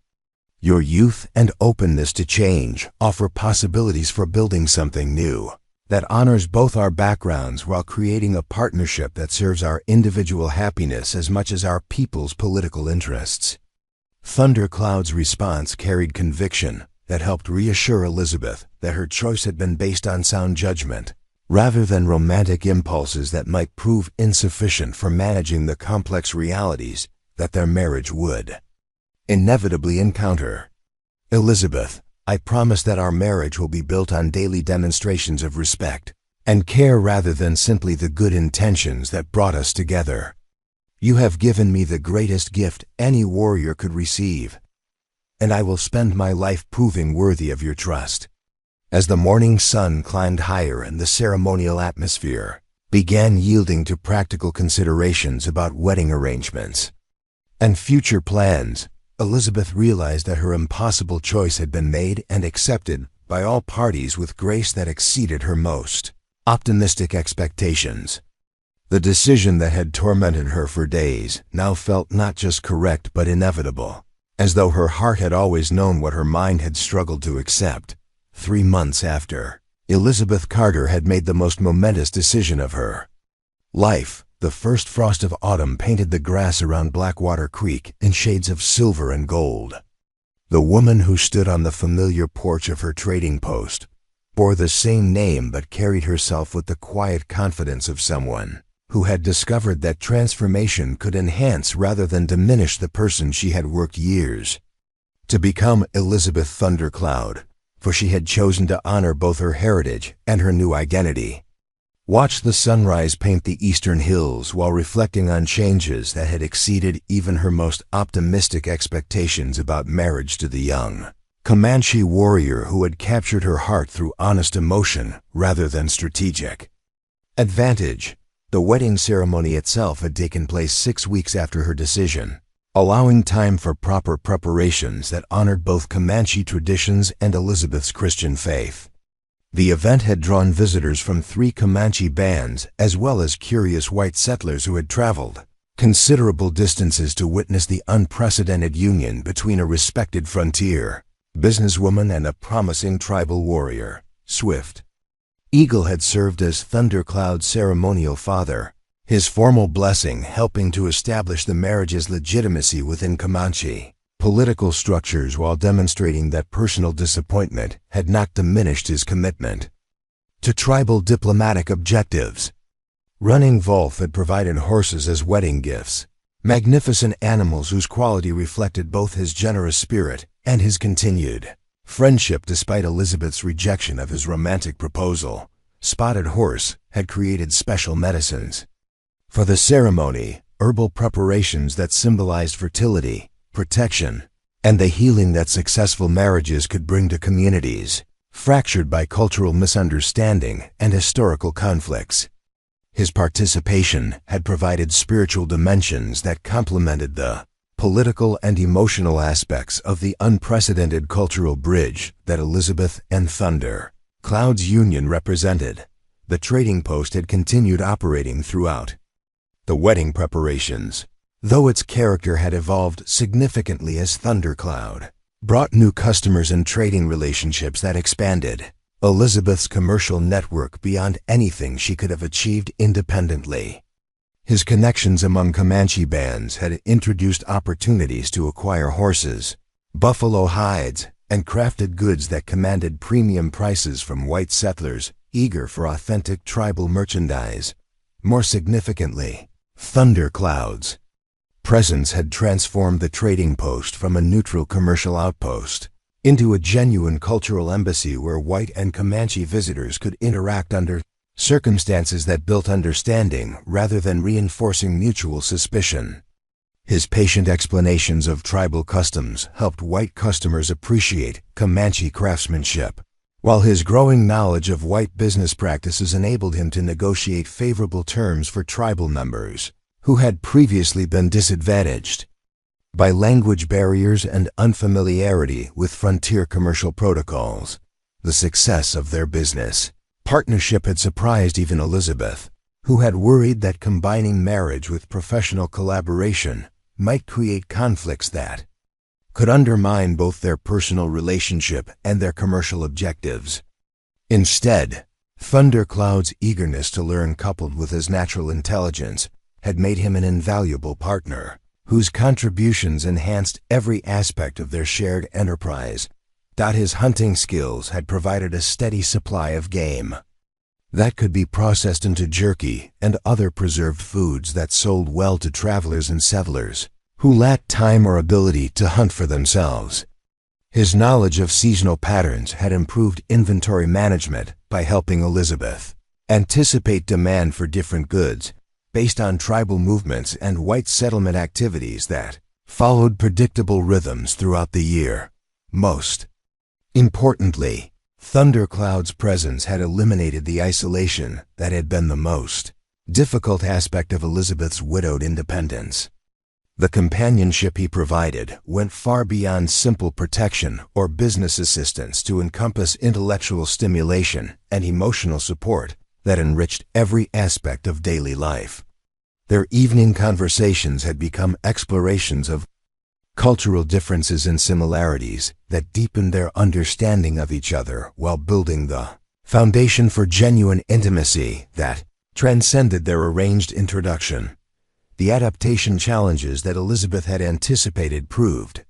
Your youth and openness to change offer possibilities for building something new that honors both our backgrounds while creating a partnership that serves our individual happiness as much as our people's political interests." Thundercloud's response carried conviction that helped reassure Elizabeth that her choice had been based on sound judgment, rather than romantic impulses that might prove insufficient for managing the complex realities that their marriage would inevitably encounter. "Elizabeth, I promise that our marriage will be built on daily demonstrations of respect and care rather than simply the good intentions that brought us together. You have given me the greatest gift any warrior could receive, and I will spend my life proving worthy of your trust." As the morning sun climbed higher and the ceremonial atmosphere began yielding to practical considerations about wedding arrangements and future plans, Elizabeth realized that her impossible choice had been made and accepted by all parties with grace that exceeded her most optimistic expectations. The decision that had tormented her for days now felt not just correct but inevitable, as though her heart had always known what her mind had struggled to accept. 3 months after, Elizabeth Carter had made the most momentous decision of her life. The first frost of autumn painted the grass around Blackwater Creek in shades of silver and gold. The woman who stood on the familiar porch of her trading post bore the same name but carried herself with the quiet confidence of someone who had discovered that transformation could enhance rather than diminish the person she had worked years to become. Elizabeth Thundercloud, for she had chosen to honor both her heritage and her new identity, watched the sunrise paint the eastern hills while reflecting on changes that had exceeded even her most optimistic expectations about marriage to the young Comanche warrior who had captured her heart through honest emotion rather than strategic advantage. The wedding ceremony itself had taken place 6 weeks after her decision, allowing time for proper preparations that honored both Comanche traditions and Elizabeth's Christian faith. The event had drawn visitors from 3 Comanche bands as well as curious white settlers who had traveled considerable distances to witness the unprecedented union between a respected frontier businesswoman and a promising tribal warrior. Swift Eagle had served as Thundercloud's ceremonial father, his formal blessing helping to establish the marriage's legitimacy within Comanche political structures while demonstrating that personal disappointment had not diminished his commitment to tribal diplomatic objectives. Running Wolf had provided horses as wedding gifts, magnificent animals whose quality reflected both his generous spirit and his continued friendship despite Elizabeth's rejection of his romantic proposal. Spotted Horse had created special medicines for the ceremony, herbal preparations that symbolized fertility, protection, and the healing that successful marriages could bring to communities fractured by cultural misunderstanding and historical conflicts. His participation had provided spiritual dimensions that complemented the political and emotional aspects of the unprecedented cultural bridge that Elizabeth and Thundercloud's union represented. The trading post had continued operating throughout. The wedding preparations, though its character had evolved significantly as Thundercloud, brought new customers and trading relationships that expanded Elizabeth's commercial network beyond anything she could have achieved independently. His connections among Comanche bands had introduced opportunities to acquire horses, buffalo hides, and crafted goods that commanded premium prices from white settlers eager for authentic tribal merchandise. More significantly, Thundercloud's presence had transformed the trading post from a neutral commercial outpost into a genuine cultural embassy where white and Comanche visitors could interact under circumstances that built understanding rather than reinforcing mutual suspicion. His patient explanations of tribal customs helped white customers appreciate Comanche craftsmanship, while his growing knowledge of white business practices enabled him to negotiate favorable terms for tribal members who had previously been disadvantaged by language barriers and unfamiliarity with frontier commercial protocols. The success of their business partnership had surprised even Elizabeth, who had worried that combining marriage with professional collaboration might create conflicts that could undermine both their personal relationship and their commercial objectives. Instead, Thundercloud's eagerness to learn coupled with his natural intelligence had made him an invaluable partner, whose contributions enhanced every aspect of their shared enterprise. His hunting skills had provided a steady supply of game that could be processed into jerky and other preserved foods that sold well to travelers and settlers who lacked time or ability to hunt for themselves. His knowledge of seasonal patterns had improved inventory management by helping Elizabeth anticipate demand for different goods based on tribal movements and white settlement activities that followed predictable rhythms throughout the year. Most importantly, Thundercloud's presence had eliminated the isolation that had been the most difficult aspect of Elizabeth's widowed independence. The companionship he provided went far beyond simple protection or business assistance to encompass intellectual stimulation and emotional support that enriched every aspect of daily life. Their evening conversations had become explorations of cultural differences and similarities that deepened their understanding of each other while building the foundation for genuine intimacy that transcended their arranged introduction. The adaptation challenges that Elizabeth had anticipated proved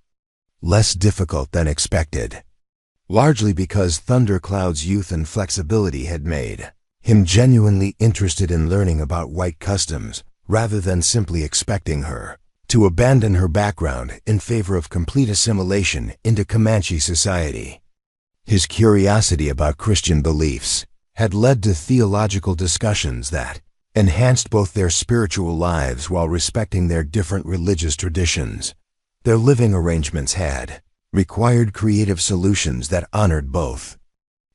less difficult than expected, largely because Thundercloud's youth and flexibility had made him genuinely interested in learning about white customs rather than simply expecting her to abandon her background in favor of complete assimilation into Comanche society. His curiosity about Christian beliefs had led to theological discussions that enhanced both their spiritual lives while respecting their different religious traditions. Their living arrangements had required creative solutions that honored both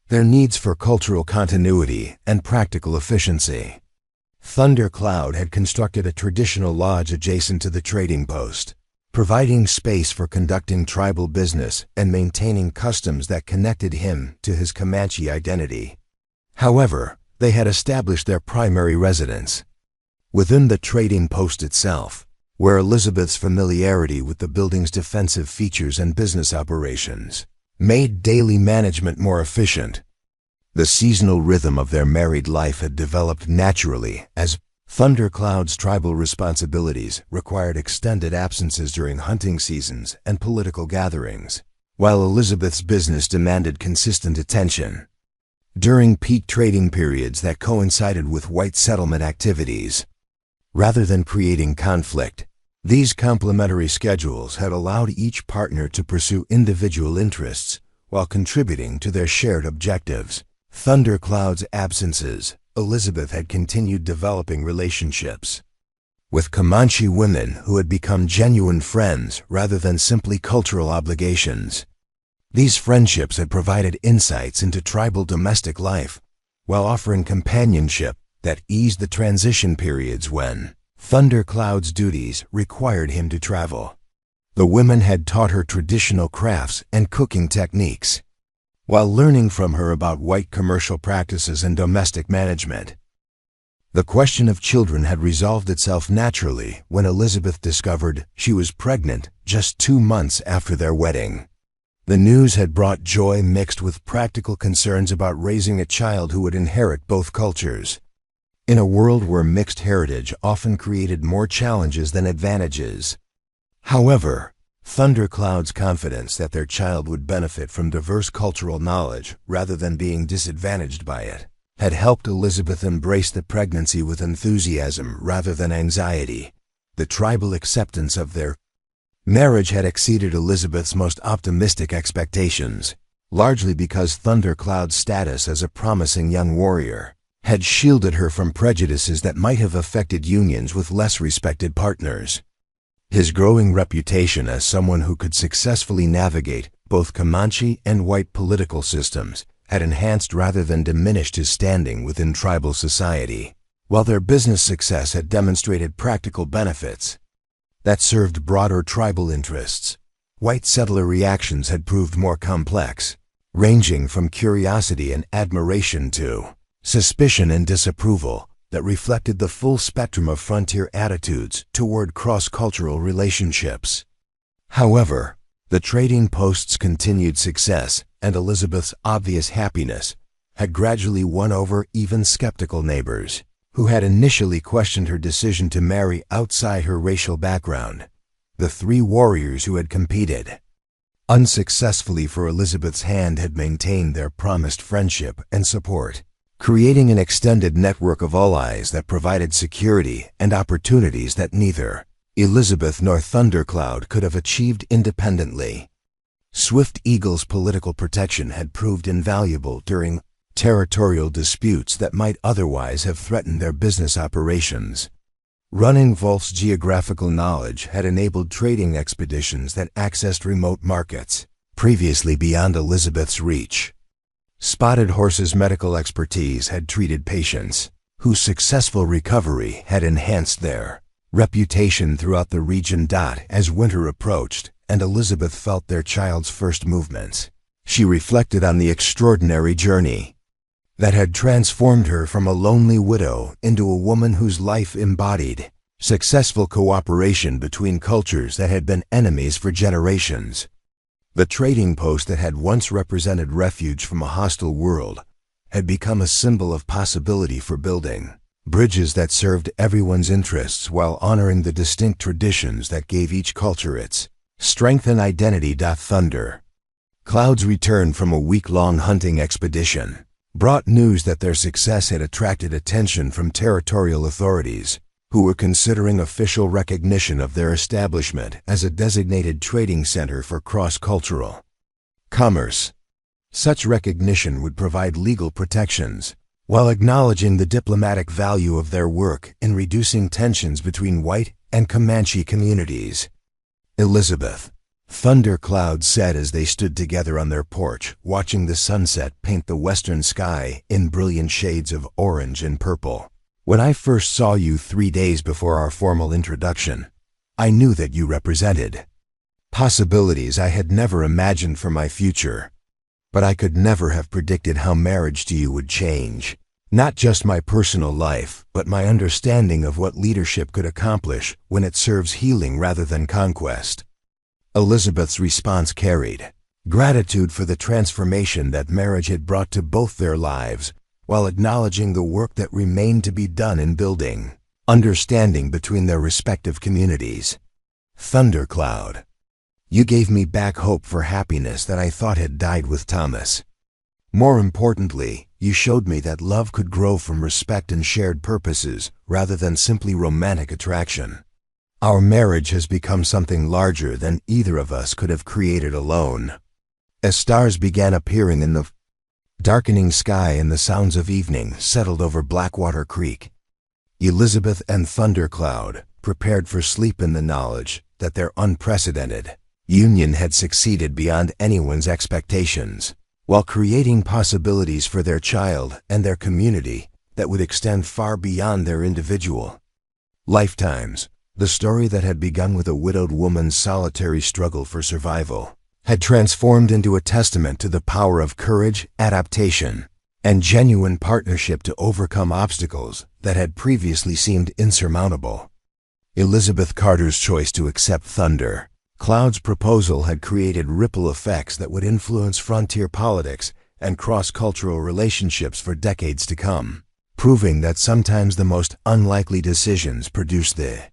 their needs for cultural continuity and practical efficiency. Thundercloud had constructed a traditional lodge adjacent to the trading post, providing space for conducting tribal business and maintaining customs that connected him to his Comanche identity. However, they had established their primary residence within the trading post itself, where Elizabeth's familiarity with the building's defensive features and business operations made daily management more efficient. The seasonal rhythm of their married life had developed naturally as Thundercloud's tribal responsibilities required extended absences during hunting seasons and political gatherings, while Elizabeth's business demanded consistent attention during peak trading periods that coincided with white settlement activities. Rather than creating conflict, these complementary schedules had allowed each partner to pursue individual interests while contributing to their shared objectives. Thundercloud's absences, Elizabeth had continued developing relationships with Comanche women who had become genuine friends rather than simply cultural obligations. These friendships had provided insights into tribal domestic life while offering companionship that eased the transition periods when Thundercloud's duties required him to travel. The women had taught her traditional crafts and cooking techniques, while learning from her about white commercial practices and domestic management. The question of children had resolved itself naturally when Elizabeth discovered she was pregnant just 2 months after their wedding. The news had brought joy mixed with practical concerns about raising a child who would inherit both cultures. In a world where mixed heritage often created more challenges than advantages. However, Thundercloud's confidence that their child would benefit from diverse cultural knowledge rather than being disadvantaged by it had helped Elizabeth embrace the pregnancy with enthusiasm rather than anxiety. The tribal acceptance of their marriage had exceeded Elizabeth's most optimistic expectations, largely because Thundercloud's status as a promising young warrior had shielded her from prejudices that might have affected unions with less respected partners. His growing reputation as someone who could successfully navigate both Comanche and white political systems had enhanced rather than diminished his standing within tribal society, while their business success had demonstrated practical benefits that served broader tribal interests. White settler reactions had proved more complex, ranging from curiosity and admiration to suspicion and disapproval that reflected the full spectrum of frontier attitudes toward cross-cultural relationships. However, the trading post's continued success and Elizabeth's obvious happiness had gradually won over even skeptical neighbors who had initially questioned her decision to marry outside her racial background. The 3 warriors who had competed unsuccessfully for Elizabeth's hand had maintained their promised friendship and support, creating an extended network of allies that provided security and opportunities that neither Elizabeth nor Thundercloud could have achieved independently. Swift Eagle's political protection had proved invaluable during territorial disputes that might otherwise have threatened their business operations. Running Wolf's geographical knowledge had enabled trading expeditions that accessed remote markets, previously beyond Elizabeth's reach. Spotted Horse's medical expertise had treated patients whose successful recovery had enhanced their reputation throughout the region. As winter approached and Elizabeth felt their child's first movements, she reflected on the extraordinary journey that had transformed her from a lonely widow into a woman whose life embodied successful cooperation between cultures that had been enemies for generations. The trading post that had once represented refuge from a hostile world had become a symbol of possibility for building bridges that served everyone's interests while honoring the distinct traditions that gave each culture its strength and identity. Thundercloud's return from a week-long hunting expedition brought news that their success had attracted attention from territorial authorities, who were considering official recognition of their establishment as a designated trading center for cross-cultural commerce. Such recognition would provide legal protections, while acknowledging the diplomatic value of their work in reducing tensions between white and Comanche communities. Elizabeth, Thundercloud said as they stood together on their porch, watching the sunset paint the western sky in brilliant shades of orange and purple. When I first saw you 3 days before our formal introduction, I knew that you represented possibilities I had never imagined for my future. But I could never have predicted how marriage to you would change, not just my personal life, but my understanding of what leadership could accomplish when it serves healing rather than conquest. Elizabeth's response carried gratitude for the transformation that marriage had brought to both their lives, while acknowledging the work that remained to be done in building understanding between their respective communities. Thundercloud, you gave me back hope for happiness that I thought had died with Thomas. More importantly, you showed me that love could grow from respect and shared purposes rather than simply romantic attraction. Our marriage has become something larger than either of us could have created alone. As stars began appearing in the darkening sky and the sounds of evening settled over Blackwater Creek, Elizabeth and Thundercloud prepared for sleep in the knowledge that their unprecedented union had succeeded beyond anyone's expectations, while creating possibilities for their child and their community that would extend far beyond their individual lifetimes. The story that had begun with a widowed woman's solitary struggle for survival had transformed into a testament to the power of courage, adaptation, and genuine partnership to overcome obstacles that had previously seemed insurmountable. Elizabeth Carter's choice to accept Thunder Cloud's proposal had created ripple effects that would influence frontier politics and cross-cultural relationships for decades to come, proving that sometimes the most unlikely decisions produce the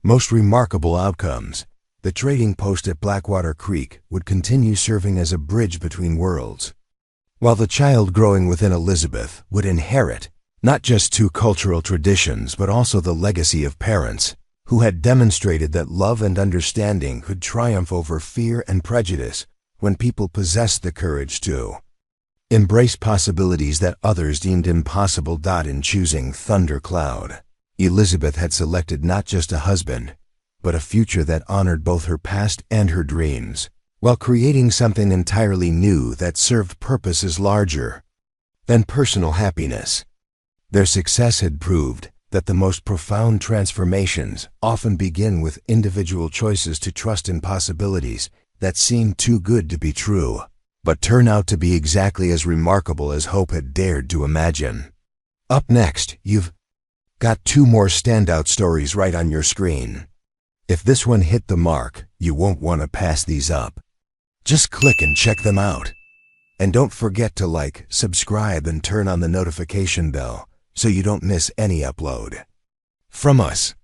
most remarkable outcomes. The trading post at Blackwater Creek would continue serving as a bridge between worlds, while the child growing within Elizabeth would inherit not just two cultural traditions but also the legacy of parents who had demonstrated that love and understanding could triumph over fear and prejudice when people possessed the courage to embrace possibilities that others deemed impossible. In choosing Thunder Cloud, Elizabeth had selected not just a husband, but a future that honored both her past and her dreams, while creating something entirely new that served purposes larger than personal happiness. Their success had proved that the most profound transformations often begin with individual choices to trust in possibilities that seem too good to be true, but turn out to be exactly as remarkable as hope had dared to imagine. Up next, you've got two more standout stories right on your screen. If this one hit the mark, you won't want to pass these up. Just click and check them out. And don't forget to like, subscribe, and turn on the notification bell so you don't miss any upload. From us,